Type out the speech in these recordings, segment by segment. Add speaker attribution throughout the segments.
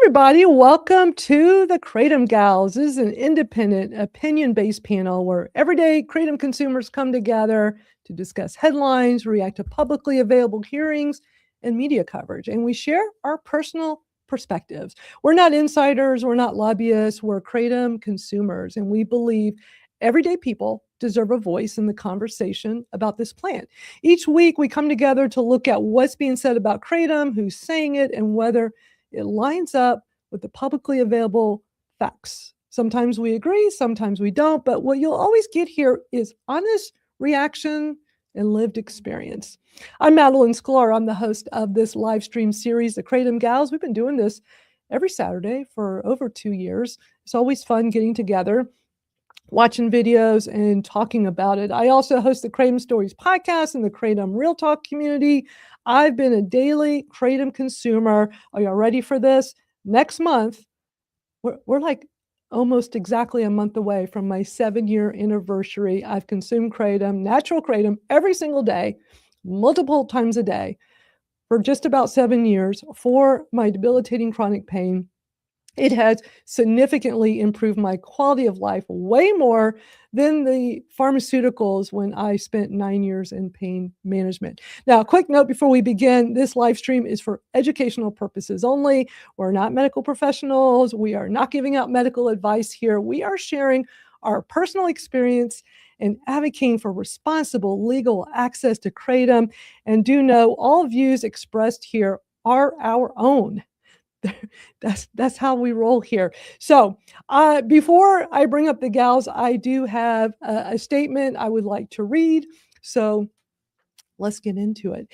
Speaker 1: everybody. Welcome to the Kratom Gals. This is an independent, opinion-based panel where everyday Kratom consumers come together to discuss headlines, react to publicly available hearings, and media coverage. And we share our personal perspectives. We're not insiders, we're not lobbyists, we're Kratom consumers. And we believe everyday people deserve a voice in the conversation about this plant. Each week, we come together to look at what's being said about Kratom, who's saying it, and whether it lines up with the publicly available facts. Sometimes we agree, sometimes we don't, but what you'll always get here is honest reaction and lived experience. I'm Madeline Sklar. I'm the host of this live stream series, The Kratom Gals. We've been doing this every Saturday for over 2 years. It's always fun getting together, watching videos and talking about it. I also host the Kratom Stories podcast and the Kratom Real Talk community. I've been a daily Kratom consumer. Are y'all ready for this? Next month, we're like almost exactly a month away from my 7-year anniversary. I've consumed Kratom, natural Kratom, every single day, multiple times a day for just about 7 years for my debilitating chronic pain. It has significantly improved my quality of life way more than the pharmaceuticals when I spent 9 years in pain management. Now, a quick note before we begin, this live stream is for educational purposes only. We're not medical professionals. We are not giving out medical advice here. We are sharing our personal experience and advocating for responsible legal access to Kratom. And do know all views expressed here are our own. That's how we roll here. So before I bring up the gals, I do have a statement I would like to read. So let's get into it.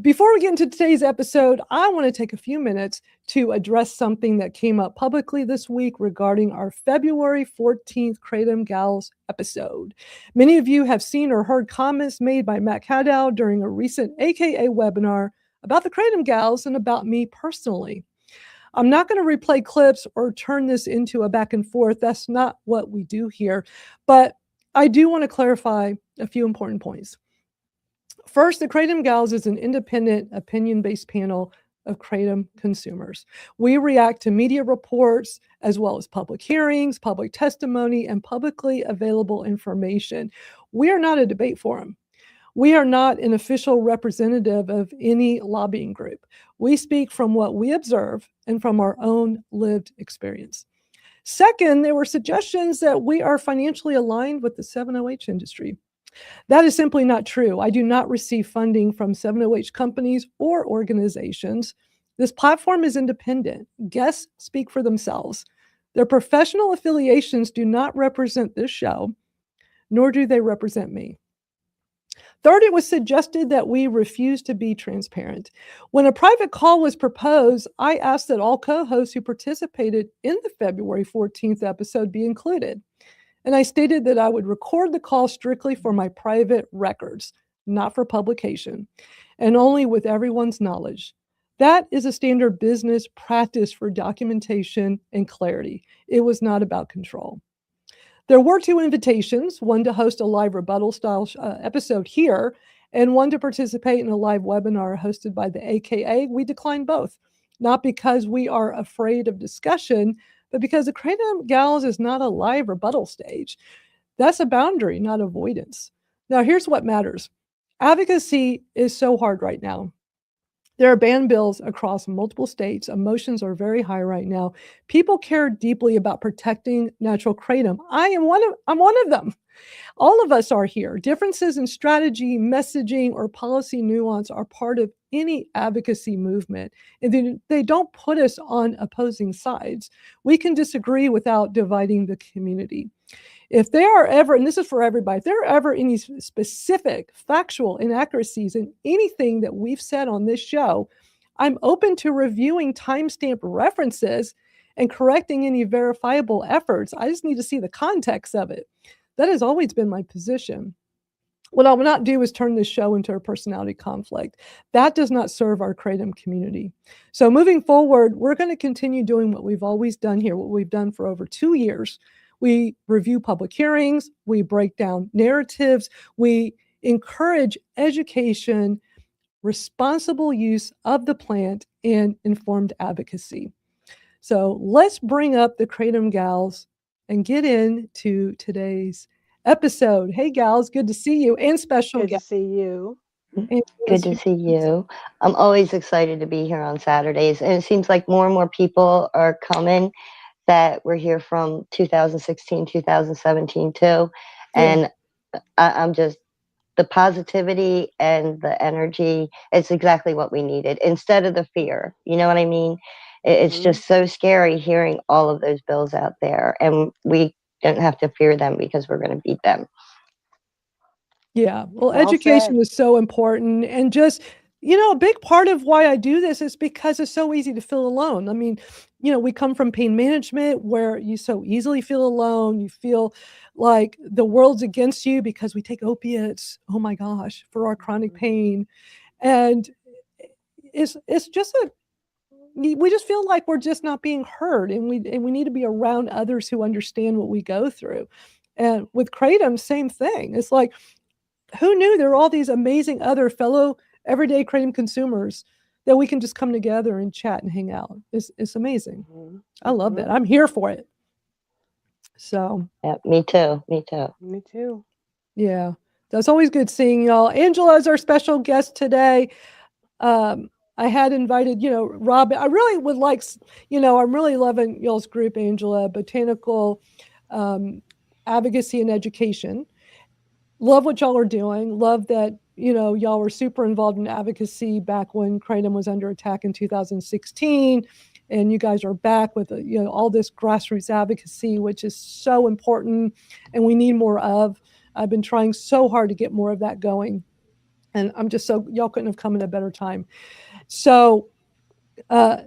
Speaker 1: Before we get into today's episode, I want to take a few minutes to address something that came up publicly this week regarding our February 14th Kratom Gals episode. Many of you have seen or heard comments made by Matt Cadow during a recent AKA webinar about the Kratom Gals and about me personally. I'm not going to replay clips or turn this into a back and forth. That's not what we do here. But I do want to clarify a few important points. First, the Kratom Gals is an independent, opinion-based panel of Kratom consumers. We react to media reports as well as public hearings, public testimony, and publicly available information. We are not a debate forum. We are not an official representative of any lobbying group. We speak from what we observe and from our own lived experience. Second, there were suggestions that we are financially aligned with the 7-OH industry. That is simply not true. I do not receive funding from 7-OH companies or organizations. This platform is independent. Guests speak for themselves. Their professional affiliations do not represent this show, nor do they represent me. Third, it was suggested that we refuse to be transparent. When a private call was proposed, I asked that all co-hosts who participated in the February 14th episode be included. And I stated that I would record the call strictly for my private records, not for publication, and only with everyone's knowledge. That is a standard business practice for documentation and clarity. It was not about control. There were 2 invitations, one to host a live rebuttal style episode here, and one to participate in a live webinar hosted by the AKA. We declined both, not because we are afraid of discussion, but because the Kratom Gals is not a live rebuttal stage. That's a boundary, not avoidance. Now, here's what matters. Advocacy is so hard right now. There are ban bills across multiple states. Emotions are very high right now. People care deeply about protecting natural kratom. I'm one of them. All of us are here. Differences in strategy, messaging, or policy nuance are part of any advocacy movement. And they don't put us on opposing sides. We can disagree without dividing the community. If there are ever, and this is for everybody, if there are ever any specific factual inaccuracies in anything that we've said on this show, I'm open to reviewing timestamp references and correcting any verifiable efforts. I just need to see the context of it. That has always been my position. What I will not do is turn this show into a personality conflict. That does not serve our Kratom community. So moving forward, we're going to continue doing what we've always done here, what we've done for over 2 years. We review public hearings, we break down narratives, we encourage education, responsible use of the plant, and informed advocacy. So let's bring up the Kratom gals and get into today's episode. Hey, gals, good to see you, and special
Speaker 2: Good to
Speaker 1: guest.
Speaker 2: see you.
Speaker 3: Good to see you. I'm always excited to be here on Saturdays, and it seems like more and more people are coming that were here from 2016, 2017 too.
Speaker 1: Yeah.
Speaker 3: And I'm just the positivity and the energy. It's exactly what we needed instead of the fear. You know what I mean? It's
Speaker 2: Hmm.
Speaker 3: just so scary hearing all of those bills out there, and we don't have to fear them because we're going to beat them.
Speaker 1: Yeah. Well,
Speaker 2: Well
Speaker 1: education
Speaker 2: said.
Speaker 1: is so important. And just, a big part of why I do this is because it's so easy to feel alone. I mean, we come from pain management where you so easily feel alone. You feel like the world's against you because we take opiates, oh my gosh, for our chronic
Speaker 2: Mhm.
Speaker 1: pain. And it's just we just feel like we're just not being heard, and we need to be around others who understand what we go through. And with Kratom, same thing. It's like, who knew there are all these amazing other fellow everyday Kratom consumers that we can just come together and chat and hang out. It's amazing.
Speaker 2: Mhm.
Speaker 1: I love
Speaker 2: Mhm.
Speaker 1: that. I'm here for it. So
Speaker 3: Yeah, me too. Me too.
Speaker 2: Me too.
Speaker 1: yeah, that's always good seeing y'all. Angela is our special guest today. I had invited, Rob. I really would like, I'm really loving y'all's group, Angela, Botanical Advocacy and Education. Love what y'all are doing. Love that, y'all were super involved in advocacy back when Kratom was under attack in 2016. And you guys are back with, all this grassroots advocacy, which is so important and we need more of. I've been trying so hard to get more of that going. And I'm just so, y'all couldn't have come at a better time. So, uh,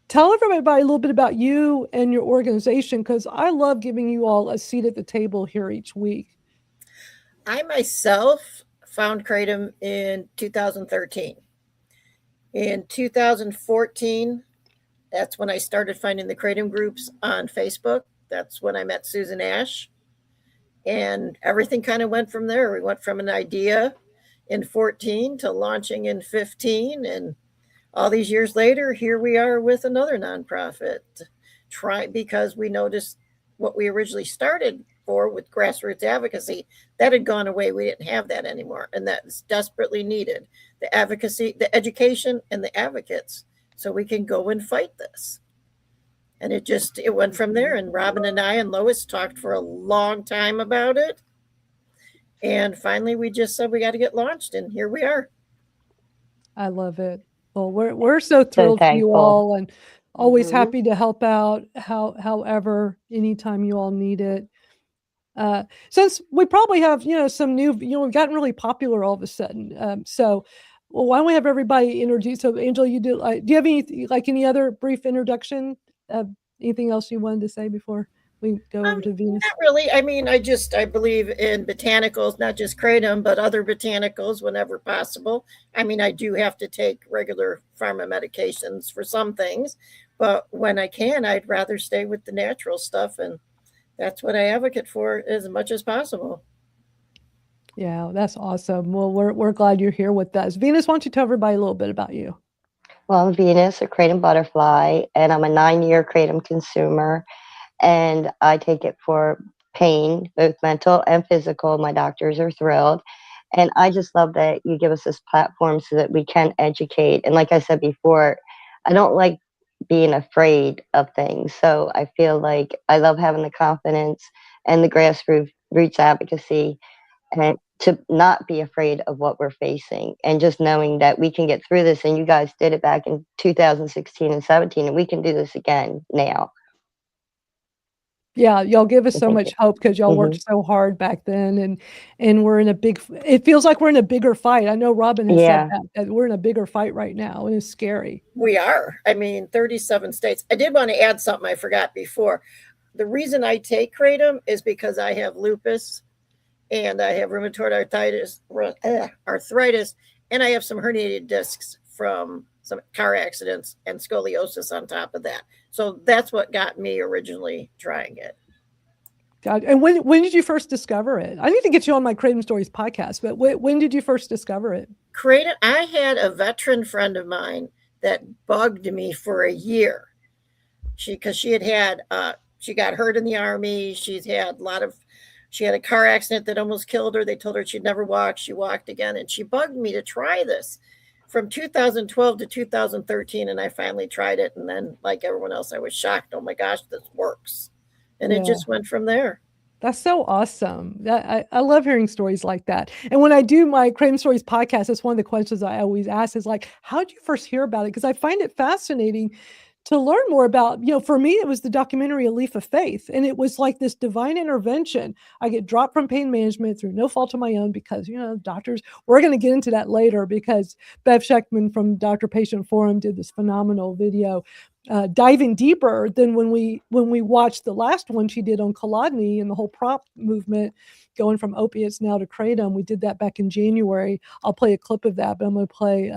Speaker 1: tell everybody a little bit about you and your organization, because I love giving you all a seat at the table here each week.
Speaker 4: I myself found Kratom in 2013. In 2014, that's when I started finding the Kratom groups on Facebook. That's when I met Susan Ash. And everything kind of went from there. We went from an idea in 14 to launching in 15. And all these years later, here we are with another nonprofit. Because we noticed what we originally started for with grassroots advocacy, that had gone away. We didn't have that anymore, and that's desperately needed. The advocacy, the education, and the advocates, so we can go and fight this. And it went from there. And Robin and I and Lois talked for a long time about it, and finally we just said we got to get launched, and here we are.
Speaker 1: I love it. Well, we're so
Speaker 3: So
Speaker 1: thrilled for you
Speaker 3: thankful.
Speaker 1: all, and always
Speaker 2: Mhm.
Speaker 1: happy to help out however anytime you all need it. Since we probably have, some new, we've gotten really popular all of a sudden. So well, why don't we have everybody introduce? So Angela, do you have any other brief introduction? Uh, Anything else you wanted to say before we go over to Venus?
Speaker 4: Not really. I mean, I believe in botanicals, not just kratom, but other botanicals whenever possible. I mean, I do have to take regular pharma medications for some things, but when I can, I'd rather stay with the natural stuff, and that's what I advocate for as much as possible.
Speaker 1: Yeah, that's awesome. Well, we're glad you're here with us. Venus, why don't you tell everybody a little bit about you?
Speaker 3: Well, I'm Venus, a kratom butterfly, and I'm a 9-year kratom consumer. And I take it for pain, both mental and physical. My doctors are thrilled. And I just love that you give us this platform so that we can educate. And like I said before, I don't like being afraid of things. So I feel like I love having the confidence and the grassroots advocacy and to not be afraid of what we're facing and just knowing that we can get through this. And you guys did it back in 2016 and 17, and we can do this again now.
Speaker 1: Yeah, y'all give us
Speaker 3: So
Speaker 1: so
Speaker 3: thank you.
Speaker 1: much hope because y'all
Speaker 3: Hmm.
Speaker 1: worked so hard back then, and we're in a big. It feels like we're in a bigger fight. I know Robin has said
Speaker 3: Yeah.
Speaker 1: that we're in a bigger fight right now, and it's scary.
Speaker 4: We are. I mean, 37 states. I did want to add something I forgot before. The reason I take kratom is because I have lupus and I have rheumatoid arthritis, and I have some herniated discs from some car accidents and scoliosis on top of that. So that's what got me originally trying it.
Speaker 1: God, and when did you first discover it? I need to get you on my Kratom Stories podcast, but when did you first discover it?
Speaker 4: I had a veteran friend of mine that bugged me for a year. because she got hurt in the Army. She had a car accident that almost killed her. They told her she'd never walk. She walked again, and she bugged me to try this from 2012 to 2013, and I finally tried it. And then, like everyone else, I was shocked. Oh my gosh, this works. And it just went from there.
Speaker 1: That's so awesome. I love hearing stories like that. And when I do my Kratom Stories podcast, that's one of the questions I always ask is like, how did you first hear about it? Because I find it fascinating to learn more about, for me, it was the documentary A Leaf of Faith. And it was like this divine intervention. I get dropped from pain management through no fault of my own because, doctors, we're going to get into that later because Bev Schechtman from Doctor Patient Forum did this phenomenal video diving deeper than when we watched the last one she did on Kolodny and the whole prop movement going from opiates now to kratom. We did that back in January. I'll play a clip of that, but I'm going to play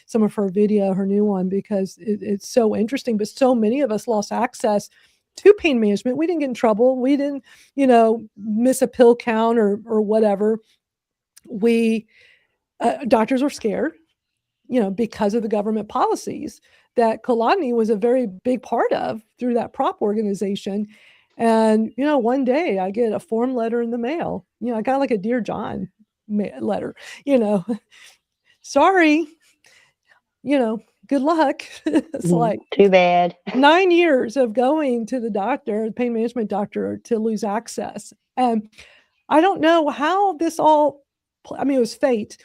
Speaker 1: some of her video, her new one, because it's so interesting. But so many of us lost access to pain management. We didn't get in trouble. We didn't, miss a pill count or whatever. We doctors were scared, because of the government policies that Kolodny was a very big part of through that prop organization. And, one day I get a form letter in the mail. I got like a Dear John letter, sorry, good luck. It's like
Speaker 3: too bad.
Speaker 1: 9 years of going to the doctor, pain management doctor, to lose access. And I don't know how this all, it was fate.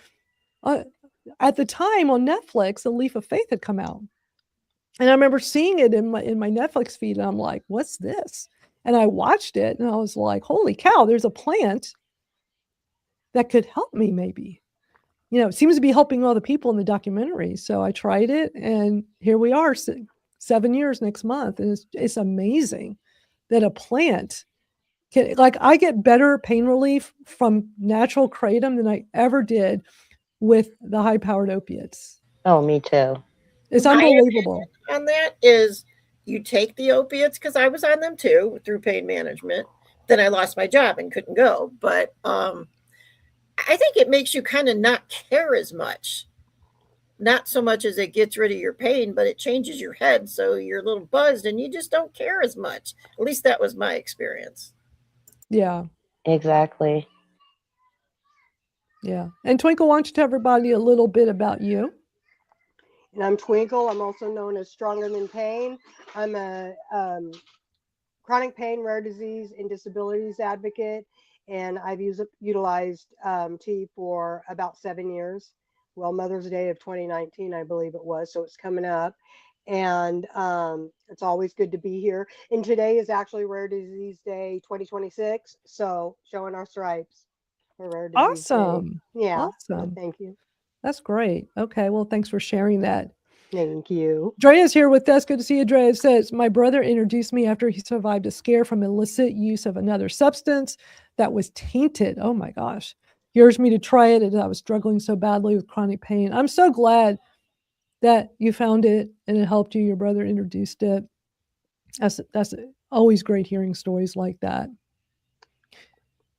Speaker 1: At the time on Netflix, A Leaf of Faith had come out. And I remember seeing it in my Netflix feed, and I'm like, what's this? And I watched it, and I was like, holy cow, there's a plant that could help me maybe. It seems to be helping all the people in the documentary. So I tried it, and here we are, 7 years next month. And it's amazing that a plant can, like, I get better pain relief from natural kratom than I ever did with the high-powered opiates.
Speaker 3: Oh, me too.
Speaker 1: It's unbelievable.
Speaker 4: On that is you take the opiates, because I was on them too through pain management. Then I lost my job and couldn't go. But I think it makes you kind of not care as much. Not so much as it gets rid of your pain, but it changes your head. So you're a little buzzed and you just don't care as much. At least that was my experience.
Speaker 1: Yeah.
Speaker 3: Exactly.
Speaker 1: Yeah. And Twinkle, why don't you tell everybody a little bit about you?
Speaker 2: And I'm Twinkle. I'm also known as Stronger Than Pain. I'm a chronic pain, rare disease, and disabilities advocate. And I've utilized tea for about 7 years. Well, Mother's Day of 2019, I believe it was. So it's coming up. And it's always good to be here. And today is actually Rare Disease Day 2026. So showing our stripes for Rare Disease
Speaker 1: Awesome.
Speaker 2: Day. Yeah.
Speaker 1: Awesome.
Speaker 2: Thank you.
Speaker 1: That's great. Okay. Well, thanks for sharing that.
Speaker 2: Thank you.
Speaker 1: Drea's here with us. Good to see you, Drea. Says, my brother introduced me after he survived a scare from illicit use of another substance that was tainted. Oh my gosh. He urged me to try it, and I was struggling so badly with chronic pain. I'm so glad that you found it and it helped you. Your brother introduced it. That's always great hearing stories like that.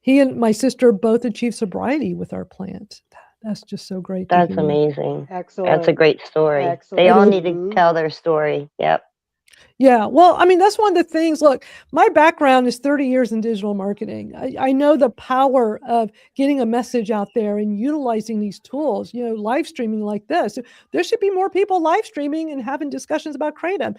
Speaker 1: He and my sister both achieved sobriety with our plant. That's just so great.
Speaker 3: That's amazing.
Speaker 2: Excellent.
Speaker 3: That's a great story.
Speaker 2: Excellent.
Speaker 3: They all need to tell their story. Yep.
Speaker 1: Yeah. Well, that's one of the things. Look, my background is 30 years in digital marketing. I know the power of getting a message out there and utilizing these tools, live streaming like this. There should be more people live streaming and having discussions about kratom.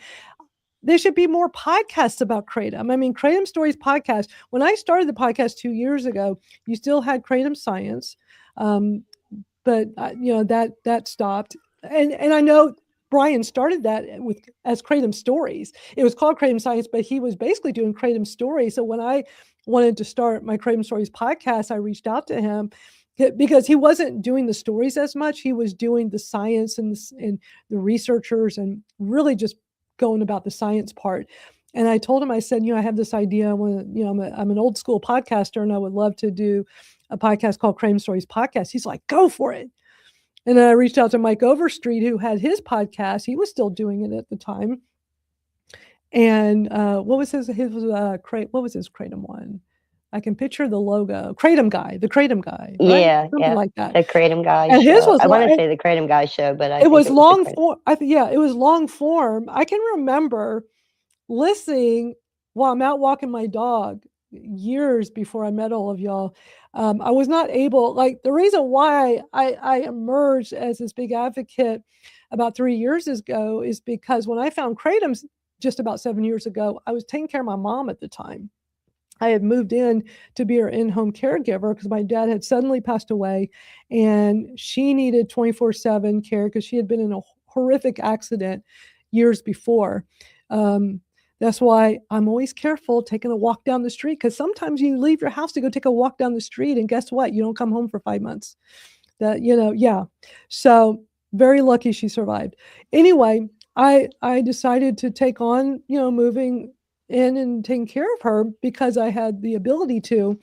Speaker 1: There should be more podcasts about kratom. Kratom Stories podcast. When I started the podcast 2 years ago, you still had Kratom Science. But that stopped. And I know Brian started that as Kratom Stories. It was called Kratom Science, but he was basically doing Kratom Stories. So when I wanted to start my Kratom Stories podcast, I reached out to him because he wasn't doing the stories as much. He was doing the science and the researchers and really just going about the science part. And I told him, I said, I have this idea. I'm an old school podcaster, and I would love to do a podcast called Kratom Stories Podcast. He's like, go for it. And then I reached out to Mike Overstreet, who had his podcast. He was still doing it at the time. And what was his Kratom one? I can picture the logo. The Kratom Guy. Right?
Speaker 3: Yeah.
Speaker 1: Something
Speaker 3: Yeah.
Speaker 1: like that.
Speaker 3: The Kratom Guy
Speaker 1: And
Speaker 3: show.
Speaker 1: his was
Speaker 3: I want to say the Kratom Guy show, but it
Speaker 1: was long form. It was long form. I can remember listening while I'm out walking my dog years before I met all of y'all. I was not able, like, the reason why I emerged as this big advocate about 3 years ago is because when I found Kratom just about 7 years ago, I was taking care of my mom at the time. I had moved in to be her in-home caregiver because my dad had suddenly passed away and she needed 24/7 care because she had been in a horrific accident years before. That's why I'm always careful taking a walk down the street because sometimes you leave your house to go take a walk down the street and guess what? You don't come home for 5 months. Yeah. So very lucky she survived. Anyway, I decided to take on, moving in and taking care of her because I had the ability to.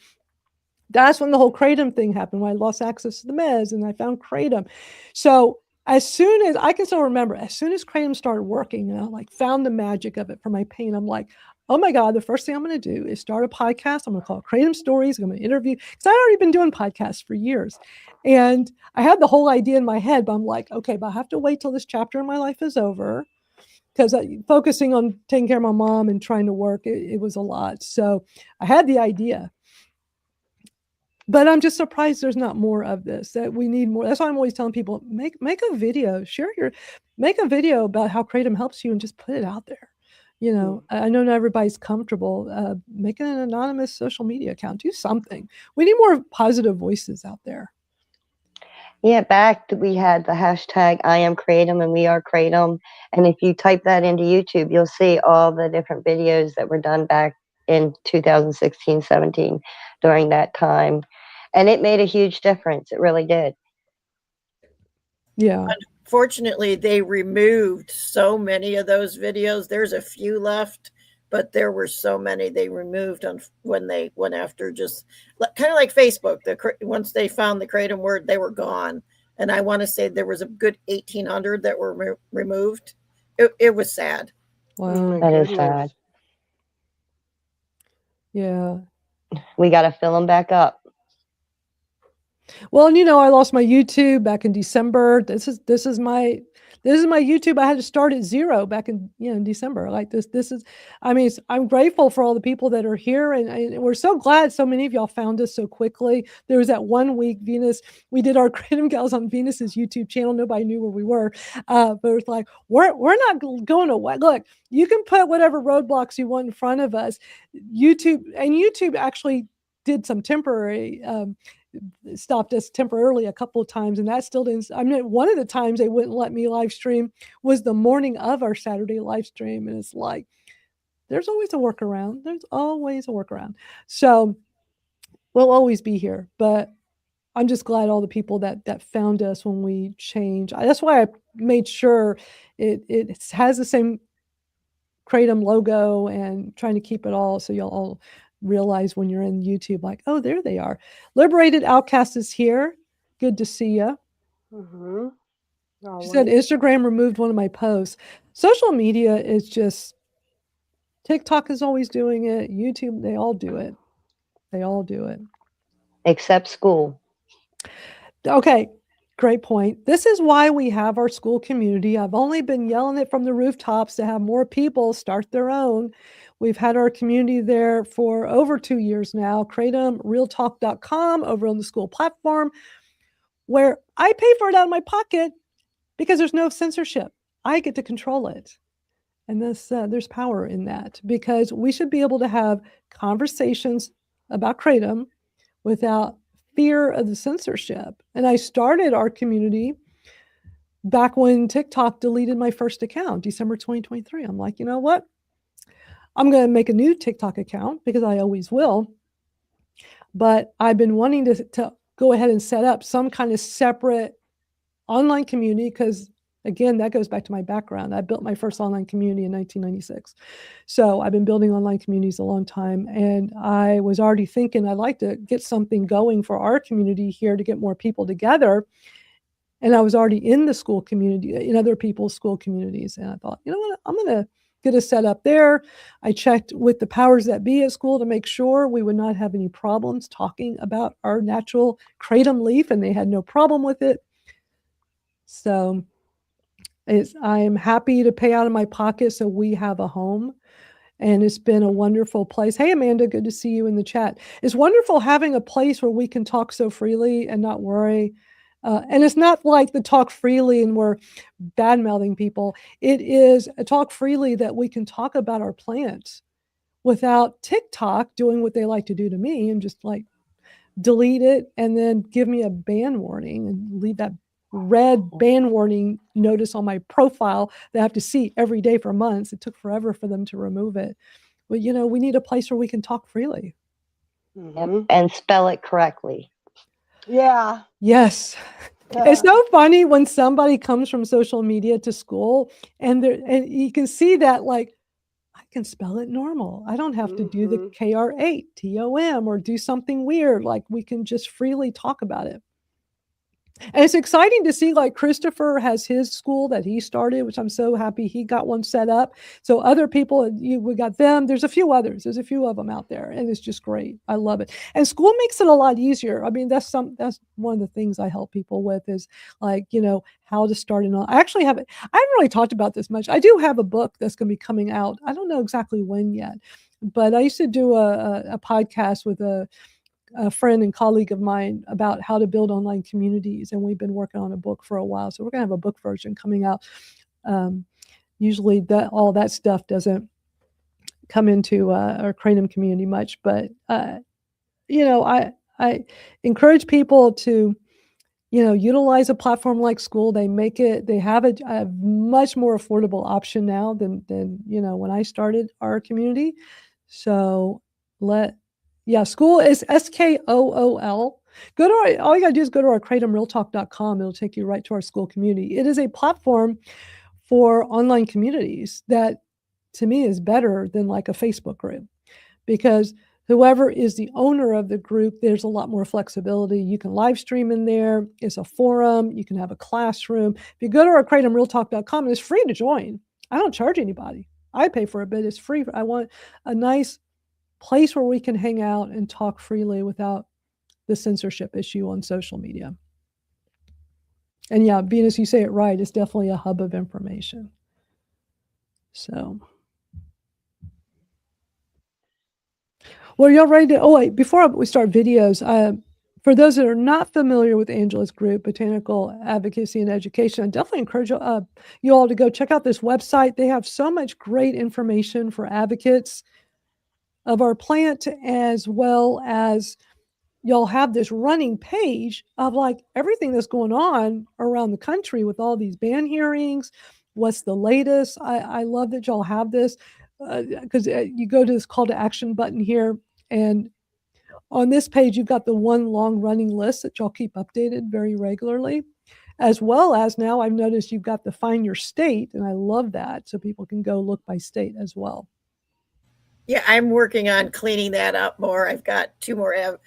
Speaker 1: That's when the whole Kratom thing happened, when I lost access to the meds and I found Kratom. So as soon as I can still remember, as soon as Kratom started working, like found the magic of it for my pain, I'm like, oh my God, the first thing I'm going to do is start a podcast. I'm going to call it Kratom Stories. I'm going to interview, because I'd already been doing podcasts for years. And I had the whole idea in my head, but I'm like, okay, but I have to wait till this chapter in my life is over because focusing on taking care of my mom and trying to work, it was a lot. So I had the idea. But I'm just surprised there's not more of this, that we need more. That's why I'm always telling people, make a video, make a video about how Kratom helps you and just put it out there. I know not everybody's comfortable. Make an anonymous social media account, do something. We need more positive voices out there.
Speaker 3: Yeah, back we had the hashtag I am Kratom and we are Kratom. And if you type that into YouTube, you'll see all the different videos that were done back in 2016, 17 during that time. And it made a huge difference. It really did.
Speaker 1: Yeah.
Speaker 4: Unfortunately, they removed so many of those videos. There's a few left, but there were so many they removed when they went after, just kind of like Facebook. Once they found the Kratom word, they were gone. And I want to say there was a good 1,800 that were removed. It was sad.
Speaker 1: Wow.
Speaker 3: That is sad.
Speaker 1: Yeah.
Speaker 3: We got to fill them back up.
Speaker 1: Well, I lost my YouTube back in December. This is my YouTube. I had to start at zero back in December. Like this is, I'm grateful for all the people that are here, and we're so glad so many of y'all found us so quickly. There was that 1 week we did our Kratom Gals on Venus's YouTube channel. Nobody knew where we were, but it's like we're not going away. Look, you can put whatever roadblocks you want in front of us. YouTube actually did some temporary. Stopped us temporarily a couple of times, and that still didn't. One of the times they wouldn't let me live stream was the morning of our Saturday live stream, and it's like there's always a workaround. So we'll always be here, but I'm just glad all the people that found us when we changed. That's why I made sure it has the same Kratom logo and trying to keep it all so y'all all realize when you're in YouTube, like, oh, there they are. Liberated Outcast is here. Good to see you.
Speaker 2: Mm-hmm.
Speaker 1: She said Instagram removed one of my posts. Social media is just, TikTok is always doing it. YouTube, they all do it.
Speaker 3: Except school.
Speaker 1: Okay, great point. This is why we have our school community. I've only been yelling it from the rooftops to have more people start their own. We've had our community there for over 2 years now. Kr8tomRealTalk.com over on the school platform, where I pay for it out of my pocket because there's no censorship. I get to control it. And there's power in that, because we should be able to have conversations about Kratom without fear of the censorship. And I started our community back when TikTok deleted my first account, December 2023. I'm like, you know what? I'm going to make a new TikTok account because I always will. But I've been wanting to go ahead and set up some kind of separate online community because, again, that goes back to my background. I built my first online community in 1996. So I've been building online communities a long time. And I was already thinking I'd like to get something going for our community here to get more people together. And I was already in the school community, in other people's school communities. And I thought, you know what, I'm going to get a set up there. I checked with the powers that be at school to make sure we would not have any problems talking about our natural kratom leaf, and they had no problem with it. So I'm happy to pay out of my pocket so we have a home. And it's been a wonderful place. Hey, Amanda, good to see you in the chat. It's wonderful having a place where we can talk so freely and not worry. And it's not like the talk freely and we're bad mouthing people. It is a talk freely that we can talk about our plants without TikTok doing what they like to do to me and just like delete it and then give me a ban warning and leave that red ban warning notice on my profile that I have to see every day for months. It took forever for them to remove it. But, we need a place where we can talk freely.
Speaker 2: Mhm.
Speaker 3: And spell it correctly.
Speaker 2: Yeah.
Speaker 1: Yes. It's so funny when somebody comes from social media to school and you can see that like, I can spell it normal. I don't have to do the Kr8tom or do something weird. Like we can just freely talk about it. And it's exciting to see like Christopher has his school that he started, which I'm so happy he got one set up. So other people, we got them. There's a few others. There's a few of them out there, and it's just great. I love it. And school makes it a lot easier. I mean, that's one of the things I help people with is like, how to start an. I actually have it. I haven't really talked about this much. I do have a book that's going to be coming out. I don't know exactly when yet, but I used to do a podcast with a friend and colleague of mine about how to build online communities, and we've been working on a book for a while. So we're going to have a book version coming out. Usually, all that stuff doesn't come into our Kratom community much, but I encourage people to utilize a platform like school. They have a much more affordable option now than when I started our community. So school is SKOOL. All you gotta do is go to our kratomrealtalk.com. It'll take you right to our school community. It is a platform for online communities that to me is better than like a Facebook group, because whoever is the owner of the group, there's a lot more flexibility. You can live stream in there. It's a forum. You can have a classroom. If you go to our kratomrealtalk.com, it's free to join. I don't charge anybody. I pay for it, but it's free. I want a nice place where we can hang out and talk freely without the censorship issue on social media. And yeah, Venus, you say it right. It's definitely a hub of information. So. Well, y'all ready to? Oh, wait, before we start videos, for those that are not familiar with Angela's group, Botanical Advocacy and Education, I definitely encourage you all to go check out this website. They have so much great information for advocates of our plant, as well as y'all have this running page of like everything that's going on around the country with all these ban hearings. What's the latest? I love that y'all have this because you go to this call to action button here, and on this page, you've got the one long running list that y'all keep updated very regularly, as well as now I've noticed you've got the find your state, and I love that. So people can go look by state as well.
Speaker 4: Yeah, I'm working on cleaning that up more. I've got 2 more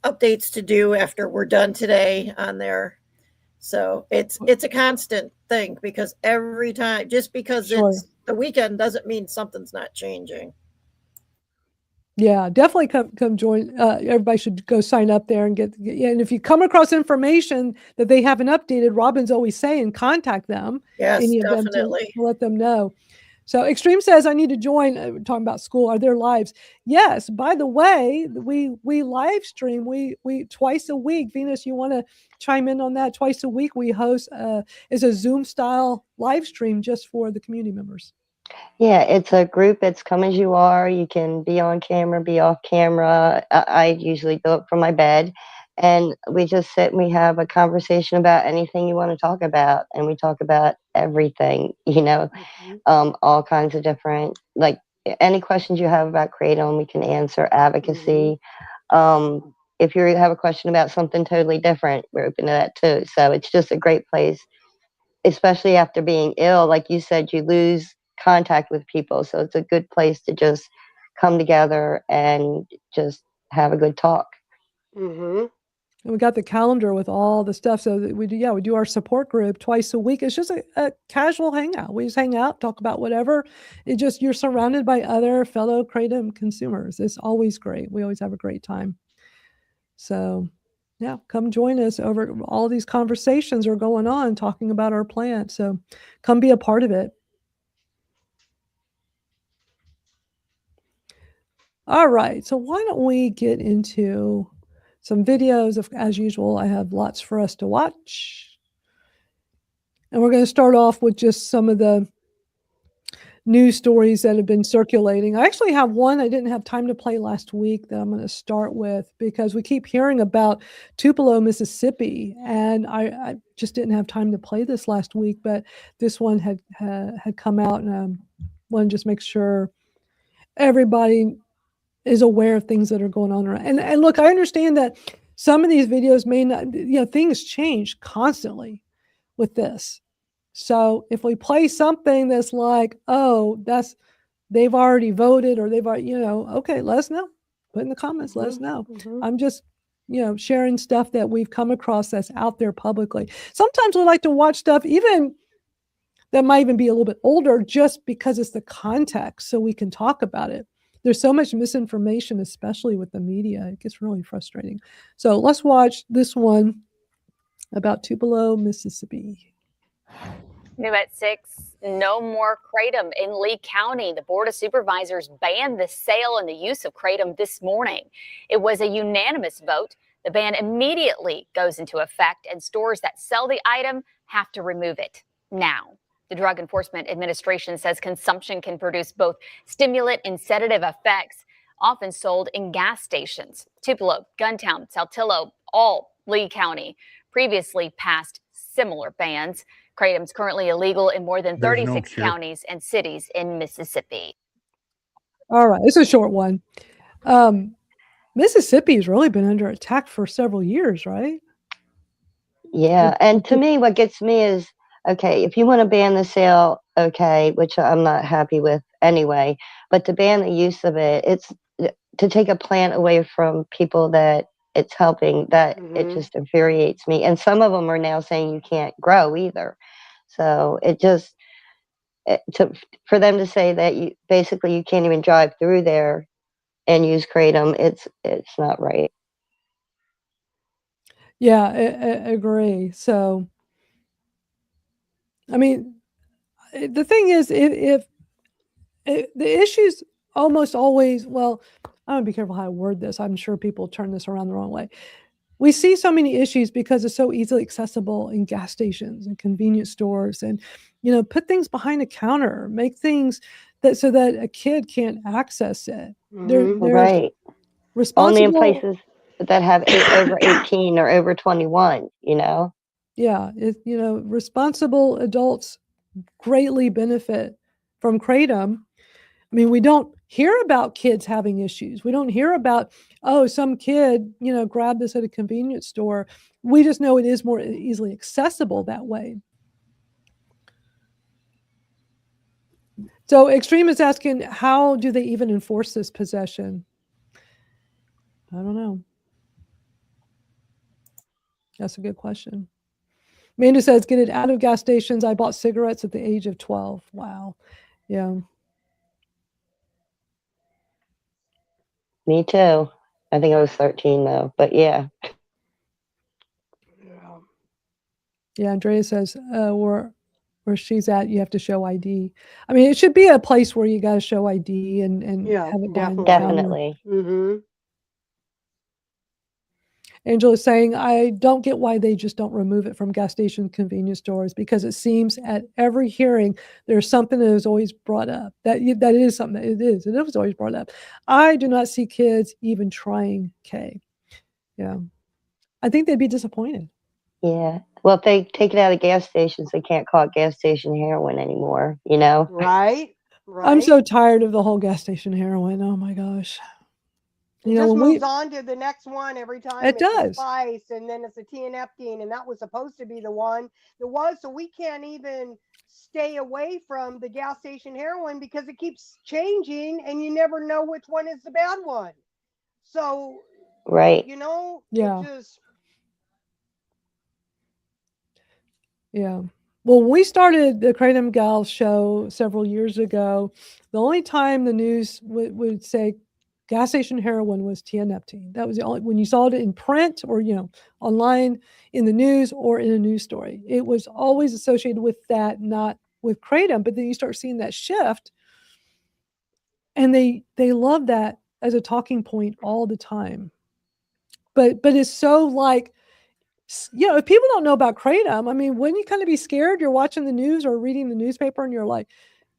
Speaker 4: updates to do after we're done today on there. So it's a constant thing, because every time, just because it's the weekend doesn't mean something's not changing.
Speaker 1: Yeah, definitely come join. Everybody should go sign up there and get. And if you come across information that they haven't updated, Robin's always saying contact them.
Speaker 4: Yes, definitely.
Speaker 1: To let them know. So Extreme says, I need to join. We're talking about school. Are there lives? Yes. By the way, we live stream. We twice a week. Venus, you want to chime in on that? Twice a week we host is a Zoom style live stream just for the community members.
Speaker 3: Yeah, it's a group. It's come as you are. You can be on camera, be off camera. I usually do it from my bed, and we just sit and we have a conversation about anything you want to talk about, and we talk about everything. All kinds of different, like any questions you have about Kratom, we can answer. Advocacy. If you have a question about something totally different, we're open to that too. So it's just a great place, especially after being ill. Like you said, you lose contact with people, so it's a good place to just come together and just have a good talk.
Speaker 1: And we got the calendar with all the stuff. So we do our support group twice a week. It's just a casual hangout. We just hang out, talk about whatever. You're surrounded by other fellow Kratom consumers. It's always great. We always have a great time. So yeah, come join us over all these conversations are going on talking about our plant. So come be a part of it. All right. So why don't we get into some videos of, as usual, I have lots for us to watch. And we're going to start off with just some of the news stories that have been circulating. I actually have one I didn't have time to play last week that I'm going to start with because we keep hearing about Tupelo, Mississippi, and I just didn't have time to play this last week, but this one had come out, and I want to just make sure everybody is aware of things that are going on around. And look, I understand that some of these videos may not, things change constantly with this. So if we play something that's like, oh, they've already voted, or they've already, okay, let us know. Put in the comments, let us know. I'm just, sharing stuff that we've come across that's out there publicly. Sometimes we like to watch stuff even that might even be a little bit older just because it's the context, so we can talk about it. There's so much misinformation, especially with the media. It gets really frustrating. So let's watch this one about Tupelo, Mississippi.
Speaker 5: New at 6, no more kratom in Lee County. The Board of Supervisors banned the sale and the use of kratom this morning. It was a unanimous vote. The ban immediately goes into effect, and stores that sell the item have to remove it now. The Drug Enforcement Administration says consumption can produce both stimulant and sedative effects, often sold in gas stations. Tupelo, Guntown, Saltillo, all Lee County previously passed similar bans. Kratom is currently illegal in more than 36 counties and cities in Mississippi.
Speaker 1: All right, it's a short one. Mississippi has really been under attack for several years, right?
Speaker 3: Yeah, and to me, what gets me is, okay, if you want to ban the sale, okay, which I'm not happy with anyway, but to ban the use of it, it's to take a plant away from people that it's helping, that it just infuriates me. And some of them are now saying you can't grow either. So it just, for them to say that you can't even drive through there and use kratom, it's not right.
Speaker 1: Yeah, I agree. So, I mean, the thing is, if the issues almost always, well, I'm gonna be careful how I word this. I'm sure people turn this around the wrong way. We see so many issues because it's so easily accessible in gas stations and convenience stores, and put things behind a counter, make things that so that a kid can't access it. They're
Speaker 3: right.
Speaker 1: responsible.
Speaker 3: Only in places that have over 18 or over 21.
Speaker 1: Yeah, responsible adults greatly benefit from kratom. I mean, we don't hear about kids having issues. We don't hear about, oh, some kid, grabbed this at a convenience store. We just know it is more easily accessible that way. So Extreme is asking, how do they even enforce this possession? I don't know. That's a good question. Amanda says, get it out of gas stations. I bought cigarettes at the age of 12. Wow. Yeah.
Speaker 3: Me too. I think I was 13 though, but yeah.
Speaker 1: Yeah, Andrea says, where she's at, you have to show ID. I mean, it should be a place where you got to show ID and have it behind the counter.
Speaker 3: Definitely.
Speaker 1: Angela's saying, I don't get why they just don't remove it from gas station convenience stores, because it seems at every hearing there's something that is always brought up. That is something that it was always brought up. I do not see kids even trying K. Yeah. I think they'd be disappointed.
Speaker 3: Yeah. Well, if they take it out of gas stations, they can't call it gas station heroin anymore,
Speaker 2: Right.
Speaker 1: I'm so tired of the whole gas station heroin. Oh my gosh.
Speaker 2: It just moves on to the next one every time.
Speaker 1: It does.
Speaker 2: A spice, and then it's a tianeptine, and that was supposed to be the one that was. So we can't even stay away from the gas station heroin because it keeps changing, and you never know which one is the bad one. So,
Speaker 3: right.
Speaker 1: Yeah.
Speaker 2: It just.
Speaker 1: Yeah. Well, when we started the Kratom Gals show several years ago, the only time the news would say gas station heroin was tianeptine. That was the only, when you saw it in print or, online in the news or in a news story. It was always associated with that, not with kratom. But then you start seeing that shift, and they love that as a talking point all the time. But it's so like, if people don't know about kratom, I mean, wouldn't you kind of be scared? You're watching the news or reading the newspaper and you're like,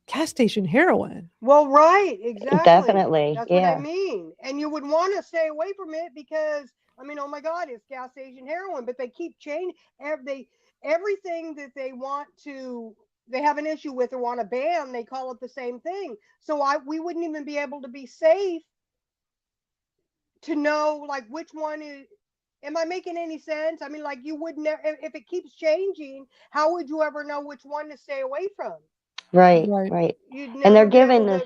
Speaker 1: gas station heroin.
Speaker 2: Well, right, exactly.
Speaker 3: Definitely,
Speaker 2: That's what I
Speaker 3: yeah.
Speaker 2: mean. And you would want to stay away from it because, I mean, oh my God, it's gas station heroin. But they keep changing everything that they want to. They have an issue with or want to ban. They call it the same thing. So we wouldn't even be able to be safe to know like which one is. Am I making any sense? I mean, like you would never, if it keeps changing, how would you ever know which one to stay away from?
Speaker 3: Right,
Speaker 1: Right.
Speaker 3: right.
Speaker 2: You'd
Speaker 3: And they're
Speaker 2: never be
Speaker 3: giving
Speaker 2: able
Speaker 3: this,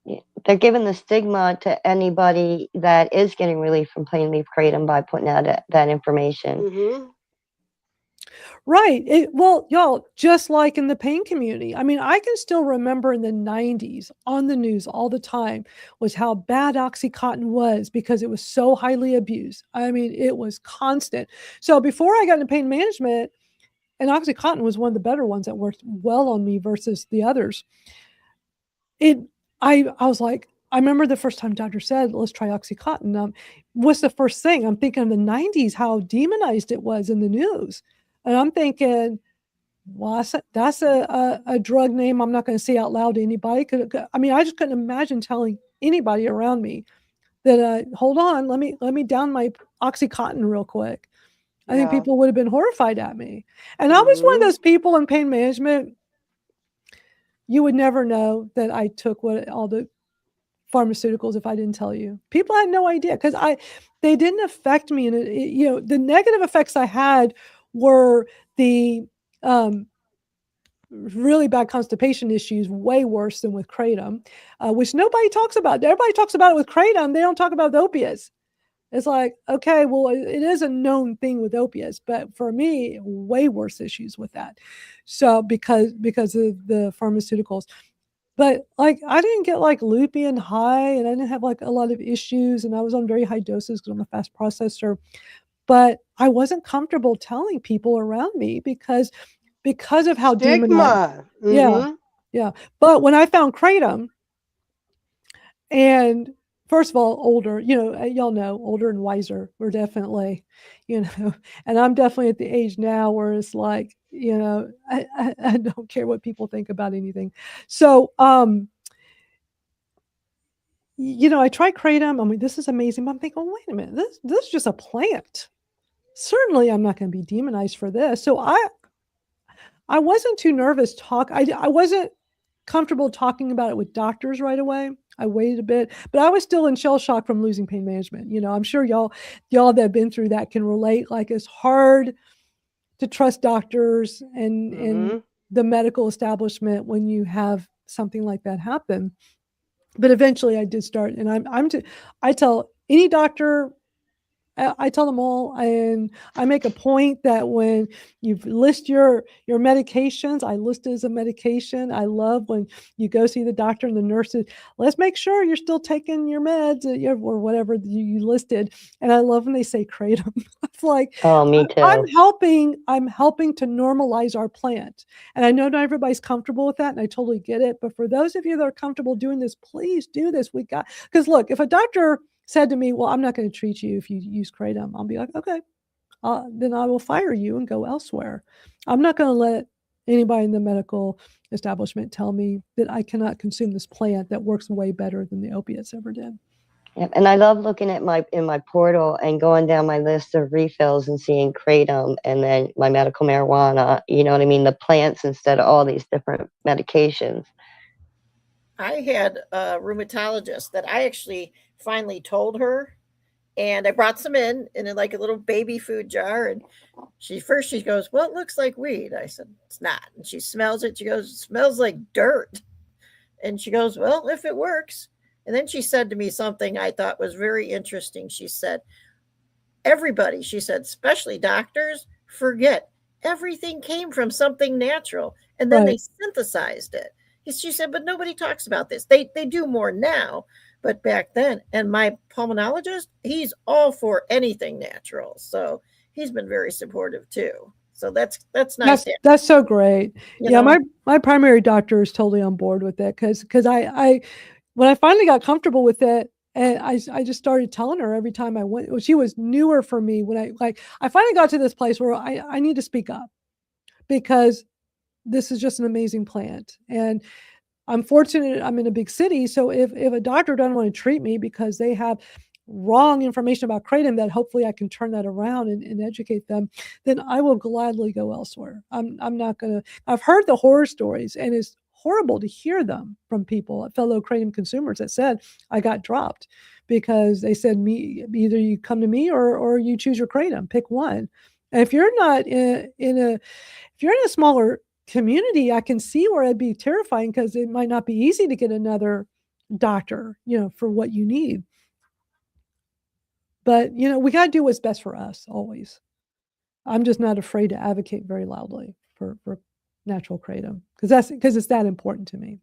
Speaker 2: to.
Speaker 3: they're giving the stigma to anybody that is getting relief from plain leaf kratom by putting out that information.
Speaker 2: Mm-hmm.
Speaker 1: Right. Well, y'all, just like in the pain community. I mean, I can still remember in the 90s on the news all the time was how bad Oxycontin was because it was so highly abused. I mean, it was constant. So before I got into pain management, and Oxycontin was one of the better ones that worked well on me versus the others. I was like, I remember the first time doctor said, let's try Oxycontin. What's the first thing? I'm thinking in the 90s, how demonized it was in the news. And I'm thinking, well, that's a drug name I'm not going to say out loud to anybody. I mean, I just couldn't imagine telling anybody around me that, hold on, let me down my Oxycontin real quick. I think people would have been horrified at me. And I was one of those people in pain management. You would never know that I took all the pharmaceuticals if I didn't tell you. People had no idea because they didn't affect me. And the negative effects I had were the really bad constipation issues, way worse than with kratom, which nobody talks about. Everybody talks about it with kratom. They don't talk about the opiates. It's like, okay, well, it is a known thing with opiates, but for me, way worse issues with that. So because of the pharmaceuticals. But like, I didn't get like loopy and high, and I didn't have like a lot of issues, and I was on very high doses because I'm a fast processor. But I wasn't comfortable telling people around me because of how demonized.
Speaker 2: Mm-hmm.
Speaker 1: Yeah. But when I found kratom, and first of all, older, y'all know, older and wiser, we're definitely, and I'm definitely at the age now where it's like, I don't care what people think about anything. So, I tried kratom. I mean, this is amazing. But I'm thinking, wait a minute, this is just a plant. Certainly, I'm not going to be demonized for this. So I wasn't too nervous I wasn't comfortable talking about it with doctors right away. I waited a bit, but I was still in shell shock from losing pain management. I'm sure y'all that have been through that can relate. Like, it's hard to trust doctors and the medical establishment when you have something like that happen. But eventually I did start, and I tell any doctor, I tell them all, and I make a point that when you list your medications, I list it as a medication. I love when you go see the doctor and the nurses, let's make sure you're still taking your meds or whatever you listed. And I love when they say kratom. It's like,
Speaker 3: oh, me too.
Speaker 1: I'm helping to normalize our plant. And I know not everybody's comfortable with that, and I totally get it. But for those of you that are comfortable doing this, please do this. Because look, if a doctor said to me, well, I'm not going to treat you if you use kratom, I'll be like, okay, then I will fire you and go elsewhere. I'm not going to let anybody in the medical establishment tell me that I cannot consume this plant that works way better than the opiates ever did.
Speaker 3: Yep. And I love looking at in my portal and going down my list of refills and seeing kratom and then my medical marijuana, you know what I mean? The plants instead of all these different medications.
Speaker 4: I had a rheumatologist that I actually finally told her, and I brought some in like a little baby food jar. And she goes, well, it looks like weed. I said, it's not. And she smells it. She goes, it smells like dirt. And she goes, well, if it works. And then she said to me something I thought was very interesting. She said, everybody, she said, especially doctors, forget everything came from something natural. And then they synthesized it. She said, but nobody talks about this. They do more now, but back then. And my pulmonologist, he's all for anything natural. So he's been very supportive too. So that's nice.
Speaker 1: That's so great. My primary doctor is totally on board with it because I when I finally got comfortable with it, And I just started telling her every time I went. Well, she was newer for me when I finally got to this place where I need to speak up because this is just an amazing plant. And I'm fortunate I'm in a big city. So if a doctor doesn't want to treat me because they have wrong information about kratom, that hopefully I can turn that around and educate them, then I will gladly go elsewhere. I'm not going to, I've heard the horror stories, and it's horrible to hear them from people, fellow kratom consumers, that said, I got dropped because they said, either you come to me or you choose your kratom, pick one. And if you're not if you're in a smaller community, I can see where it'd be terrifying because it might not be easy to get another doctor, for what you need. But, we got to do what's best for us always. I'm just not afraid to advocate very loudly for natural kratom because it's that important to me.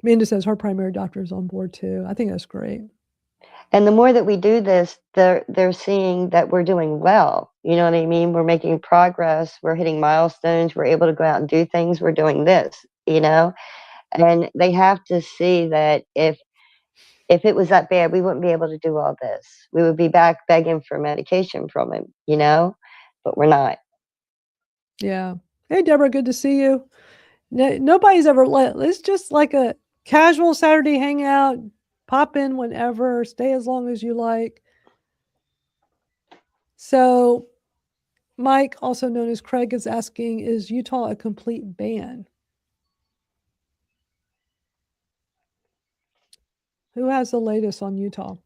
Speaker 1: Amanda says her primary doctor is on board too. I think that's great.
Speaker 3: And the more that we do this, they're seeing that we're doing well. You know what I mean? We're making progress. We're hitting milestones. We're able to go out and do things. We're doing this, and they have to see that if it was that bad, we wouldn't be able to do all this. We would be back begging for medication from him, but we're not.
Speaker 1: Yeah. Hey, Deborah, good to see you. Nobody's ever it's just like a casual Saturday hangout. Pop in whenever, stay as long as you like. So Mike, also known as Craig, is asking, is Utah a complete ban? Who has the latest on Utah?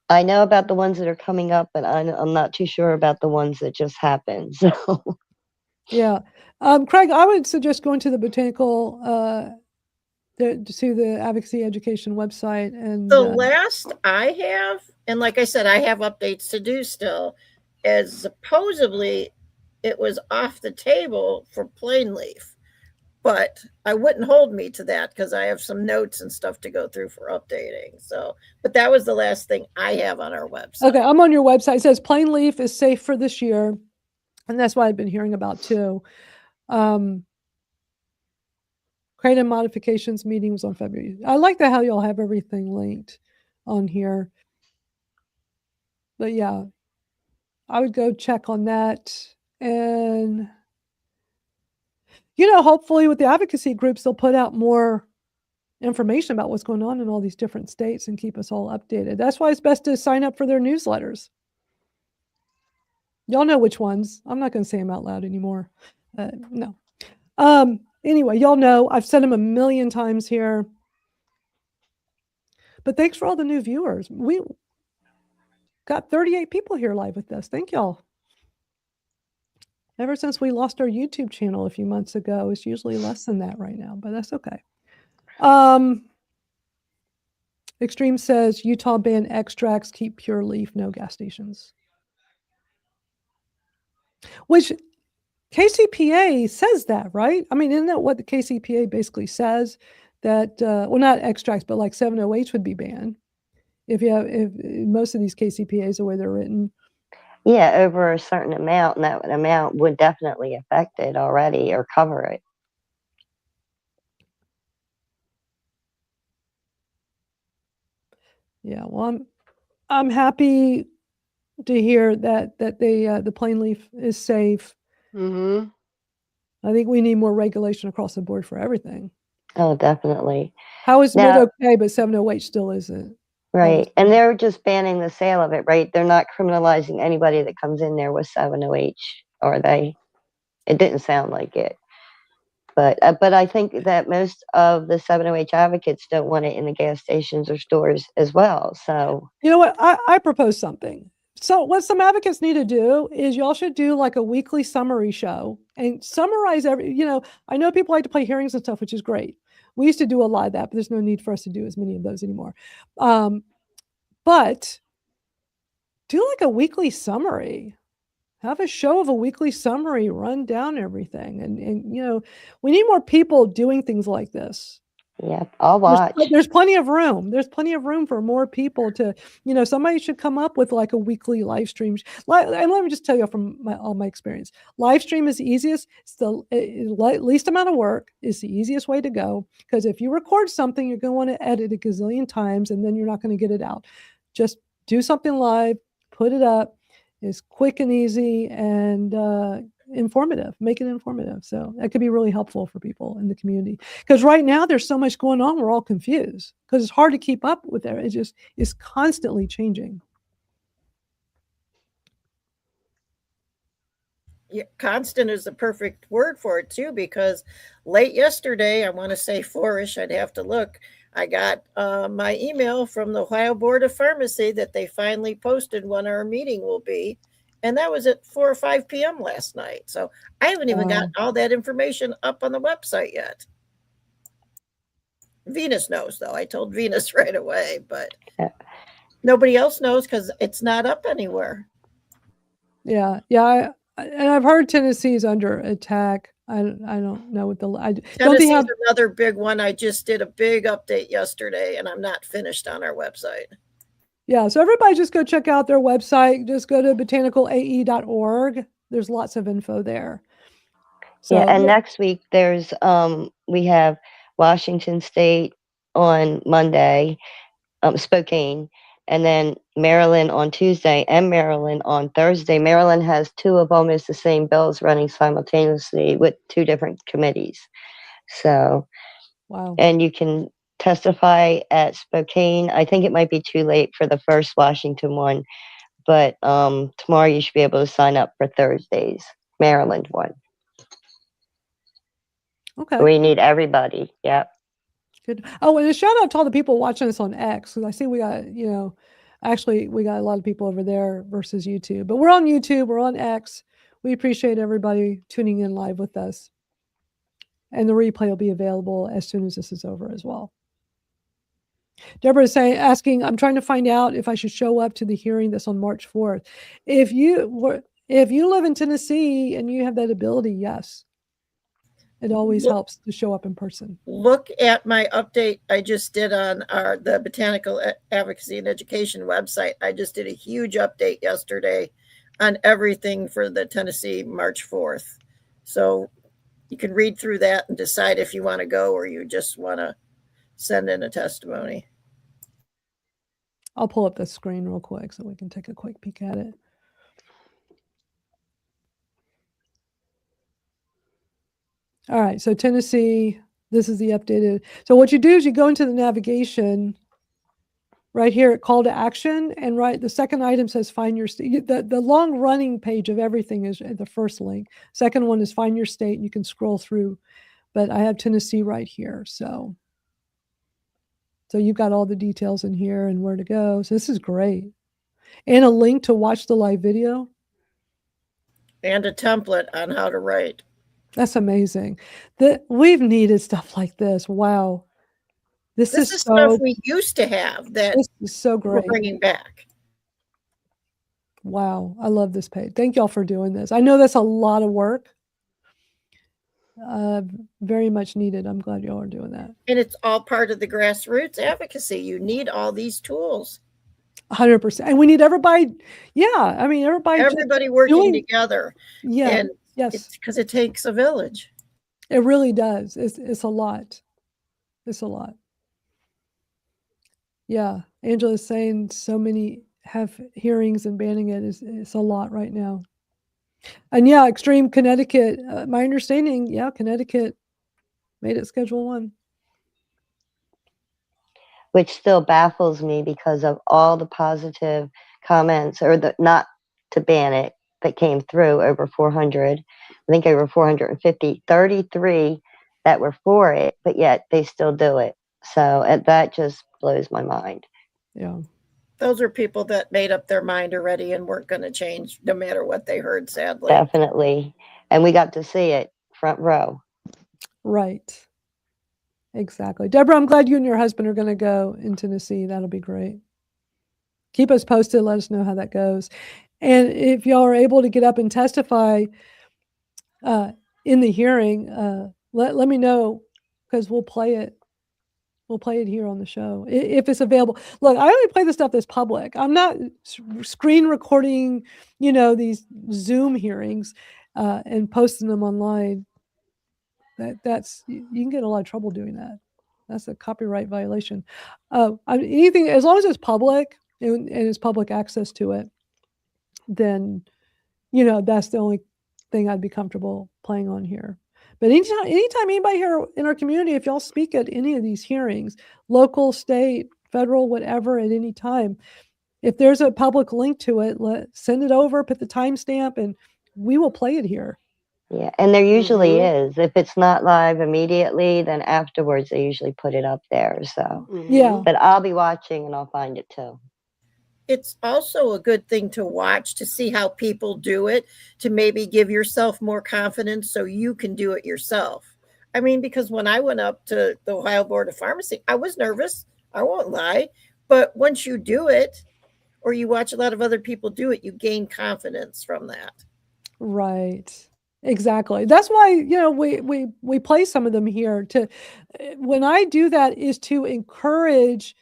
Speaker 3: I know about the ones that are coming up, but I'm not too sure about the ones that just happened. So
Speaker 1: yeah, Craig, I would suggest going to the botanical, to the advocacy education website. And
Speaker 4: the last I have, and like I said, I have updates to do still, is supposedly it was off the table for plain leaf. But I wouldn't hold me to that because I have some notes and stuff to go through for updating. So, but that was the last thing I have on our website.
Speaker 1: Okay, I'm on your website. It says plain leaf is safe for this year, and that's what I've been hearing about too. Kratom modifications meeting was on February. I like that how y'all have everything linked on here. But yeah, I would go check on that. And hopefully with the advocacy groups, they'll put out more information about what's going on in all these different states and keep us all updated. That's why it's best to sign up for their newsletters. Y'all know which ones. I'm not going to say them out loud anymore. No. Anyway, y'all know I've said them a million times here. But thanks for all the new viewers. We got 38 people here live with us. Thank y'all. Ever since we lost our YouTube channel a few months ago, it's usually less than that right now, but that's okay. Extreme says Utah ban extracts, keep pure leaf, no gas stations. Which KCPA says that, right? I mean, isn't that what the KCPA basically says? That well, not extracts, but like 7-OH would be banned if most of these KCPAs, the way they're written.
Speaker 3: Yeah, over a certain amount, and that amount would definitely affect it already or cover it.
Speaker 1: Yeah, well, I'm happy to hear that the plain leaf is safe.
Speaker 2: Mm-hmm.
Speaker 1: I think we need more regulation across the board for everything.
Speaker 3: Oh, definitely.
Speaker 1: How is mid okay, but 7-OH still isn't?
Speaker 3: Right. And they're just banning the sale of it, right? They're not criminalizing anybody that comes in there with 7-OH, are they? It didn't sound like it. But I think that most of the 7-OH advocates don't want it in the gas stations or stores as well. So
Speaker 1: you know what? I propose something. So what some advocates need to do is y'all should do like a weekly summary show and summarize I know people like to play hearings and stuff, which is great. We used to do a lot of that, but there's no need for us to do as many of those anymore. But do like a weekly summary. Have a show of a weekly summary, run down everything. And we need more people doing things like this.
Speaker 3: Yep, I'll watch.
Speaker 1: There's plenty of room. There's plenty of room for more people to, somebody should come up with like a weekly live stream. And let me just tell you from all my experience, live stream is the easiest. It's the least amount of work. It's the easiest way to go. Because if you record something, you're going to want to edit a gazillion times and then you're not going to get it out. Just do something live, put it up. It's quick and easy and informative. Make it informative. So that could be really helpful for people in the community. Because right now there's so much going on, we're all confused because it's hard to keep up with it. It just is constantly changing.
Speaker 4: Yeah, constant is the perfect word for it too, because late yesterday, I want to say 4-ish, I'd have to look, I got my email from the Ohio Board of Pharmacy that they finally posted when our meeting will be. And that was at 4 or 5 p.m. last night. So I haven't even got all that information up on the website yet. Venus knows, though. I told Venus right away, but nobody else knows because it's not up anywhere.
Speaker 1: Yeah. And I've heard Tennessee's under attack. I don't know what
Speaker 4: Tennessee's another big one. I just did a big update yesterday, and I'm not finished on our website.
Speaker 1: Yeah, so everybody just go check out their website. Just go to botanicalae.org. There's lots of info there.
Speaker 3: So, yeah, and next week there's we have Washington State on Monday, Spokane, and then Maryland on Tuesday and Maryland on Thursday. Maryland has 2 of almost the same bills running simultaneously with 2 different committees. So,
Speaker 1: wow.
Speaker 3: And you can testify at Spokane. I think it might be too late for the first Washington one, but tomorrow you should be able to sign up for Thursday's Maryland one.
Speaker 1: Okay.
Speaker 3: We need everybody. Yep.
Speaker 1: Good. Oh, and a shout out to all the people watching us on X, because I see we got, actually we got a lot of people over there versus YouTube, but we're on YouTube, we're on X. We appreciate everybody tuning in live with us. And the replay will be available as soon as this is over as well. Deborah is asking, I'm trying to find out if I should show up to the hearing that's on March 4th. If you live in Tennessee and you have that ability, yes. It always helps to show up in person.
Speaker 4: Look at my update I just did on the Botanical Advocacy and Education website. I just did a huge update yesterday on everything for the Tennessee March 4th. So you can read through that and decide if you want to go or you just want to send in a testimony.
Speaker 1: I'll pull up the screen real quick so we can take a quick peek at it. All right, so Tennessee, this is the updated. So what you do is you go into the navigation right here at call to action, and the second item says find your state. The long running page of everything is the first link. Second one is find your state, and you can scroll through. But I have Tennessee right here, so you've got all the details in here and where to go. So this is great. And a link to watch the live video.
Speaker 4: And a template on how to write.
Speaker 1: That's amazing. We've needed stuff like this. Wow. This is
Speaker 4: stuff we used to have that
Speaker 1: this is so great.
Speaker 4: We're bringing back.
Speaker 1: Wow. I love this page. Thank y'all for doing this. I know that's a lot of work. Very much needed. I'm glad y'all are doing that.
Speaker 4: And it's all part of the grassroots advocacy. You need all these tools.
Speaker 1: 100%. And we need everybody. Yeah. I mean, everybody
Speaker 4: working together.
Speaker 1: Yeah.
Speaker 4: And
Speaker 1: yes.
Speaker 4: Because it takes a village.
Speaker 1: It really does. It's a lot. It's a lot. Yeah. Angela's saying so many have hearings and banning it it's a lot right now. And yeah, Extreme Connecticut, my understanding, Connecticut made it Schedule 1.
Speaker 3: Which still baffles me because of all the positive comments, or not to ban it, that came through, over 400, I think over 450, 33 that were for it, but yet they still do it. So that just blows my mind.
Speaker 1: Yeah.
Speaker 4: Those are people that made up their mind already and weren't going to change no matter what they heard, sadly.
Speaker 3: Definitely. And we got to see it front row.
Speaker 1: Right. Exactly. Deborah, I'm glad you and your husband are going to go in Tennessee. That'll be great. Keep us posted. Let us know how that goes. And if y'all are able to get up and testify in the hearing, let me know, because we'll play it we'll play it here on the show if it's available. Look, I only play the stuff that's public. I'm not screen recording, these Zoom hearings and posting them online. That's you can get in a lot of trouble doing that. That's a copyright violation. Anything, as long as it's public and it's public access to it, then that's the only thing I'd be comfortable playing on here. But anytime anybody here in our community, if y'all speak at any of these hearings, local, state, federal, whatever, at any time, if there's a public link to it, send it over, put the timestamp, and we will play it here.
Speaker 3: Yeah, and there usually is. If it's not live immediately, then afterwards they usually put it up there. So
Speaker 1: Yeah.
Speaker 3: But I'll be watching and I'll find it too.
Speaker 4: It's also a good thing to watch to see how people do it, to maybe give yourself more confidence so you can do it yourself. I mean, because when I went up to the Ohio Board of Pharmacy, I was nervous. I won't lie. But once you do it, or you watch a lot of other people do it, you gain confidence from that.
Speaker 1: Right. Exactly. That's why, we play some of them here. When I do that is to encourage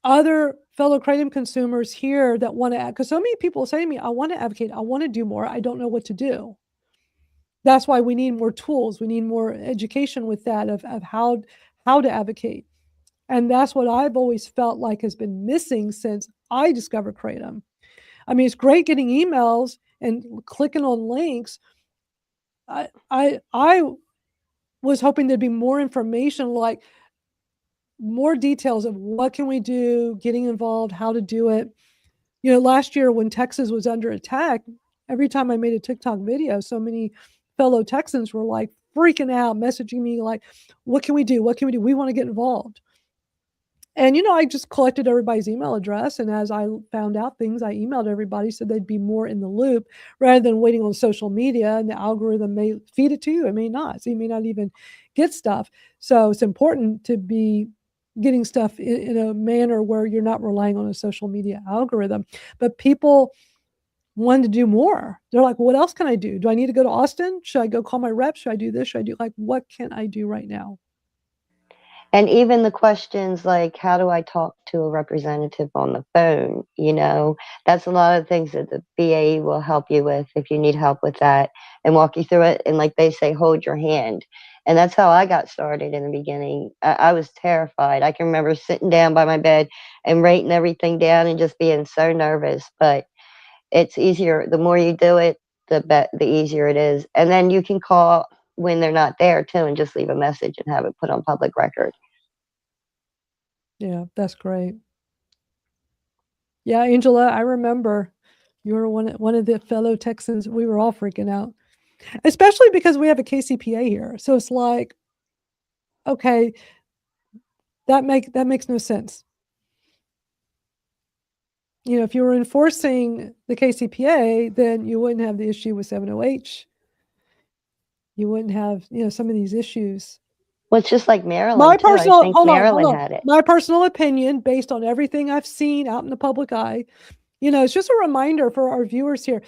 Speaker 1: other fellow Kratom consumers here that want to, because so many people say to me, I want to advocate, I want to do more, I don't know what to do. That's why we need more tools. We need more education with that of how to advocate. And that's what I've always felt like has been missing since I discovered Kratom. I mean, it's great getting emails and clicking on links. I was hoping there'd be more information, like more details of what can we do, getting involved, how to do it. Last year when Texas was under attack, every time I made a TikTok video, so many fellow Texans were like freaking out, messaging me like, what can we do? What can we do? We want to get involved. And, I just collected everybody's email address. And as I found out things, I emailed everybody so they'd be more in the loop rather than waiting on social media. And the algorithm may feed it to you. It may not. So you may not even get stuff. So it's important to be getting stuff in a manner where you're not relying on a social media algorithm. But people wanted to do more. They're like, what else can I do? Do I need to go to Austin? Should I go call my rep? Should I do this? Should I do what can I do right now?
Speaker 3: And even the questions like, how do I talk to a representative on the phone? That's a lot of things that the BAE will help you with if you need help with that and walk you through it. And like they say, hold your hand. And that's how I got started in the beginning. I was terrified. I can remember sitting down by my bed and writing everything down and just being so nervous. But it's easier. The more you do it, the easier it is. And then you can call when they're not there too and just leave a message and have it put on public record.
Speaker 1: Yeah, that's great. Yeah, Angela, I remember you were one of the fellow Texans. We were all freaking out, especially because we have a KCPA here. So it's like, okay, that makes no sense. If you were enforcing the KCPA, then you wouldn't have the issue with 70H. You wouldn't have, some of these issues.
Speaker 3: Well, it's just like Maryland.
Speaker 1: My
Speaker 3: too.
Speaker 1: personal,
Speaker 3: I think
Speaker 1: hold
Speaker 3: Maryland
Speaker 1: on.
Speaker 3: had it.
Speaker 1: My personal opinion, based on everything I've seen out in the public eye, it's just a reminder for our viewers here.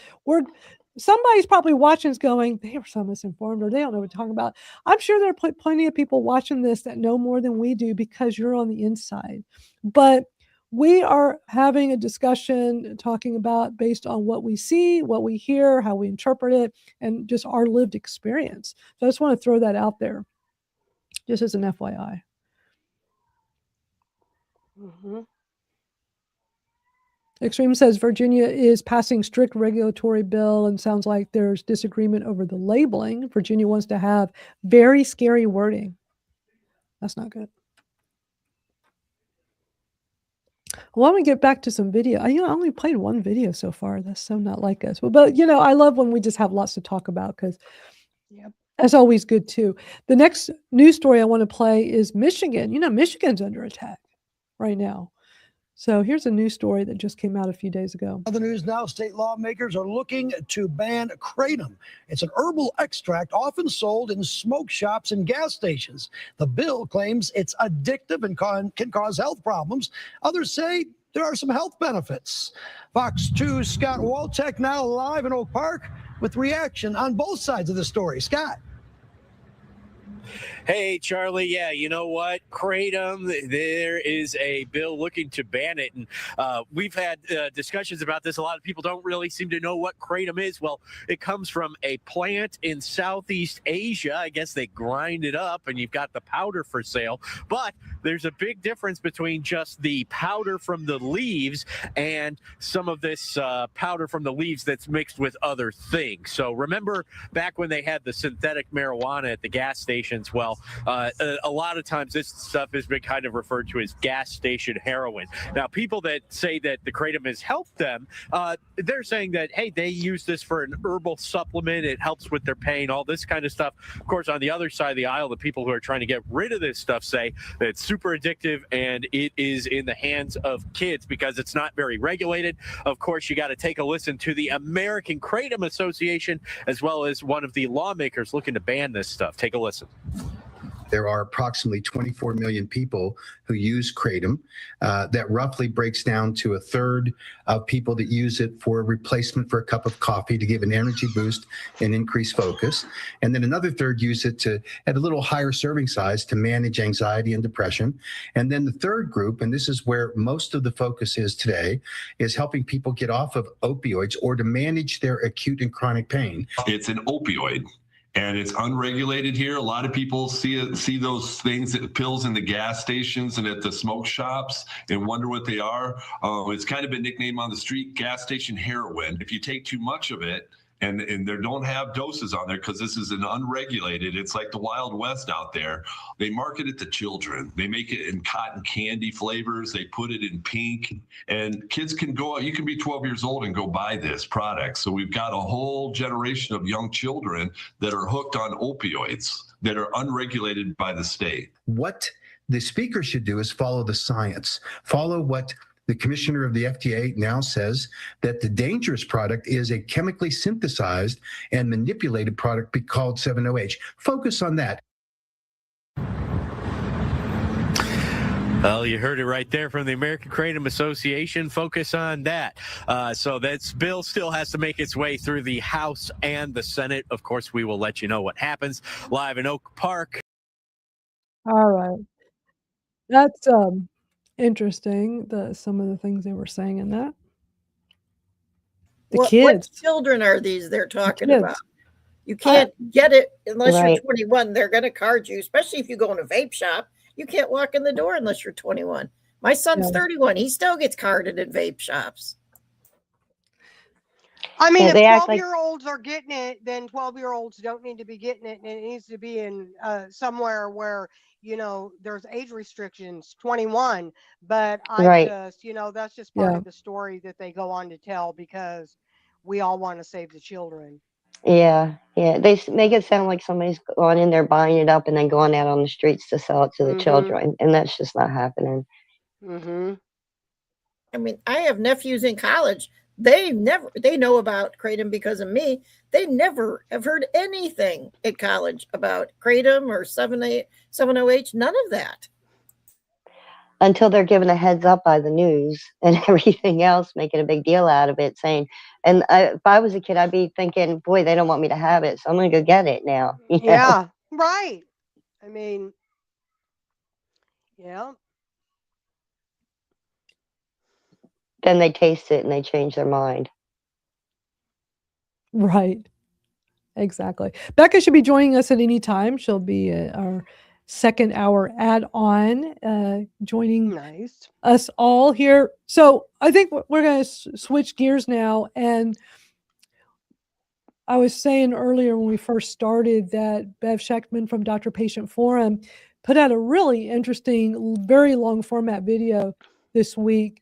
Speaker 1: Somebody's probably watching is going, they are so misinformed or they don't know what we're talking about. I'm sure there are plenty of people watching this that know more than we do because you're on the inside. But we are having a discussion talking about based on what we see, what we hear, how we interpret it, and just our lived experience. So I just want to throw that out there, just as an FYI. Extreme says Virginia is passing strict regulatory bill and sounds like there's disagreement over the labeling. Virginia wants to have very scary wording. That's not good. Why don't we get back to some video? I only played one video so far. That's so not like us. But I love when we just have lots to talk about because that's always good too. The next news story I want to play is Michigan. Michigan's under attack right now. So here's a news story that just came out a few days ago.
Speaker 6: Other news now, state lawmakers are looking to ban kratom. It's an herbal extract often sold in smoke shops and gas stations. The bill claims it's addictive and can cause health problems. Others say there are some health benefits. Fox 2's Scott Walczak now live in Oak Park with reaction on both sides of the story. Scott.
Speaker 7: Hey, Charlie. Yeah, you know what? Kratom, there is a bill looking to ban it. And we've had discussions about this. A lot of people don't really seem to know what Kratom is. Well, it comes from a plant in Southeast Asia. I guess they grind it up and you've got the powder for sale. But there's a big difference between just the powder from the leaves and some of this powder from the leaves that's mixed with other things. So remember back when they had the synthetic marijuana at the gas stations? Well, a lot of times this stuff has been kind of referred to as gas station heroin. Now, people that say that the Kratom has helped them, they're saying that, hey, they use this for an herbal supplement. It helps with their pain, all this kind of stuff. Of course, on the other side of the aisle, the people who are trying to get rid of this stuff say that it's super addictive and it is in the hands of kids because it's not very regulated. Of course, you got to take a listen to the American Kratom Association, as well as one of the lawmakers looking to ban this stuff. Take a listen.
Speaker 8: There are approximately 24 million people who use Kratom. That roughly breaks down to a third of people that use it for a replacement for a cup of coffee to give an energy boost and increase focus. And then another third use it at a little higher serving size to manage anxiety and depression. And then the third group, and this is where most of the focus is today, is helping people get off of opioids or to manage their acute and chronic pain.
Speaker 9: It's an opioid. And it's unregulated here. A lot of people see those things, pills in the gas stations and at the smoke shops and wonder what they are. It's kind of been nicknamed on the street gas station heroin. If you take too much of it, and they don't have doses on there because this is an unregulated, it's like the Wild West out there. They market it to children. They make it in cotton candy flavors. They put it in pink, and kids can go out. You can be 12 years old and go buy this product. So we've got a whole generation of young children that are hooked on opioids that are unregulated by the state.
Speaker 8: What the speaker should do is follow the science, follow what the commissioner of the FDA now says, that the dangerous product is a chemically synthesized and manipulated product called 7-OH. Focus on that.
Speaker 7: Well, you heard it right there from the American Kratom Association. Focus on that. So that bill still has to make its way through the House and the Senate. Of course, we will let you know what happens live in Oak Park.
Speaker 1: All right. That's interesting, some of the things they were saying in that.
Speaker 4: What children are these they're talking about? You can't get it unless you're 21. They're going to card you, especially if you go in a vape shop. You can't walk in the door unless you're 21. My son's 31. He still gets carded at vape shops.
Speaker 2: I mean, if 12-year-olds are getting it, then 12-year-olds don't need to be getting it, and it needs to be in somewhere where, you know, there's age restrictions, 21. But I just, you know, that's just part of the story that they go on to tell because we all want to save the children.
Speaker 3: Yeah. They make it sound like somebody's going in there buying it up and then going out on the streets to sell it to the children, and that's just not happening.
Speaker 4: I mean, I have nephews in college. They know about Kratom because of me. They never have heard anything at college about Kratom or 7-OH, none of that.
Speaker 3: Until they're given a heads up by the news and everything else, making a big deal out of it, saying, and if I was a kid, I'd be thinking, boy, they don't want me to have it, so I'm going to go get it now.
Speaker 2: Yeah, right. I mean, yeah.
Speaker 3: Then they taste it and they change their mind.
Speaker 1: Right. Exactly. Becca should be joining us at any time. She'll be our second hour add-on, joining us all here. So I think we're going to switch gears now. And I was saying earlier when we first started that Bev Schechtman from Doctor Patient Forum put out a really interesting, very long format video this week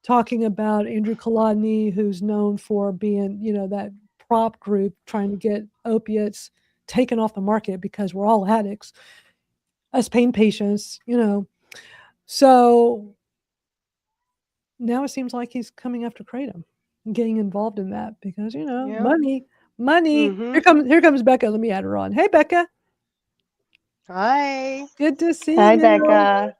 Speaker 1: talking about Andrew Kolodny, who's known for being, you know, that prop group trying to get opiates taken off the market because we're all addicts, us pain patients, you know. So now it seems like he's coming after Kratom and getting involved in that because, you know, money. Here comes Becca. Let me add her on. Hey, Becca.
Speaker 2: Hi.
Speaker 1: Good to see you.
Speaker 3: Hi, Becca.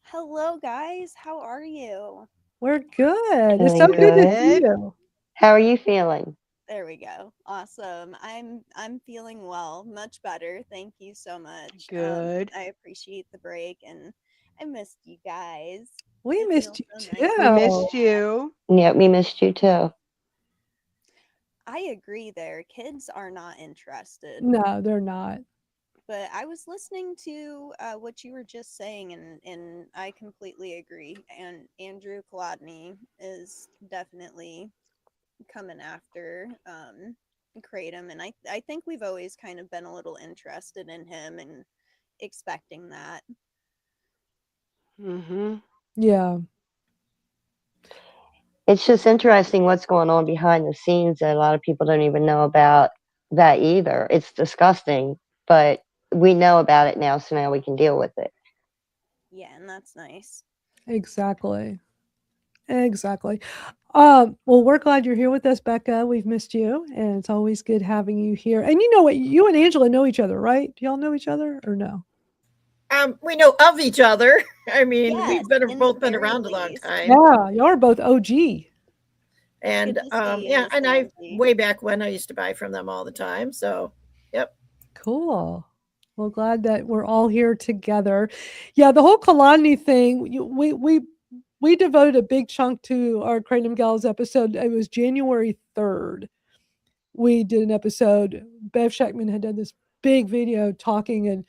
Speaker 10: Hello, guys. How are you?
Speaker 1: We're good. It's so good to see you.
Speaker 3: How are you feeling?
Speaker 10: There we go. Awesome. I'm feeling well, much better. Thank you so much.
Speaker 2: Good.
Speaker 10: I appreciate the break, and I missed you guys.
Speaker 1: We
Speaker 10: It
Speaker 1: missed you
Speaker 10: feels so
Speaker 1: too.
Speaker 10: nice.
Speaker 2: We missed you.
Speaker 3: Yeah, we missed you too.
Speaker 10: I agree there. Kids are not interested.
Speaker 1: No, they're not.
Speaker 10: But I was listening to what you were just saying, and I completely agree. And Andrew Kolodny is definitely coming after Kratom, and I think we've always kind of been a little interested in him and expecting that.
Speaker 2: Mm-hmm.
Speaker 1: Yeah.
Speaker 3: It's just interesting what's going on behind the scenes that a lot of people don't even know about that either. It's disgusting, but we know about it now, so now we can deal with it.
Speaker 10: Yeah, and that's nice.
Speaker 1: Exactly. Exactly. Well, we're glad you're here with us, Becca. We've missed you, and it's always good having you here. And you know what? You and Angela know each other, right? Do y'all know each other or no?
Speaker 4: We know of each other. I mean,
Speaker 10: Yes,
Speaker 4: we've been
Speaker 10: in
Speaker 4: both
Speaker 10: the
Speaker 4: been
Speaker 10: very
Speaker 4: around a long
Speaker 10: least.
Speaker 4: time.
Speaker 1: Yeah, y'all are both OG.
Speaker 4: And
Speaker 10: Good to see you,
Speaker 4: yeah,
Speaker 10: Miss
Speaker 4: and I
Speaker 10: Nancy.
Speaker 4: way back when I used to buy from them all the time. So, yep.
Speaker 1: Cool. Well, glad that we're all here together. Yeah, the whole Kalani thing, we devoted a big chunk to our Kratom Gals episode. It was January 3rd. We did an episode. Bev Scheckman had done this big video talking and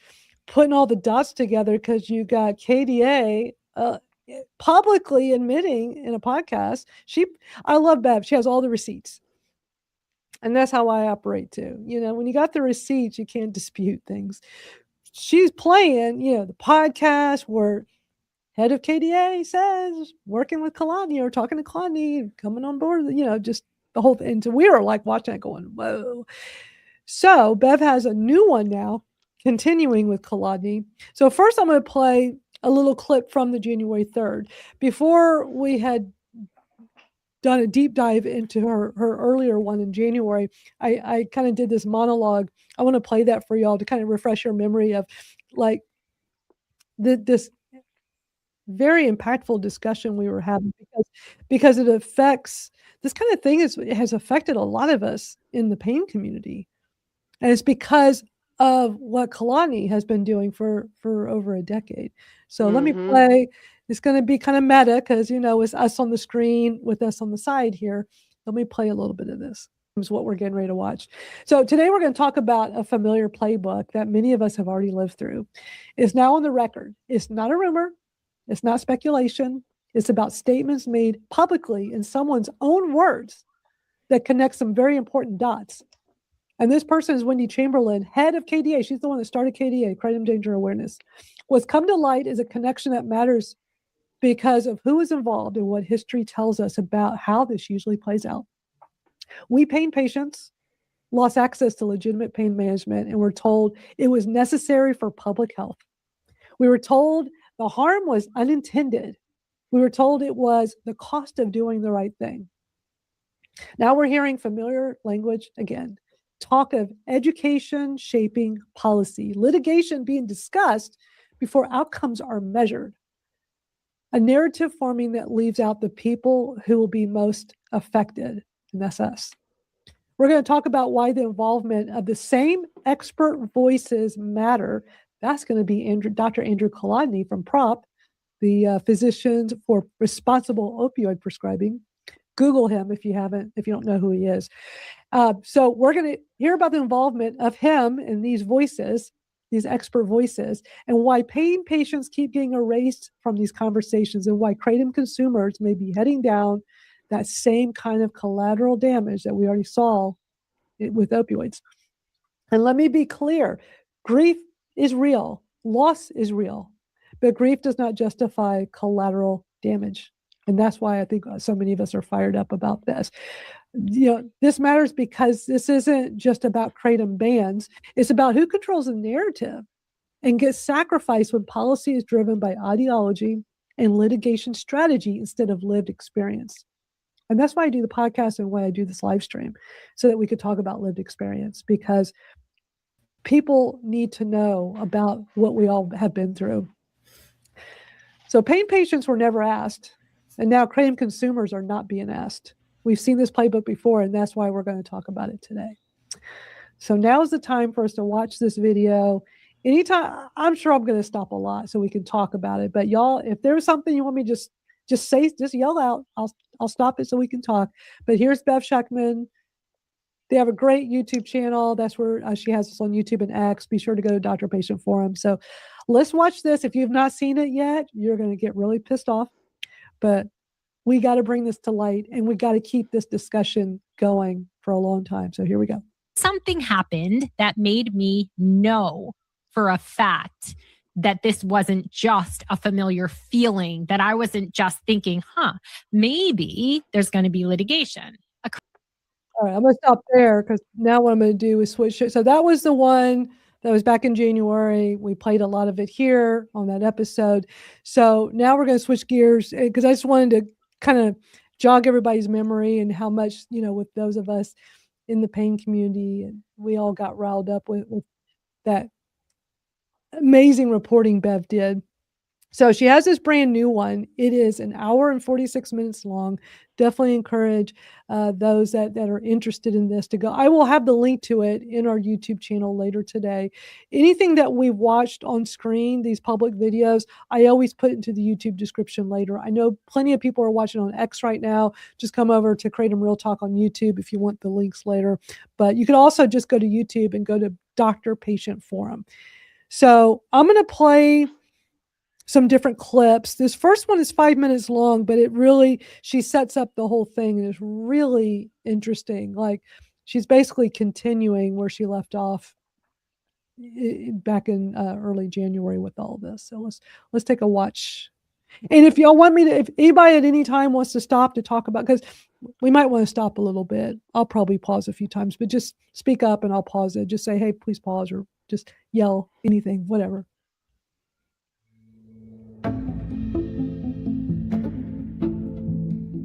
Speaker 1: putting all the dots together because you got KDA publicly admitting in a podcast. I love Bev. She has all the receipts. And that's how I operate too. You know, when you got the receipts, you can't dispute things. She's playing, the podcast where head of KDA says working with Kalani or talking to Kalani, coming on board, just the whole thing. And so we were like watching it going, whoa. So Bev has a new one now, continuing with Kalani. So first I'm going to play a little clip from the January 3rd. Before we had done a deep dive into her earlier one in January, I kind of did this monologue. I want to play that for y'all to kind of refresh your memory of like this very impactful discussion we were having because it affects this kind of thing it has affected a lot of us in the pain community. And it's because of what Kalani has been doing for over a decade. So let me play. It's going to be kind of meta because, it's us on the screen with us on the side here. Let me play a little bit of this. Is what we're getting ready to watch. So today we're going to talk about a familiar playbook that many of us have already lived through. It's now on the record. It's not a rumor. It's not speculation. It's about statements made publicly in someone's own words that connect some very important dots. And this person is Wendy Chamberlain, head of KDA. She's the one that started KDA, Kratom Danger Awareness. What's come to light is a connection that matters because of who is involved and what history tells us about how this usually plays out. We pain patients lost access to legitimate pain management and were told it was necessary for public health. We were told the harm was unintended. We were told it was the cost of doing the right thing. Now we're hearing familiar language again. Talk of education shaping policy, litigation being discussed before outcomes are measured. A narrative forming that leaves out the people who will be most affected, and that's us. We're going to talk about why the involvement of the same expert voices matter. That's going to be Dr. Andrew Kolodny from PROP, the Physicians for Responsible Opioid Prescribing. Google him if you don't know who he is. So we're going to hear about the involvement of him in these voices, these expert voices, and why pain patients keep getting erased from these conversations and why Kratom consumers may be heading down that same kind of collateral damage that we already saw with opioids. And let me be clear, grief is real, loss is real, but grief does not justify collateral damage. And that's why I think so many of us are fired up about this. This matters because this isn't just about Kratom bans. It's about who controls the narrative and gets sacrificed when policy is driven by ideology and litigation strategy instead of lived experience. And that's why I do the podcast and why I do this live stream, so that we could talk about lived experience, because people need to know about what we all have been through. So pain patients were never asked, and now Kratom consumers are not being asked. we've seen this playbook before, and that's why we're going to talk about it today. So now is the time for us to watch this video. Anytime, I'm sure I'm going to stop a lot so we can talk about it. But y'all, if there's something you want me just say, just yell out. I'll stop it so we can talk. But here's Bev Schuckman. They have a great YouTube channel. That's where she has us on YouTube and X. Be sure to go to Doctor Patient Forum. So let's watch this. If you've not seen it yet, you're going to get really pissed off. But we got to bring this to light, and we got to keep this discussion going for a long time. So here we go.
Speaker 11: Something happened that made me know for a fact that this wasn't just a familiar feeling, that I wasn't just thinking, maybe there's going to be litigation.
Speaker 1: All right, I'm going to stop there because now what I'm going to do is switch it. So that was the one that was back in January. We played a lot of it here on that episode. So now we're going to switch gears because I just wanted to kind of jog everybody's memory and how much, with those of us in the pain community, and we all got riled up with that amazing reporting Bev did. So she has this brand new one. It is an hour and 46 minutes long. Definitely encourage those that are interested in this to go. I will have the link to it in our YouTube channel later today. Anything that we've watched on screen, these public videos, I always put into the YouTube description later. I know plenty of people are watching on X right now. Just come over to Kratom Real Talk on YouTube if you want the links later. But you could also just go to YouTube and go to Doctor Patient Forum. So I'm going to play some different clips. This first one is 5 minutes long, but she sets up the whole thing and it's really interesting. Like she's basically continuing where she left off back in early January with all this. So let's take a watch. And if y'all want me to, if anybody at any time wants to stop to talk about, because we might want to stop a little bit. I'll probably pause a few times, but just speak up and I'll pause it. Just say, hey, please pause, or just yell anything, whatever.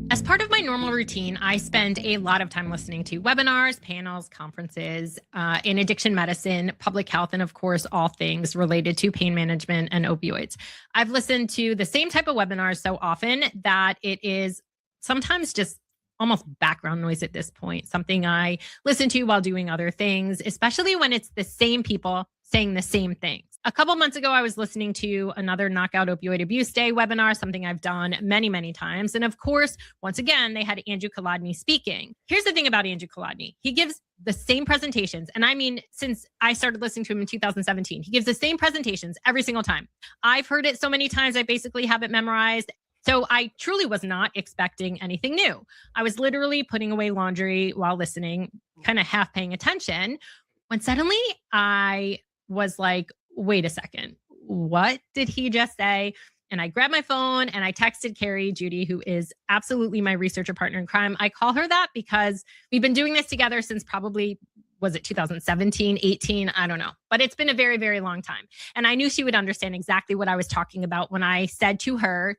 Speaker 11: As part of my normal routine, I spend a lot of time listening to webinars, panels, conferences in addiction medicine, public health, and of course, all things related to pain management and opioids. I've listened to the same type of webinars so often that it is sometimes just almost background noise at this point, something I listen to while doing other things, especially when it's the same people saying the same things. A couple months ago, I was listening to another Knockout Opioid Abuse Day webinar, something I've done many, many times. And of course, once again, they had Andrew Kolodny speaking. Here's the thing about Andrew Kolodny. He gives the same presentations. And I mean, since I started listening to him in 2017, he gives the same presentations every single time. I've heard it so many times, I basically have it memorized. So I truly was not expecting anything new. I was literally putting away laundry while listening, kind of half paying attention, when suddenly I was like, wait a second, what did he just say? And I grabbed my phone and I texted Carrie Judy, who is absolutely my researcher partner in crime. I call her that because we've been doing this together since probably, was it 2017, 18? I don't know. But it's been a very, very long time. And I knew she would understand exactly what I was talking about when I said to her,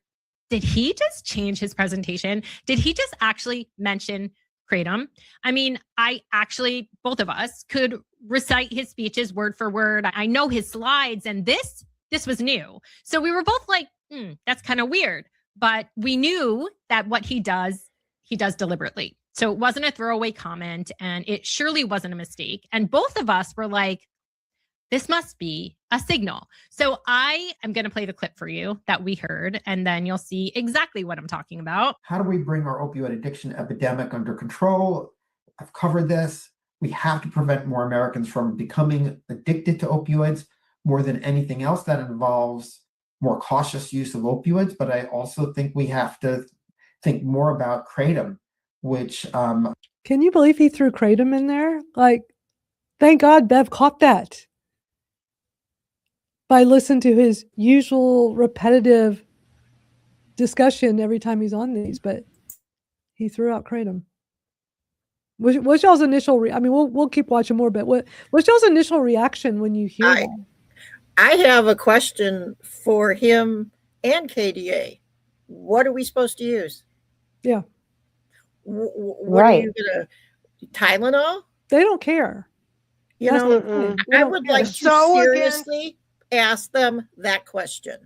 Speaker 11: did he just change his presentation? Did he just actually mention Kratom? I mean, both of us could recite his speeches word for word. I know his slides, and this was new. So we were both like, that's kind of weird. But we knew that what he does deliberately. So it wasn't a throwaway comment, and it surely wasn't a mistake. And both of us were like, this must be a signal. So I am going to play the clip for you that we heard, and then you'll see exactly what I'm talking about.
Speaker 12: How do we bring our opioid addiction epidemic under control? I've covered this. We have to prevent more Americans from becoming addicted to opioids. More than anything else, that involves more cautious use of opioids. But I also think we have to think more about Kratom, which...
Speaker 1: Can you believe he threw Kratom in there? Like, thank God Bev caught that. By listening to his usual repetitive discussion every time he's on these, but he threw out Kratom. What's y'all's initial? I mean, we'll keep watching more, but what's y'all's initial reaction when you hear that?
Speaker 4: I have a question for him and KDA. What are we supposed to use?
Speaker 1: Yeah.
Speaker 4: What are you gonna? Tylenol?
Speaker 1: They don't care.
Speaker 4: You know, I would like to seriously ask them that question.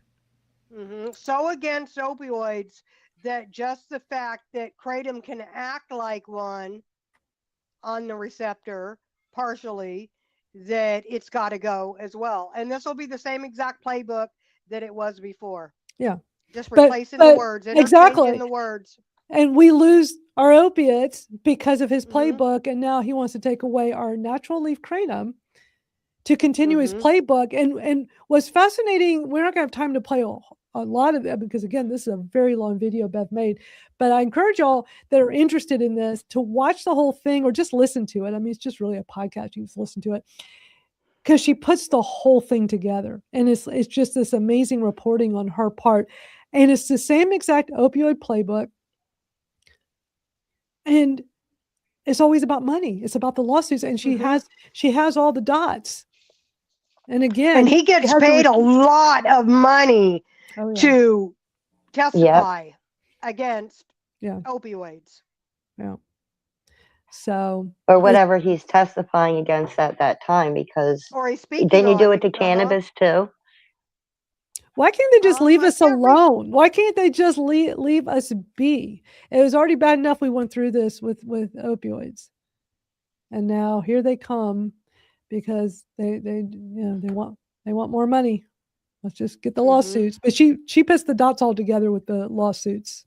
Speaker 2: So against opioids, that just the fact that kratom can act like one on the receptor partially, that it's got to go as well. And this will be the same exact playbook that it was before.
Speaker 1: Yeah.
Speaker 2: Just
Speaker 1: But-
Speaker 2: replacing the
Speaker 1: but
Speaker 2: words,
Speaker 1: exactly.
Speaker 2: interchanging the words.
Speaker 1: And we lose our opiates because of his
Speaker 2: Mhm.
Speaker 1: playbook. And now he wants to take away our natural leaf kratom to continue his
Speaker 2: Mhm.
Speaker 1: playbook. And what's fascinating, we're not going to have time to play a lot of it because, again, this is a very long video Beth made. But I encourage y'all that are interested in this to watch the whole thing or just listen to it. I mean, it's just really a podcast. You just listen to it because she puts the whole thing together. And it's just this amazing reporting on her part. And it's the same exact opioid playbook. And it's always about money. It's about the lawsuits. And she has all the dots. And again,
Speaker 2: And he gets paid a lot of money to testify against opioids.
Speaker 1: Yeah. So,
Speaker 3: or whatever he's testifying against at that time, because
Speaker 2: or he's speaking
Speaker 3: didn't you do
Speaker 2: on
Speaker 3: it to cannabis too?
Speaker 1: Why can't they just leave us alone? Why can't they just leave us be? It was already bad enough we went through this with opioids, and now here they come because they want more money. Let's just get the lawsuits. But she puts the dots all together with the lawsuits,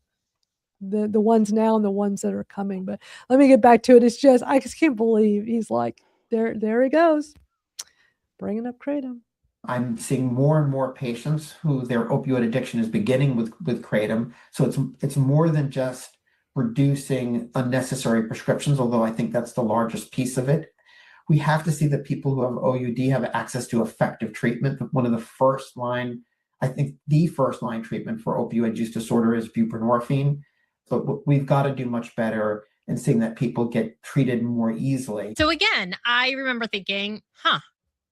Speaker 1: the ones now and the ones that are coming. But let me get back to it. It's just I just can't believe he's like there he goes, bringing up kratom.
Speaker 12: I'm seeing more and more patients who their opioid addiction is beginning with kratom. So it's more than just reducing unnecessary prescriptions, although I think that's the largest piece of it. We have to see that people who have OUD have access to effective treatment. One of the first line, I think the first line treatment for opioid use disorder is buprenorphine. But we've got to do much better in seeing that people get treated more easily.
Speaker 11: So again, I remember thinking,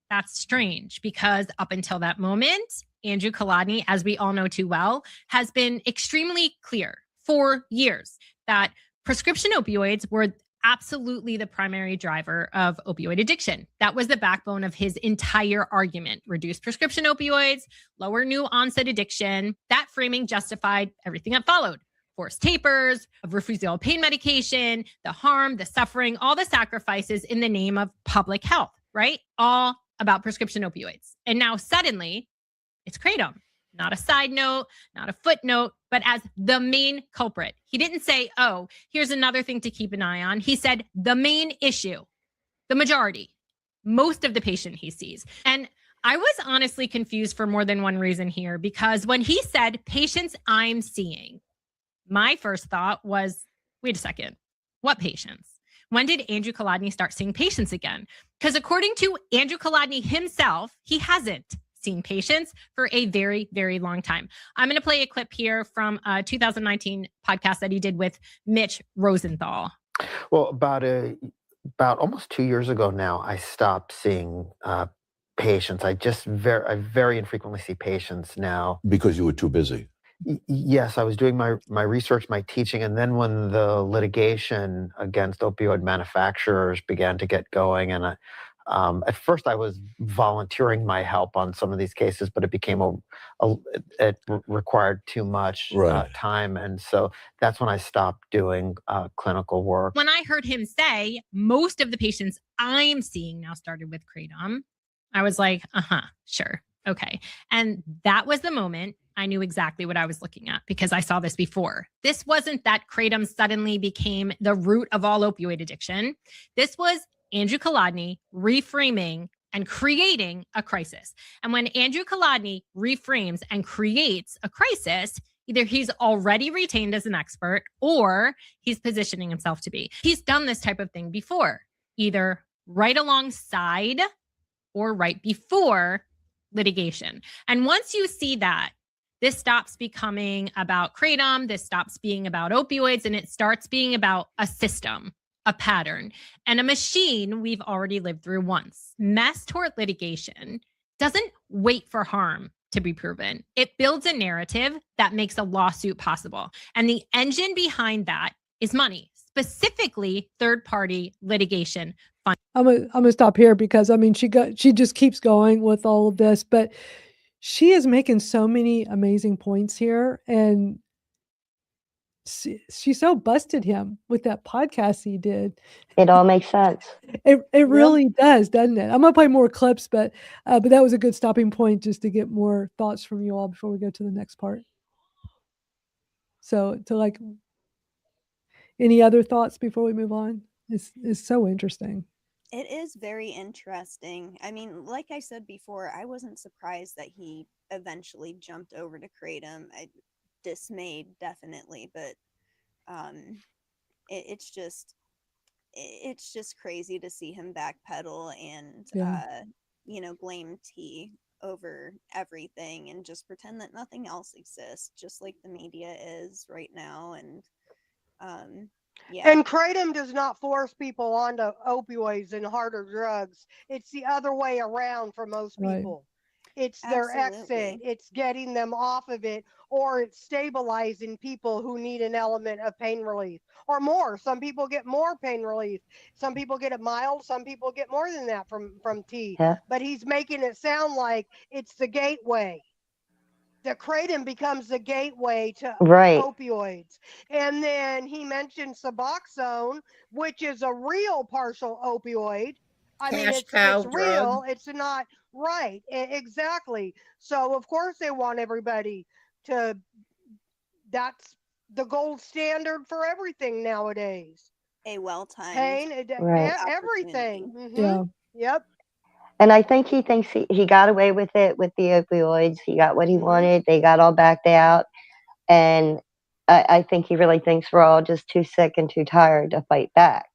Speaker 11: that's strange, because up until that moment, Andrew Kolodny, as we all know too well, has been extremely clear for years that prescription opioids were absolutely the primary driver of opioid addiction. That was the backbone of his entire argument. Reduce prescription opioids, lower new onset addiction. That framing justified everything that followed. Forced tapers, refusal of pain medication, the harm, the suffering, all the sacrifices in the name of public health, right? All about prescription opioids. And now suddenly it's kratom, not a side note, not a footnote, but as the main culprit. He didn't say, oh, here's another thing to keep an eye on. He said the main issue, the majority, most of the patient he sees. And I was honestly confused for more than one reason here, because when he said patients I'm seeing, my first thought was, wait a second, what patients? When did Andrew Kolodny start seeing patients again? Because according to Andrew Kolodny himself, he hasn't seen patients for a very, very long time. I'm going to play a clip here from a 2019 podcast that he did with Mitch Rosenthal.
Speaker 13: Well, about almost 2 years ago now, I stopped seeing patients. I very infrequently see patients now.
Speaker 14: Because you were too busy.
Speaker 13: Yes, I was doing my research, my teaching, and then when the litigation against opioid manufacturers began to get going, and at first I was volunteering my help on some of these cases, but it became it required too much time, and so that's when I stopped doing clinical work.
Speaker 11: When I heard him say most of the patients I'm seeing now started with kratom, I was like, sure, okay, and that was the moment I knew exactly what I was looking at, because I saw this before. This wasn't that kratom suddenly became the root of all opioid addiction. This was Andrew Kolodny reframing and creating a crisis. And when Andrew Kolodny reframes and creates a crisis, either he's already retained as an expert or he's positioning himself to be. He's done this type of thing before, either right alongside or right before litigation. And once you see that, this stops becoming about kratom, this stops being about opioids, and it starts being about a system, a pattern, and a machine we've already lived through once. Mass tort litigation doesn't wait for harm to be proven. It builds a narrative that makes a lawsuit possible. And the engine behind that is money, specifically third-party litigation.
Speaker 1: I'm gonna stop here because I mean she just keeps going with all of this, but she is making so many amazing points here, and she so busted him with that podcast he did.
Speaker 3: It all makes sense.
Speaker 1: It really does, doesn't it? I'm gonna play more clips, but that was a good stopping point just to get more thoughts from you all before we go to the next part. So to like, any other thoughts before we move on? It's so interesting.
Speaker 10: It is very interesting. I mean, like I said before, I wasn't surprised that he eventually jumped over to Kratom. Dismayed, definitely, but it's just crazy to see him backpedal and blame tea over everything and just pretend that nothing else exists, just like the media is right now. And
Speaker 2: And Kratom does not force people onto opioids and harder drugs. It's the other way around for most people. It's their exit. It's getting them off of it, or it's stabilizing people who need an element of pain relief or more. Some people get more pain relief. Some people get it mild. Some people get more than that from tea.
Speaker 3: Yeah.
Speaker 2: But he's making it sound like it's the gateway. That Kratom becomes the gateway to opioids. And then he mentioned Suboxone, which is a real partial opioid. I mean, it's real. It's not right. Exactly. So, of course, they want everybody to, that's the gold standard for everything nowadays.
Speaker 10: A well-timed
Speaker 2: pain, everything.
Speaker 1: Yeah.
Speaker 2: Yep.
Speaker 3: And I think he thinks he got away with it with the opioids. He got what he wanted. They got all backed out. And I think he really thinks we're all just too sick and too tired to fight back.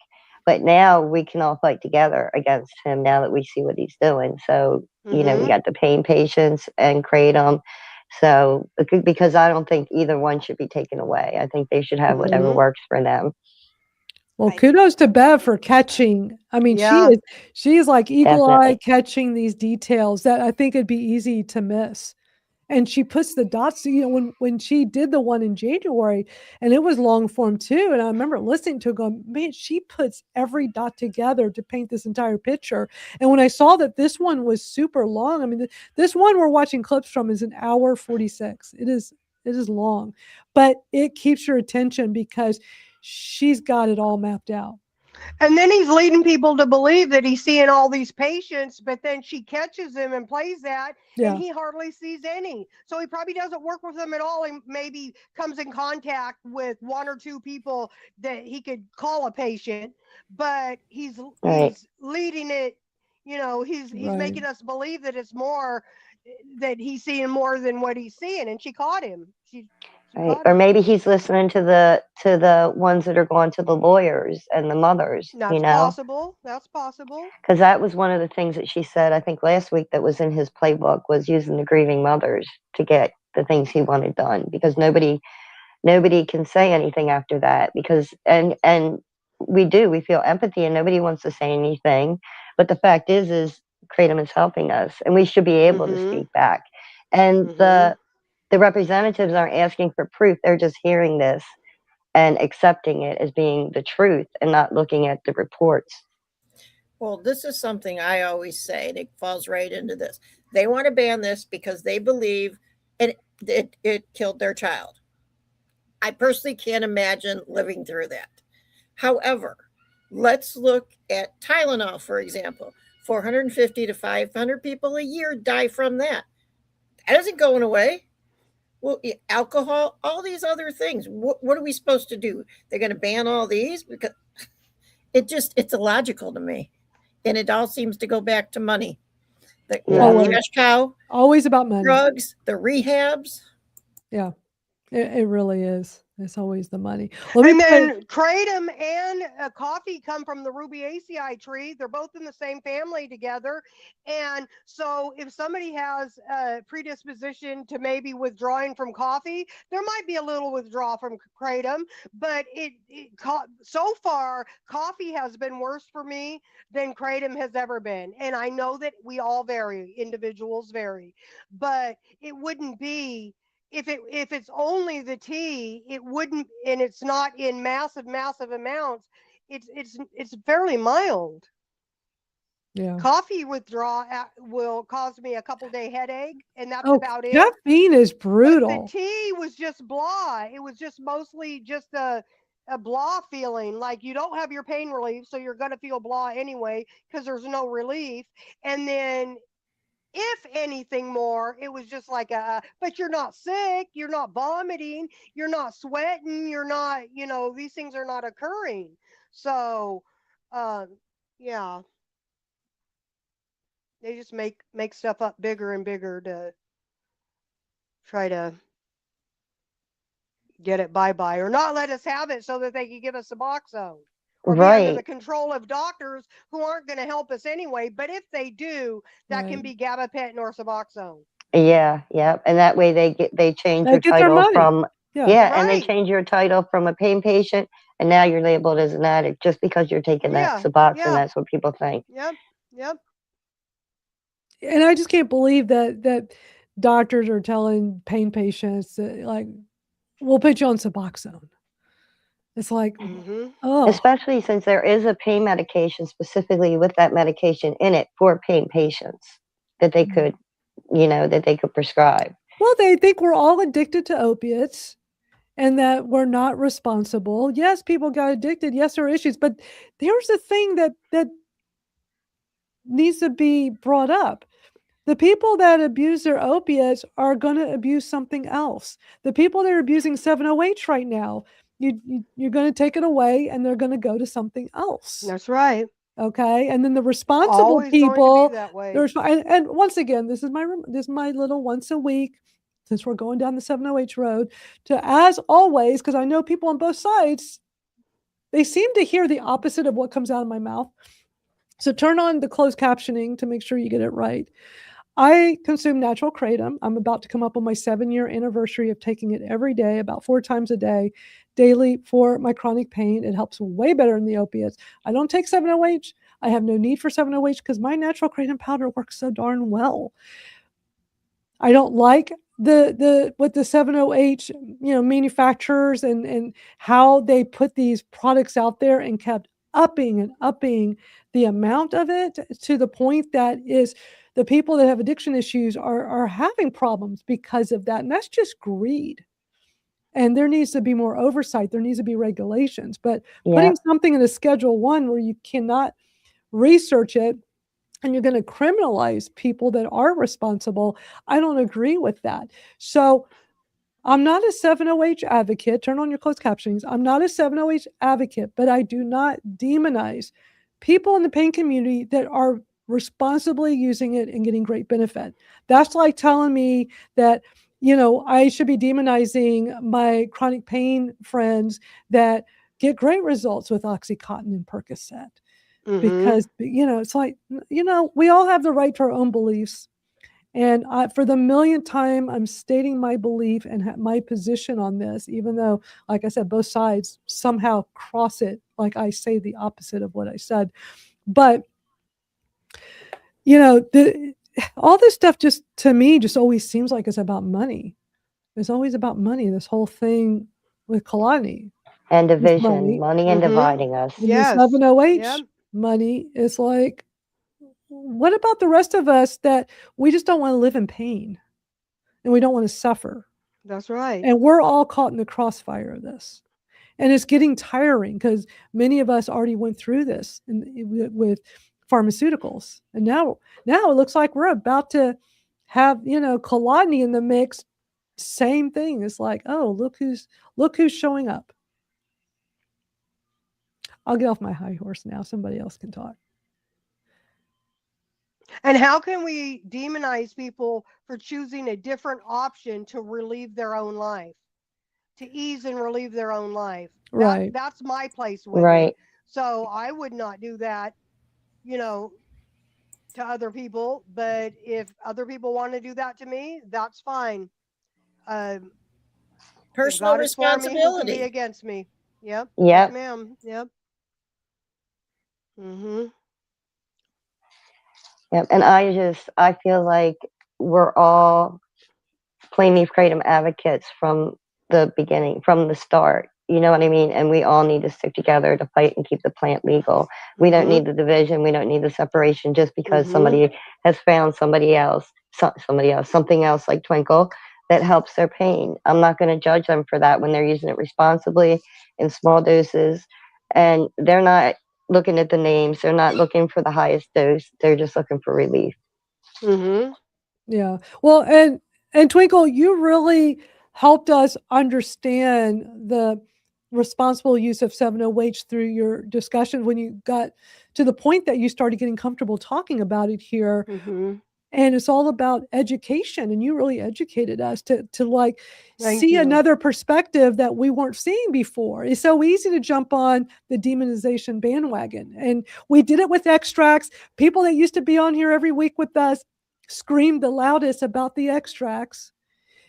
Speaker 3: But now we can all fight together against him now that we see what he's doing. So, we got the pain patients and Kratom. So, because I don't think either one should be taken away. I think they should have whatever works for them.
Speaker 1: Well, kudos to Bev for catching. I mean, she is like eagle eye catching these details that I think it'd be easy to miss. And she puts the dots, when she did the one in January, and it was long form too. And I remember listening to it going, man, she puts every dot together to paint this entire picture. And when I saw that this one was super long, I mean, this one we're watching clips from is 1:46. It is long, but it keeps your attention because she's got it all mapped out.
Speaker 2: And then he's leading people to believe that he's seeing all these patients, but then she catches him and plays that, and he hardly sees any. So he probably doesn't work with them at all, and maybe comes in contact with one or two people that he could call a patient, but he's leading it, he's making us believe that it's more, that he's seeing more than what he's seeing, and she caught him.
Speaker 3: Right. Or maybe he's listening to the ones that are going to the lawyers and the mothers.
Speaker 2: That's possible. That's possible.
Speaker 3: Because that was one of the things that she said, I think last week, that was in his playbook, was using the grieving mothers to get the things he wanted done. Because nobody can say anything after that. Because and we feel empathy, and nobody wants to say anything. But the fact is Kratom is helping us, and we should be able to speak back. And the representatives aren't asking for proof. They're just hearing this and accepting it as being the truth and not looking at the reports.
Speaker 4: Well, this is something I always say, and it falls right into this. They want to ban this because they believe it killed their child. I personally can't imagine living through that. However, let's look at Tylenol, for example. 450 to 500 people a year die from that. That isn't going away. Well, alcohol, all these other things. What are we supposed to do? They're going to ban all these? Because it's illogical to me. And it all seems to go back to money. The cash cow.
Speaker 1: Always about money.
Speaker 4: Drugs, the rehabs.
Speaker 1: Yeah, it really is. It's always the money.
Speaker 2: And then Kratom and coffee come from the Rubiaceae tree. They're both in the same family together. And so if somebody has a predisposition to maybe withdrawing from coffee, there might be a little withdrawal from Kratom. But so far, coffee has been worse for me than Kratom has ever been. And I know that we all vary. Individuals vary. But it wouldn't be... If it's only the tea, it wouldn't, and it's not in massive amounts. It's fairly mild.
Speaker 1: Yeah.
Speaker 2: Coffee withdrawal will cause me a couple day headache, and that's
Speaker 1: Oh,
Speaker 2: about it.
Speaker 1: caffeine is
Speaker 2: But the
Speaker 1: brutal.
Speaker 2: tea was just blah. It was just mostly just a blah feeling. Like you don't have your pain relief, so you're gonna feel blah anyway because there's no relief. And then if anything more, it was just like but you're not sick, you're not vomiting, you're not sweating, you're not, these things are not occurring. So, yeah, they just make stuff up bigger and bigger to try to get it bye or not let us have it so that they can give us Suboxone or be under the
Speaker 3: Right.
Speaker 2: control of doctors who aren't going to help us anyway. But if they do, that can
Speaker 1: Right.
Speaker 2: be gabapentin or Suboxone.
Speaker 3: Yeah, yeah. And that way they change
Speaker 1: They
Speaker 3: your
Speaker 1: get their
Speaker 3: title
Speaker 1: money.
Speaker 3: from
Speaker 1: Yeah.
Speaker 3: yeah, and they
Speaker 2: Right.
Speaker 3: change your title from a pain patient, and now you're labeled as an addict just because you're taking that
Speaker 2: Yeah.
Speaker 3: Suboxone.
Speaker 2: Yeah.
Speaker 3: That's what people think.
Speaker 2: Yep. Yep.
Speaker 1: And I just can't believe that doctors are telling pain patients that, like, we'll put you on Suboxone. It's like,
Speaker 2: Mm-hmm.
Speaker 1: oh,
Speaker 3: Especially since there is a pain medication specifically with that medication in it for pain patients that they could, that they could prescribe.
Speaker 1: well, they think we're all addicted to opiates and that we're not responsible. Yes, people got addicted. Yes, there are issues, but here's the thing that needs to be brought up. The people that abuse their opiates are going to abuse something else. The people that are abusing 7-OH right now, you're going to take it away and they're going to go to something else.
Speaker 2: That's right.
Speaker 1: Okay, and then the responsible
Speaker 2: Always going to
Speaker 1: people,
Speaker 2: be that way.
Speaker 1: and once again, this is my little once a week, since we're going down the 7-OH road, to, as always, because I know people on both sides, they seem to hear the opposite of what comes out of my mouth. So turn on the closed captioning to make sure you get it right. I consume natural kratom. I'm about to come up on my 7-year anniversary of taking it every day, about 4 times a day, daily for my chronic pain. It helps way better than the opiates. I don't take 7-OH. I have no need for 7-OH because my natural kratom powder works so darn well. I don't like the what the 7-OH manufacturers and how they put these products out there and kept upping and upping the amount of it to the point that is the people that have addiction issues are having problems because of that, and that's just greed. And there needs to be more oversight. There needs to be regulations. But putting something in a Schedule 1 where you cannot research it and you're going to criminalize people that are responsible, I don't agree with that. So I'm not a 7-OH advocate. Turn on your closed captionings. I'm not a 7-OH advocate, but I do not demonize people in the pain community that are responsibly using it and getting great benefit. That's like telling me that, I should be demonizing my chronic pain friends that get great results with Oxycontin and Percocet.
Speaker 2: Mm-hmm.
Speaker 1: Because, it's like, we all have the right to our own beliefs. And for the millionth time, I'm stating my belief and my position on this, even though, like I said, both sides somehow cross it, like I say the opposite of what I said. But, all this stuff just, to me, just always seems like it's about money. It's always about money, this whole thing with Kalani.
Speaker 3: And division, money and dividing us.
Speaker 1: And the 7-OH money is like, what about the rest of us that we just don't want to live in pain and we don't want to suffer?
Speaker 2: That's right.
Speaker 1: And we're all caught in the crossfire of this. And it's getting tiring because many of us already went through this with pharmaceuticals. And now it looks like we're about to have, Kalani in the mix. Same thing. It's like, oh, look who's showing up. I'll get off my high horse now. Somebody else can talk.
Speaker 2: And how can we demonize people for choosing a different option to relieve their own life, to ease and relieve their own life?
Speaker 1: Right.
Speaker 2: That's my place with it. So I would not do that, to other people. But if other people want to do that to me, that's fine.
Speaker 4: Personal
Speaker 2: God is for me, who can be
Speaker 4: responsibility.
Speaker 2: against me? Yep.
Speaker 3: Yep.
Speaker 2: Yes, ma'am. Yep. Mm-hmm.
Speaker 3: Yep. And I feel like we're all plain leaf kratom advocates from the beginning, from the start. You know what I mean? And we all need to stick together to fight and keep the plant legal. We don't need the division. We don't need the separation just because somebody has found something else like Twinkle that helps their pain. I'm not going to judge them for that when they're using it responsibly in small doses. And they're not looking at the names. They're not looking for the highest dose. They're just looking for relief.
Speaker 1: Yeah. Well, and Twinkle, you really helped us understand the responsible use of 7-OH through your discussion when you got to the point that you started getting comfortable talking about it here. And it's all about education, and you really educated us to like see another perspective that we weren't seeing before. It's so easy to jump on the demonization bandwagon, and we did it with extracts. People that used to be on here every week with us screamed the loudest about the extracts.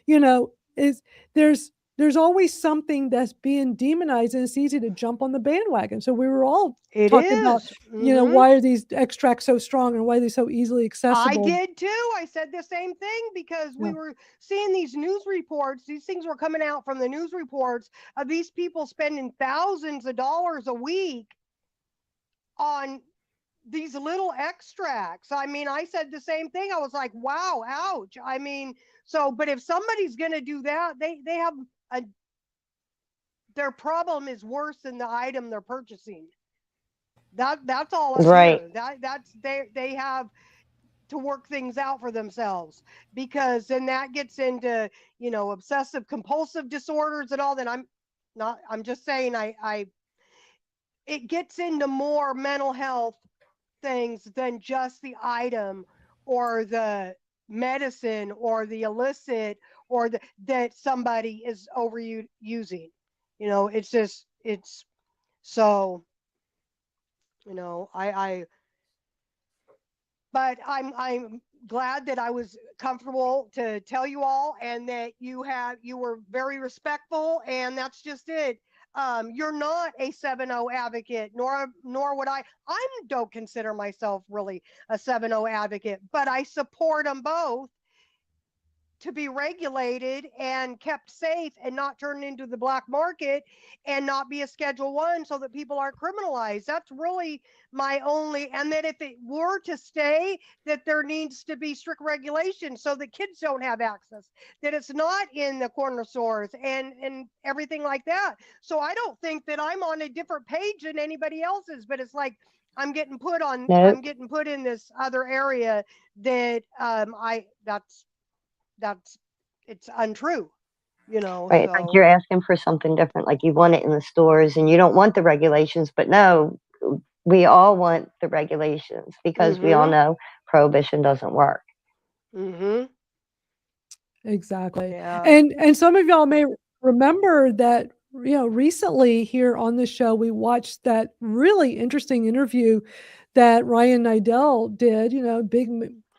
Speaker 1: You know, there's always something that's being demonized, and it's easy to jump on the bandwagon. So we were all talking about, why are these extracts so strong and why are they so easily accessible?
Speaker 2: I did too. I said the same thing because we were seeing these news reports. These things were coming out from the news reports of these people spending thousands of dollars a week on these little extracts. I mean, I said the same thing. I was like, wow, ouch. I mean, but if somebody's going to do that, they have their problem is worse than the item they're purchasing. That's all I'm hearing. They have to work things out for themselves, because then that gets into, obsessive compulsive disorders and all that. I'm just saying it gets into more mental health things than just the item or the medicine or the illicit or that somebody is overusing. It's so, but I'm glad that I was comfortable to tell you all, and that you were very respectful, and that's just it. You're not a 7-0 advocate, nor would I don't consider myself really a 7-0 advocate, but I support them both to be regulated and kept safe and not turned into the black market and not be a Schedule 1 so that people aren't criminalized. That's really my only, and that if it were to stay, that there needs to be strict regulation so that kids don't have access, that it's not in the corner stores and everything like that. So I don't think that I'm on a different page than anybody else's, but it's like I'm getting put in this other area that it's untrue,
Speaker 3: Right.
Speaker 2: so.
Speaker 3: Like you're asking for something different. Like you want it in the stores and you don't want the regulations, but no, we all want the regulations because we all know prohibition doesn't work.
Speaker 1: Exactly.
Speaker 2: Yeah.
Speaker 1: And some of y'all may remember that, recently here on the show, we watched that really interesting interview that Ryan Nidell did, big